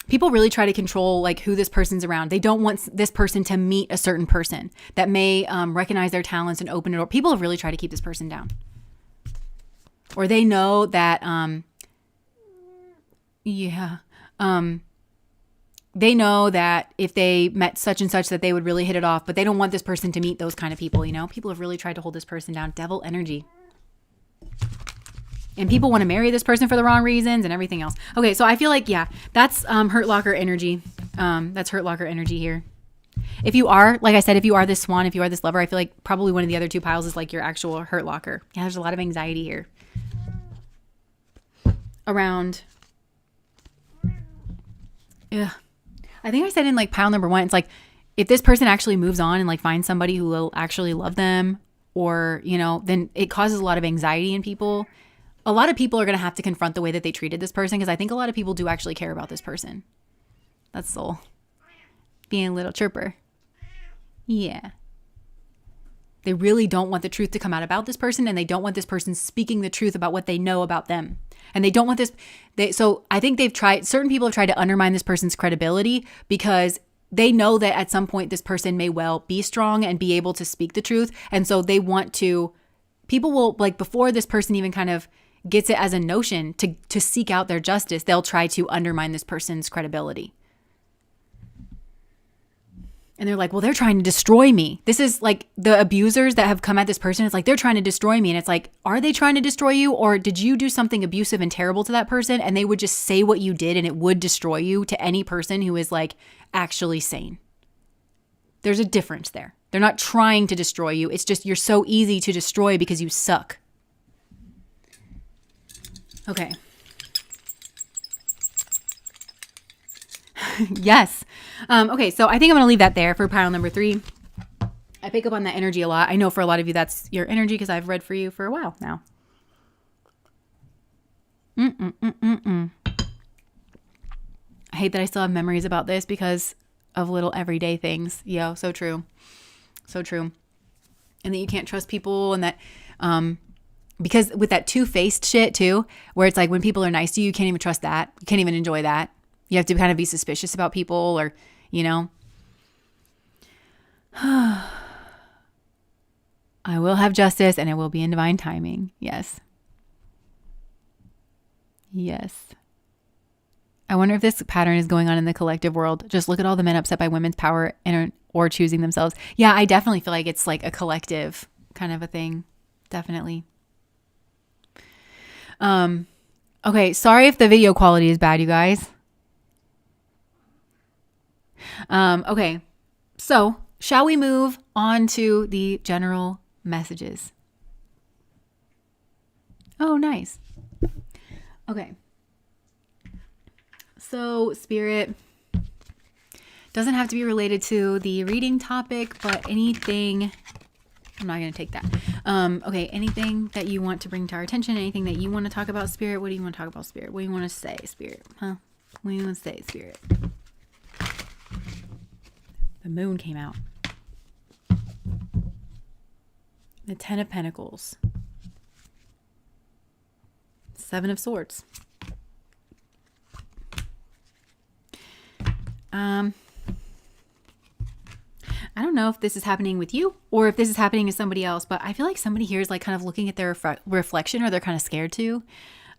People really try to control like who this person's around. They don't want this person to meet a certain person that may recognize their talents and open a door. People have really tried to keep this person down. Or they know that, they know that if they met such and such that they would really hit it off, but they don't want this person to meet those kind of people, you know? People have really tried to hold this person down. Devil energy. And people want to marry this person for the wrong reasons and everything else. Okay, so I feel like, yeah, that's hurt locker energy. That's hurt locker energy here. If you are, like I said, if you are this swan, if you are this lover, I feel like probably one of the other two piles is like your actual hurt locker. Yeah, there's a lot of anxiety here. Around, yeah. I think I said in like pile number 1, it's like if this person actually moves on and like finds somebody who will actually love them, or, you know, then it causes a lot of anxiety in people. A lot of people are going to have to confront the way that they treated this person, because I think a lot of people do actually care about this person. That's Soul. Being a little chirper. Yeah. They really don't want the truth to come out about this person, and they don't want this person speaking the truth about what they know about them. And they don't want this. So I think certain people have tried to undermine this person's credibility because they know that at some point this person may well be strong and be able to speak the truth. And so they want to, people will, like, before this person even kind of gets it as a notion to seek out their justice, they'll try to undermine this person's credibility. And they're like, well, they're trying to destroy me. This is like the abusers that have come at this person. It's like, they're trying to destroy me. And it's like, are they trying to destroy you? Or did you do something abusive and terrible to that person? And they would just say what you did and it would destroy you to any person who is like actually sane. There's a difference there. They're not trying to destroy you. It's just you're so easy to destroy because you suck. Okay. Yes. Okay, so I think I'm going to leave that there for pile number 3. I pick up on that energy a lot. I know for a lot of you that's your energy because I've read for you for a while now. I hate that I still have memories about this because of little everyday things. Yo, so true. So true. And that you can't trust people, and that because with that two-faced shit too, where it's like when people are nice to you, you can't even trust that. You can't even enjoy that. You have to kind of be suspicious about people, or, you know. I will have justice and it will be in divine timing. Yes. Yes. I wonder if this pattern is going on in the collective world. Just look at all the men upset by women's power or choosing themselves. Yeah, I definitely feel like it's like a collective kind of a thing. Definitely. Okay, sorry if the video quality is bad, you guys. Okay, so shall we move on to the general messages? Oh, nice. Okay. So Spirit doesn't have to be related to the reading topic, but anything, I'm not going to take that. Okay. Anything that you want to bring to our attention, anything that you want to talk about, Spirit? What do you want to talk about, Spirit? What do you want to say, Spirit? Huh? What do you want to say, Spirit? The moon came out. The 10 of Pentacles. 7 of Swords. I don't know if this is happening with you or if this is happening to somebody else, but I feel like somebody here is like kind of looking at their reflection, or they're kind of scared to,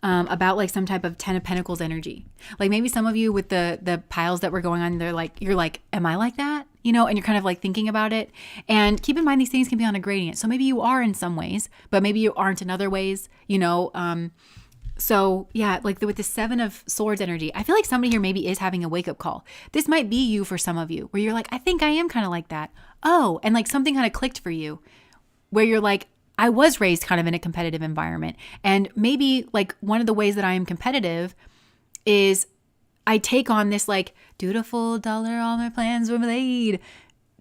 about like some type of 10 of Pentacles energy. Like maybe some of you with the piles that were going on, you're like, am I like that? You know, and you're kind of like thinking about it. And keep in mind, these things can be on a gradient. So maybe you are in some ways, but maybe you aren't in other ways, you know. So yeah, like with the 7 of Swords energy, I feel like somebody here maybe is having a wake up call. This might be you for some of you, where you're like, I think I am kind of like that. Oh, and like something kind of clicked for you, where you're like, I was raised kind of in a competitive environment. And maybe like one of the ways that I am competitive is I take on this like dutiful dollar, all my plans were laid,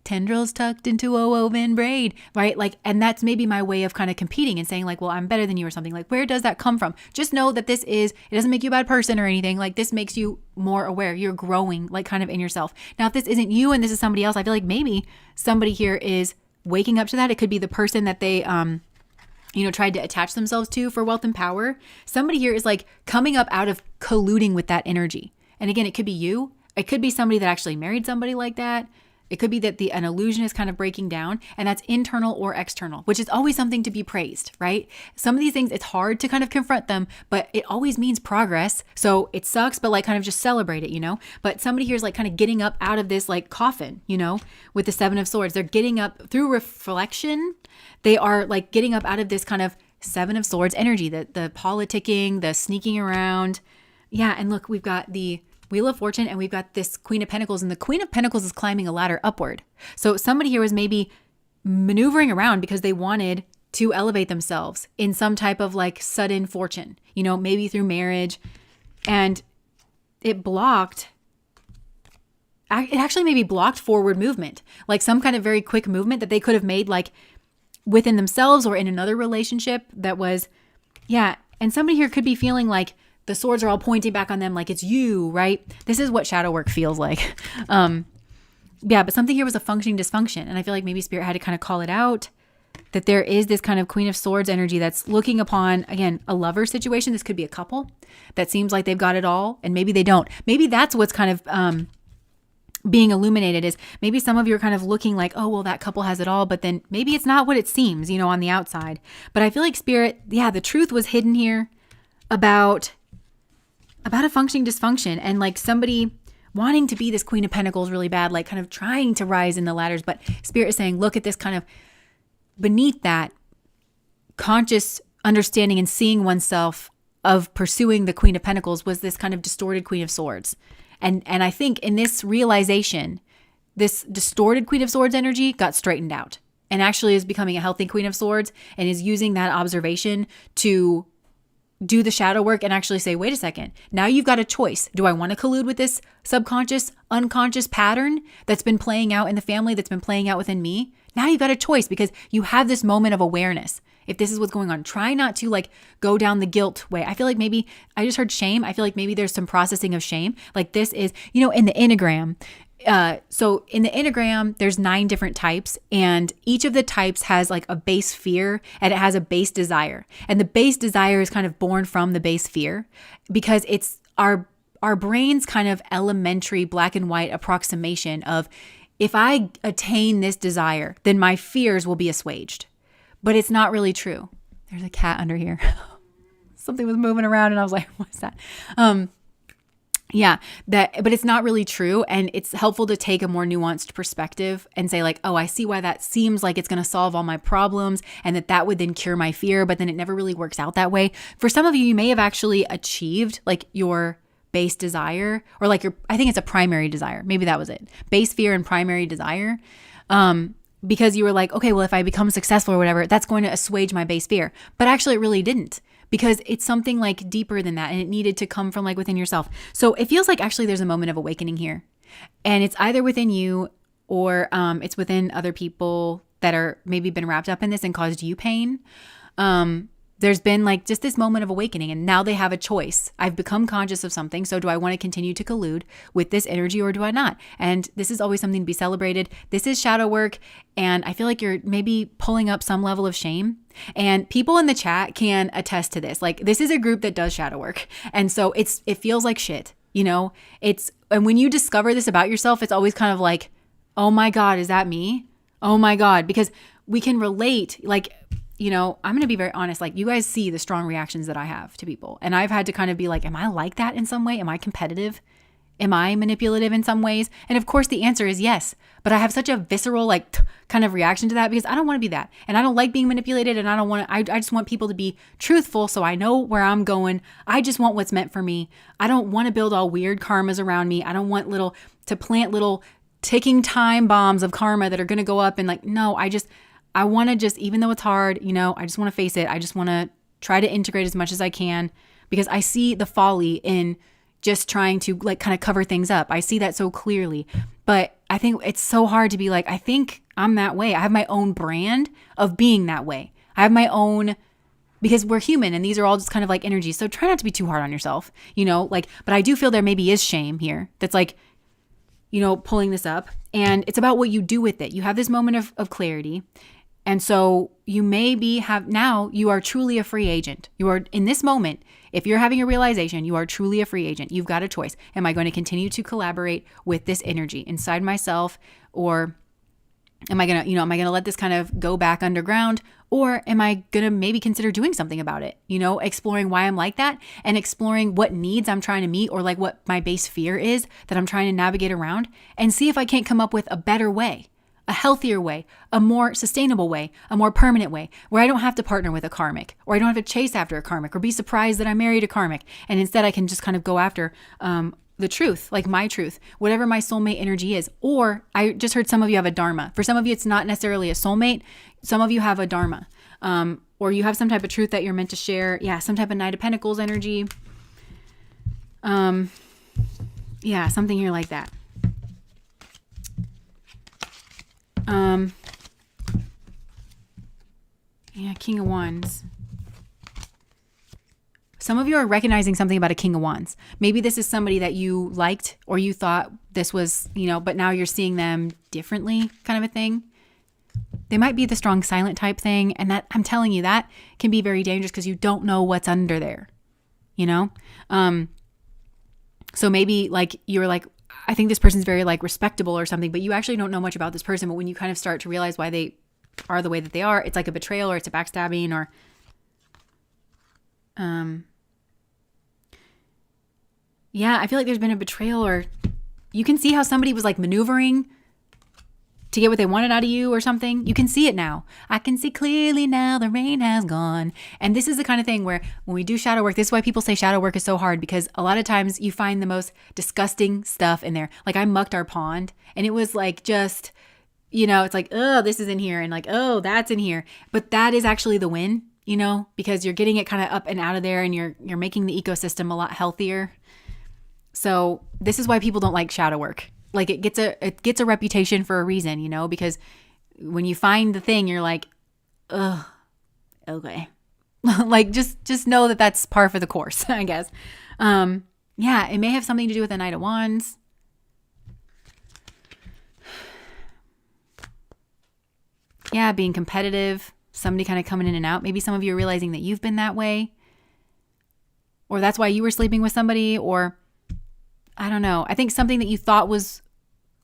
tendrils tucked into a woven braid, right? Like, and that's maybe my way of kind of competing and saying like, well, I'm better than you or something. Like, where does that come from? Just know that it doesn't make you a bad person or anything. Like, this makes you more aware. You're growing like kind of in yourself. Now, if this isn't you and this is somebody else, I feel like maybe somebody here is waking up to that. It could be the person that they, tried to attach themselves to for wealth and power. Somebody here is like coming up out of colluding with that energy. And again, it could be you. It could be somebody that actually married somebody like that. It could be that an illusion is kind of breaking down, and that's internal or external, which is always something to be praised, right? Some of these things, it's hard to kind of confront them, but it always means progress. So it sucks, but like kind of just celebrate it, you know? But somebody here is like kind of getting up out of this like coffin, you know, with the Seven of Swords. They're getting up through reflection. They are like getting up out of this kind of Seven of Swords energy, the politicking, the sneaking around. Yeah, and look, we've got the Wheel of Fortune, and we've got this Queen of Pentacles, and the Queen of Pentacles is climbing a ladder upward. So somebody here was maybe maneuvering around because they wanted to elevate themselves in some type of like sudden fortune, you know, maybe through marriage, and it actually maybe blocked forward movement, like some kind of very quick movement that they could have made like within themselves or in another relationship that was, yeah. And somebody here could be feeling like the swords are all pointing back on them like it's you, right? This is what shadow work feels like. Yeah, but something here was a functioning dysfunction. And I feel like maybe Spirit had to kind of call it out, that there is this kind of Queen of Swords energy that's looking upon, again, a lover situation. This could be a couple that seems like they've got it all, and maybe they don't. Maybe that's what's kind of being illuminated, is maybe some of you are kind of looking like, oh, well, that couple has it all, but then maybe it's not what it seems, you know, on the outside. But I feel like Spirit, yeah, the truth was hidden here about a functioning dysfunction, and like somebody wanting to be this Queen of Pentacles really bad, like kind of trying to rise in the ladders. But Spirit is saying, look at this kind of beneath that conscious understanding and seeing oneself of pursuing the Queen of Pentacles was this kind of distorted Queen of Swords. And I think in this realization, this distorted Queen of Swords energy got straightened out and actually is becoming a healthy Queen of Swords, and is using that observation to do the shadow work and actually say, wait a second, now you've got a choice. Do I want to collude with this subconscious, unconscious pattern that's been playing out in the family, that's been playing out within me? Now you've got a choice because you have this moment of awareness. If this is what's going on, try not to like go down the guilt way. I feel like maybe I just heard shame. I feel like maybe there's some processing of shame. Like this is, you know, in the Enneagram. So in the Enneagram, there's 9 different types, and each of the types has like a base fear and it has a base desire. And the base desire is kind of born from the base fear, because it's our brain's kind of elementary black and white approximation of, if I attain this desire, then my fears will be assuaged. But it's not really true. There's a cat under here. Something was moving around and I was like, what's that? Yeah, but it's not really true. And it's helpful to take a more nuanced perspective and say like, oh, I see why that seems like it's going to solve all my problems, and that would then cure my fear, but then it never really works out that way. For some of you, you may have actually achieved like your base desire, or like I think it's a primary desire. Maybe that was it. Base fear and primary desire. Because you were like, okay, well, if I become successful or whatever, that's going to assuage my base fear. But actually it really didn't, because it's something like deeper than that, and it needed to come from like within yourself. So it feels like actually there's a moment of awakening here, and it's either within you or it's within other people that are maybe been wrapped up in this and caused you pain. There's been like just this moment of awakening, and now they have a choice. I've become conscious of something. So do I want to continue to collude with this energy, or do I not? And this is always something to be celebrated. This is shadow work. And I feel like you're maybe pulling up some level of shame, and people in the chat can attest to this. Like, this is a group that does shadow work. And so it feels like shit, you know, and when you discover this about yourself, it's always kind of like, oh my God, is that me? Oh my God, because we can relate, like, you know, I'm going to be very honest. Like, you guys see the strong reactions that I have to people. And I've had to kind of be like, am I like that in some way? Am I competitive? Am I manipulative in some ways? And of course the answer is yes. But I have such a visceral, like, kind of reaction to that, because I don't want to be that. And I don't like being manipulated. And I don't want to, I just want people to be truthful, so I know where I'm going. I just want what's meant for me. I don't want to build all weird karmas around me. I don't want to plant little ticking time bombs of karma that are going to go up and like, no, I want to just, even though it's hard, you know, I just want to face it. I just want to try to integrate as much as I can, because I see the folly in just trying to like kind of cover things up. I see that so clearly, but I think it's so hard to be like, I think I'm that way. I have my own brand of being that way. I have my own, because we're human and these are all just kind of like energies. So try not to be too hard on yourself, you know, like, but I do feel there maybe is shame here that's like, you know, pulling this up, and it's about what you do with it. You have this moment of clarity. And so you now you are truly a free agent. You are in this moment. If you're having a realization, you are truly a free agent. You've got a choice. Am I going to continue to collaborate with this energy inside myself, or am I going to let this kind of go back underground, or am I going to maybe consider doing something about it? Exploring why I'm like that and exploring what needs I'm trying to meet, or like what my base fear is that I'm trying to navigate around, and see if I can't come up with a better way, a healthier way, a more sustainable way, a more permanent way, where I don't have to partner with a karmic, or I don't have to chase after a karmic, or be surprised that I married a karmic. And instead I can just kind of go after the truth, like my truth, whatever my soulmate energy is. Or I just heard some of you have a dharma. For some of you, it's not necessarily a soulmate. Some of you have a dharma, or you have some type of truth that you're meant to share. Yeah, some type of Knight of Pentacles energy. Yeah, something here like that. Yeah, King of Wands. Some of you are recognizing something about a King of Wands. Maybe this is somebody that you liked, or you thought this was, but now you're seeing them differently, kind of a thing. They might be the strong silent type thing. And that, I'm telling you, that can be very dangerous because you don't know what's under there, So maybe like you're like, I think this person's very like respectable or something, but you actually don't know much about this person. But when you kind of start to realize why they are the way that they are, it's like a betrayal, or it's a backstabbing, or yeah, I feel like there's been a betrayal, or you can see how somebody was like maneuvering to get what they wanted out of you or something. You can see it now. I can see clearly now, the rain has gone. And this is the kind of thing where when we do shadow work, this is why people say shadow work is so hard, because a lot of times you find the most disgusting stuff in there. Like I mucked our pond, and it was like just, it's like, oh, this is in here, and like, oh, that's in here. But that is actually the win, because you're getting it kind of up and out of there, and you're making the ecosystem a lot healthier. So this is why people don't like shadow work. Like it gets a reputation for a reason, because when you find the thing, you're like, ugh, okay. Like just know that that's par for the course, I guess. Yeah, it may have something to do with the Knight of Wands. Yeah, being competitive, somebody kind of coming in and out. Maybe some of you are realizing that you've been that way, or that's why you were sleeping with somebody, or I don't know. I think something that you thought was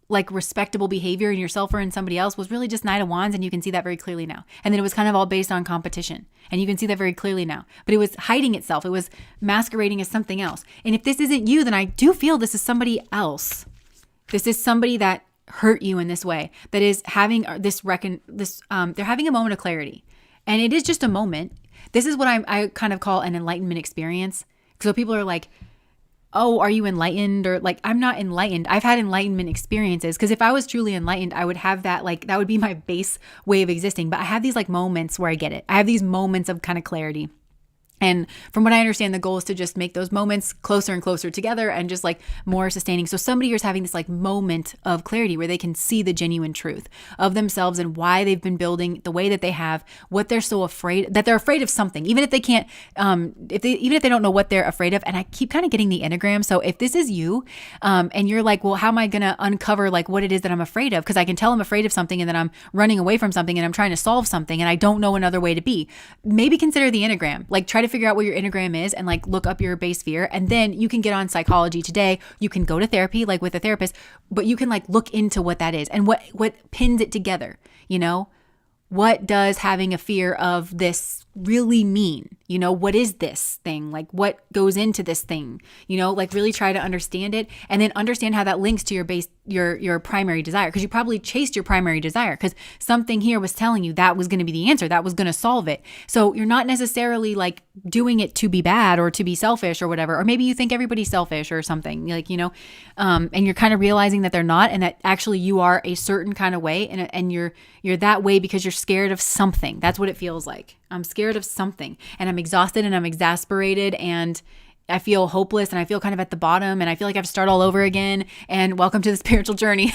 like respectable behavior in yourself or in somebody else was really just Knight of Wands, and you can see that very clearly now. And then it was kind of all based on competition, and you can see that very clearly now. But it was hiding itself. It was masquerading as something else. And if this isn't you, then I do feel this is somebody else. This is somebody that hurt you in this way, that is having they're having a moment of clarity. And it is just a moment. This is what I kind of call an enlightenment experience. So people are like, oh, are you enlightened? Or like, I'm not enlightened. I've had enlightenment experiences, because if I was truly enlightened, I would have that, like, that would be my base way of existing. But I have these like moments where I get it. I have these moments of kind of clarity. And from what I understand, the goal is to just make those moments closer and closer together and just like more sustaining. So somebody here's having this like moment of clarity where they can see the genuine truth of themselves and why they've been building the way that they have, what they're so afraid, that they're afraid of something, even if they can't, even if they don't know what they're afraid of. And I keep kind of getting the Enneagram. So if this is you, and you're like, well, how am I going to uncover like what it is that I'm afraid of? Because I can tell I'm afraid of something, and then I'm running away from something, and I'm trying to solve something, and I don't know another way to be. Maybe consider the Enneagram. Like try to figure out what your Enneagram is, and like look up your base fear, and then you can get on Psychology Today. You can go to therapy, like with a therapist, but you can like look into what that is and what pins it together. What does having a fear of this really mean? What is this thing? Like what goes into this thing? Like really try to understand it, and then understand how that links to your base, your primary desire. Because you probably chased your primary desire because something here was telling you that was going to be the answer, that was going to solve it. So you're not necessarily like doing it to be bad or to be selfish or whatever. Or maybe you think everybody's selfish or something, like, and you're kind of realizing that they're not, and that actually you are a certain kind of way, and you're that way because you're scared of something. That's what it feels like. I'm scared of something, and I'm exhausted, and I'm exasperated, and I feel hopeless, and I feel kind of at the bottom, and I feel like I have to start all over again. And welcome to the spiritual journey.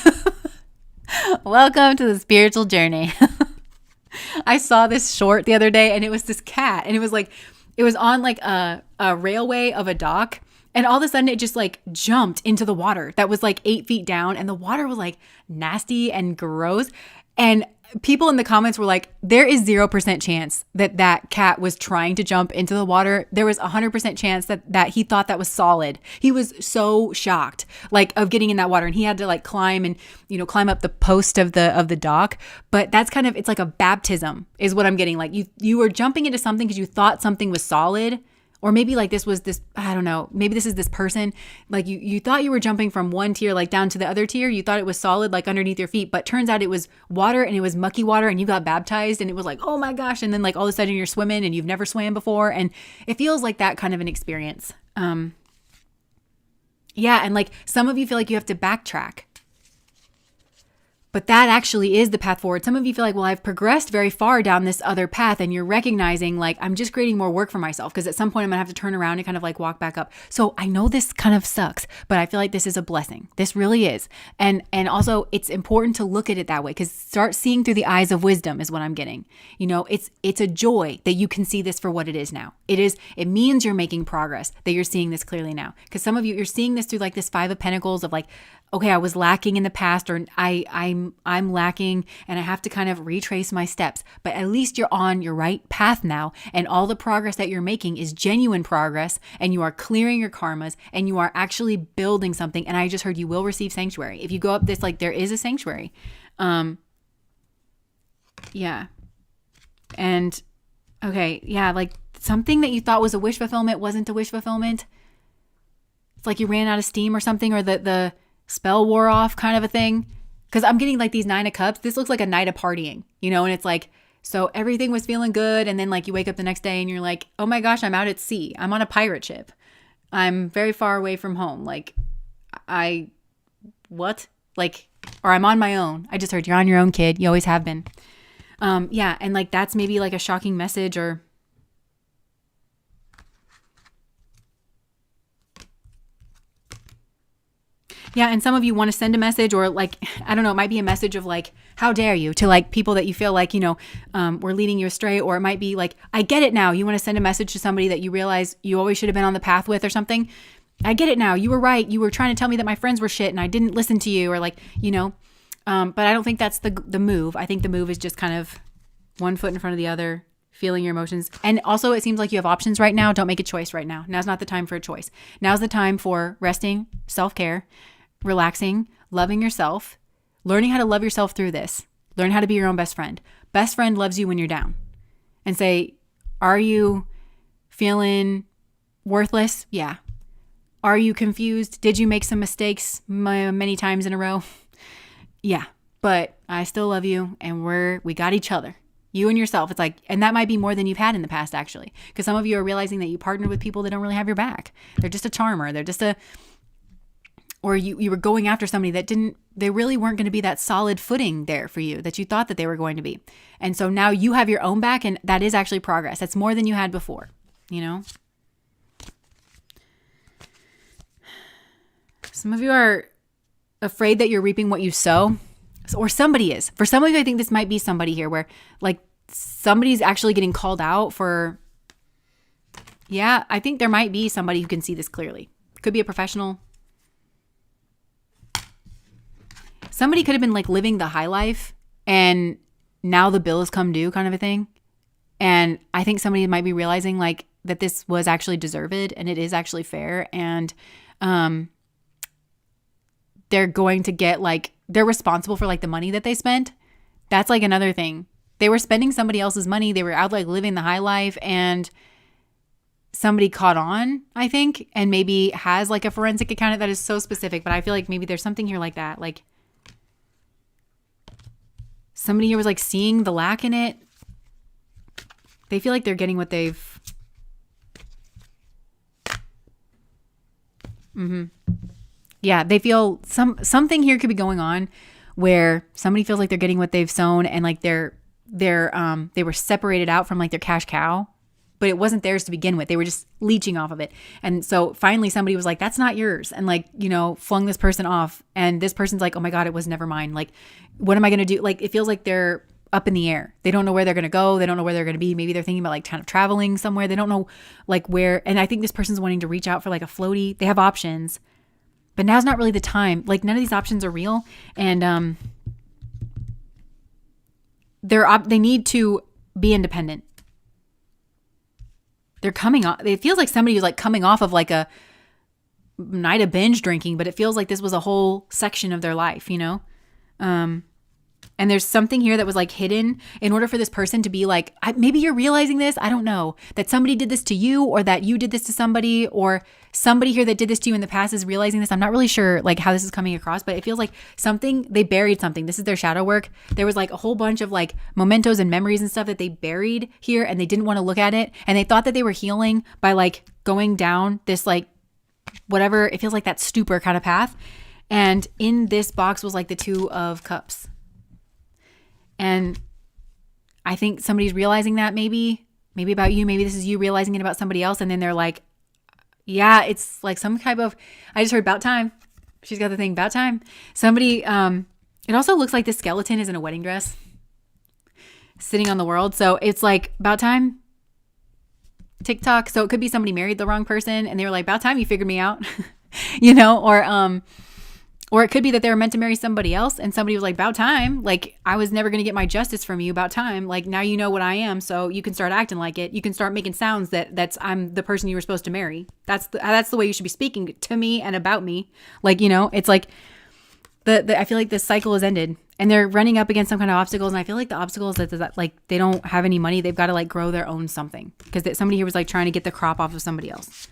Welcome to the spiritual journey. I saw this short the other day, and it was this cat, and it was on like a railway of a dock. And all of a sudden it just like jumped into the water that was like 8 feet down, and the water was like nasty and gross. And people in the comments were like, there is 0% chance that that cat was trying to jump into the water. There was 100% chance that he thought that was solid. He was so shocked, like, of getting in that water, and he had to like climb and, you know, climb up the post of the dock. But that's kind of, it's like a baptism is what I'm getting. Like you were jumping into something because you thought something was solid. Or maybe like this was this, I don't know, maybe this is this person. Like you thought you were jumping from one tier like down to the other tier. You thought it was solid like underneath your feet, but turns out it was water, and it was mucky water, and you got baptized, and it was like, oh my gosh. And then like all of a sudden you're swimming and you've never swam before. And it feels like that kind of an experience. Yeah. And like some of you feel like you have to backtrack. But that actually is the path forward. Some of you feel like, well, I've progressed very far down this other path, and you're recognizing like, I'm just creating more work for myself, because at some point I'm gonna have to turn around and kind of like walk back up. So I know this kind of sucks, but I feel like this is a blessing. This really is. And also it's important to look at it that way, because start seeing through the eyes of wisdom is what I'm getting. You know, it's a joy that you can see this for what it is now. It means you're making progress, that you're seeing this clearly now. Because some of you, you're seeing this through like this 5 of Pentacles of like, okay, I was lacking in the past, or I'm lacking, and I have to kind of retrace my steps. But at least you're on your right path now, and all the progress that you're making is genuine progress, and you are clearing your karmas, and you are actually building something. And I just heard you will receive sanctuary. If you go up this, like there is a sanctuary. Yeah. And okay, yeah, like something that you thought was a wish fulfillment wasn't a wish fulfillment. It's like you ran out of steam or something, or the spell wore off kind of a thing. Because I'm getting like these 9 of Cups. This looks like a night of partying, you know, and it's like, so everything was feeling good. And then like you wake up the next day and you're like, oh my gosh, I'm out at sea. I'm on a pirate ship. I'm very far away from home. Like what? Like, or I'm on my own. I just heard you're on your own, kid. You always have been. Yeah. And like, that's maybe like a shocking message, or yeah, and some of you want to send a message, or like, I don't know, it might be a message of like, how dare you, to like people that you feel like, you know, we're leading you astray. Or it might be like, I get it now. You want to send a message to somebody that you realize you always should have been on the path with or something. I get it now. You were right. You were trying to tell me that my friends were shit and I didn't listen to you, or like, you know, but I don't think that's the move. I think the move is just kind of one foot in front of the other, feeling your emotions. And also it seems like you have options right now. Don't make a choice right now. Now's not the time for a choice. Now's the time for resting, self-care, relaxing, loving yourself, learning how to love yourself through this. Learn how to be your own best friend. Best friend loves you when you're down. And say, are you feeling worthless? Yeah. Are you confused? Did you make some mistakes many times in a row? Yeah. But I still love you, and we got each other. You and yourself. It's like, and that might be more than you've had in the past, actually. Because some of you are realizing that you partnered with people that don't really have your back. They're just a charmer. They're just or you were going after somebody that they really weren't going to be that solid footing there for you that you thought that they were going to be. And so now you have your own back, and that is actually progress. That's more than you had before, you know? Some of you are afraid that you're reaping what you sow, or somebody is. For some of you, I think this might be somebody here where like somebody's actually getting called out for, yeah, I think there might be somebody who can see this clearly. Could be a professional. Somebody could have been like living the high life, and now the bill has come due kind of a thing. And I think somebody might be realizing like that this was actually deserved, and it is actually fair. And they're going to get like, they're responsible for like the money that they spent. That's like another thing. They were spending somebody else's money. They were out like living the high life, and somebody caught on, I think, and maybe has like a forensic accountant that is so specific. But I feel like maybe there's something here like that. Like somebody here was like seeing the lack in it. They feel like they're getting what they've. Yeah, they feel something here could be going on where somebody feels like they're getting what they've sown, and like they were separated out from like their cash cow, but it wasn't theirs to begin with. They were just leeching off of it. And so finally somebody was like, that's not yours. And like, you know, flung this person off, and this person's like, oh my God, it was never mine. Like, what am I going to do? Like, it feels like they're up in the air. They don't know where they're going to go. They don't know where they're going to be. Maybe they're thinking about like kind of traveling somewhere. They don't know like where. And I think this person's wanting to reach out for like a floaty. They have options, but now's not really the time. Like none of these options are real. And they need to be independent. They're coming off. It feels like somebody was like coming off of like a night of binge drinking, but it feels like this was a whole section of their life, you know? And there's something here that was like hidden in order for this person to be like, maybe you're realizing this. I don't know, that somebody did this to you, or that you did this to somebody, or somebody here that did this to you in the past is realizing this. I'm not really sure like how this is coming across, but it feels like they buried something. This is their shadow work. There was like a whole bunch of like mementos and memories and stuff that they buried here, and they didn't want to look at it. And they thought that they were healing by like going down this like whatever, it feels like that stupor kind of path. And in this box was like the Two of Cups. And I think somebody's realizing that maybe about you, maybe this is you realizing it about somebody else. And then they're like, yeah, it's like some type of, I just heard about time. She's got the thing about time. Somebody, it also looks like this skeleton is in a wedding dress sitting on the world. So it's like about time. TikTok. So it could be somebody married the wrong person and they were like, about time you figured me out, you know, or it could be that they were meant to marry somebody else and somebody was like, about time. Like, I was never going to get my justice from you, about time. Like, now you know what I am. So you can start acting like it. You can start making sounds I'm the person you were supposed to marry. That's the way you should be speaking to me and about me. Like, you know, it's like I feel like this cycle has ended and they're running up against some kind of obstacles. And I feel like the obstacles that like, they don't have any money. They've got to like grow their own something because somebody here was like trying to get the crop off of somebody else.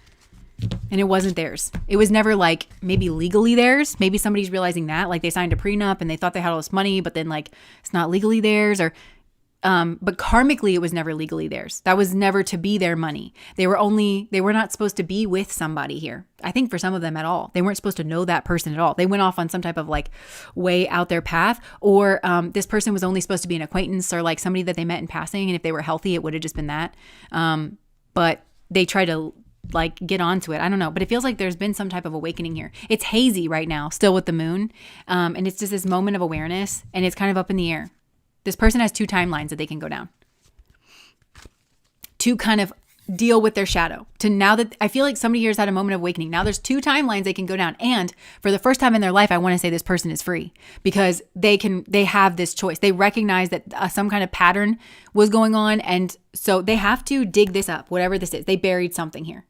And it wasn't theirs. It was never like maybe legally theirs. Maybe somebody's realizing that, like they signed a prenup and they thought they had all this money, but then like it's not legally theirs, or but karmically it was never legally theirs. That was never to be their money. They were not supposed to be with somebody here. I think for some of them at all. They weren't supposed to know that person at all. They went off on some type of like way out their path, or this person was only supposed to be an acquaintance or like somebody that they met in passing. And if they were healthy, it would have just been that. But they tried to like get onto it. I don't know, but it feels like there's been some type of awakening here. It's hazy right now, still with the moon. And it's just this moment of awareness and it's kind of up in the air. This person has two timelines that they can go down to kind of deal with their shadow. To now that I feel like somebody here has had a moment of awakening. Now there's two timelines they can go down. And for the first time in their life, I want to say this person is free because they have this choice. They recognize that some kind of pattern was going on. And so they have to dig this up, whatever this is. They buried something here.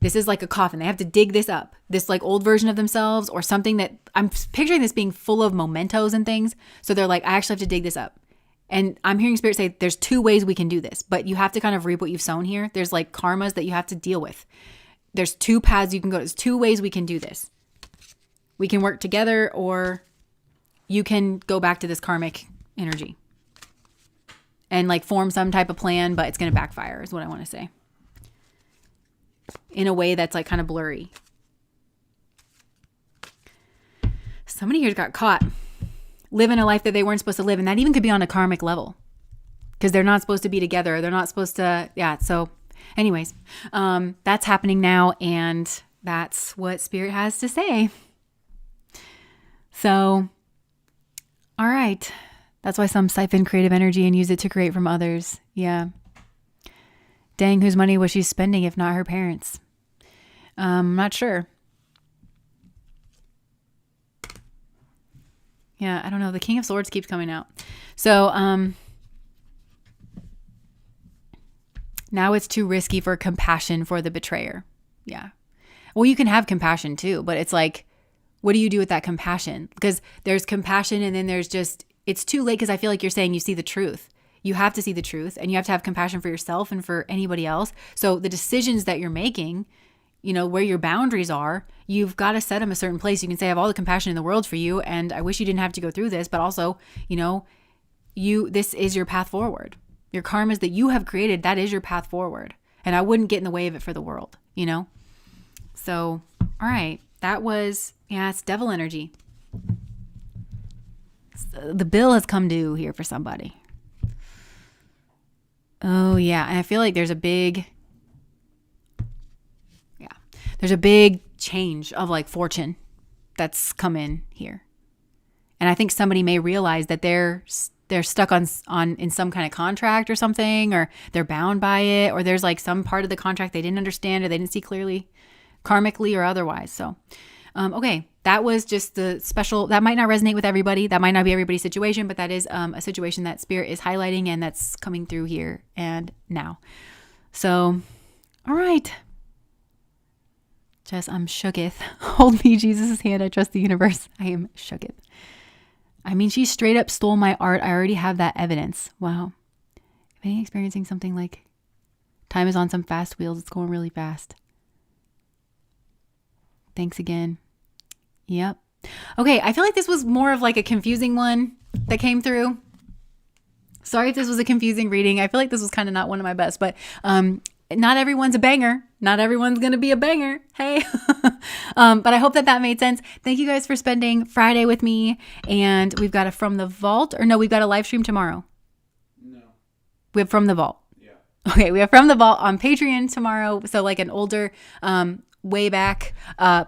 This is like a coffin. They have to dig this up, this like old version of themselves or something that I'm picturing this being full of mementos and things. So they're like, I actually have to dig this up. And I'm hearing spirit say there's two ways we can do this, but you have to kind of reap what you've sown here. There's like karmas that you have to deal with. There's two paths you can go. There's two ways we can do this. We can work together or you can go back to this karmic energy and like form some type of plan, but it's going to backfire is what I want to say. In a way that's like kind of blurry. Somebody here's got caught living a life that they weren't supposed to live. And that even could be on a karmic level because they're not supposed to be together. They're not supposed to. Yeah. So anyways, that's happening now. And that's what spirit has to say. So, all right. That's why some siphon creative energy and use it to create from others. Yeah. Dang, whose money was she spending if not her parents? I'm not sure. Yeah, I don't know. The King of Swords keeps coming out. So now it's too risky for compassion for the betrayer. Yeah. Well, you can have compassion too, but it's like, what do you do with that compassion? Because there's compassion and then there's just, it's too late because I feel like you're saying you see the truth. You have to see the truth and you have to have compassion for yourself and for anybody else. So the decisions that you're making, you know, where your boundaries are, you've got to set them a certain place. You can say, I have all the compassion in the world for you. And I wish you didn't have to go through this, but also, you know, this is your path forward. Your karmas that you have created, that is your path forward. And I wouldn't get in the way of it for the world, you know? So, all right. That was, it's devil energy. The bill has come due here for somebody. Oh, yeah. And I feel like there's a big change of like fortune that's come in here. And I think somebody may realize that they're stuck on in some kind of contract or something, or they're bound by it, or there's like some part of the contract they didn't understand or they didn't see clearly, karmically or otherwise. So, okay. that was just the special, that might not resonate with everybody. That might not be everybody's situation, but that is a situation that Spirit is highlighting and that's coming through here and now. So, all right. Jess, I'm shooketh. Hold me, Jesus' hand. I trust the universe. I am shooketh. I mean, she straight up stole my art. I already have that evidence. Wow. If any experiencing something like time is on some fast wheels, it's going really fast. Thanks again. Yep. Okay, I feel like this was more of like a confusing one that came through. Sorry if this was a confusing reading. I feel like this was kind of not one of my best, but not everyone's a banger. Not everyone's going to be a banger. Hey. But I hope that made sense. Thank you guys for spending Friday with me. And we've got a From the Vault, or no, we've got a live stream tomorrow. No. We have From the Vault. Yeah. Okay, we have From the Vault on Patreon tomorrow. So like an older way back,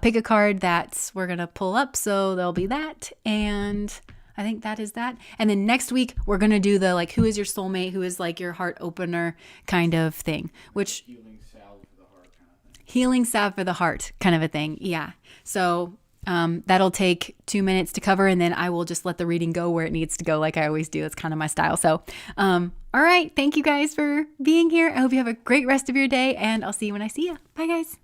pick a card that we're going to pull up. So there'll be that. And I think that is that. And then next week, we're going to do the like, who is your soulmate? Who is like your heart opener kind of thing, which Healing salve for the heart kind of thing. Healing salve for the heart kind of a thing. Yeah. So that'll take 2 minutes to cover, and then I will just let the reading go where it needs to go, like I always do. That's kind of my style. So, all right. Thank you guys for being here. I hope you have a great rest of your day, and I'll see you when I see you. Bye, guys.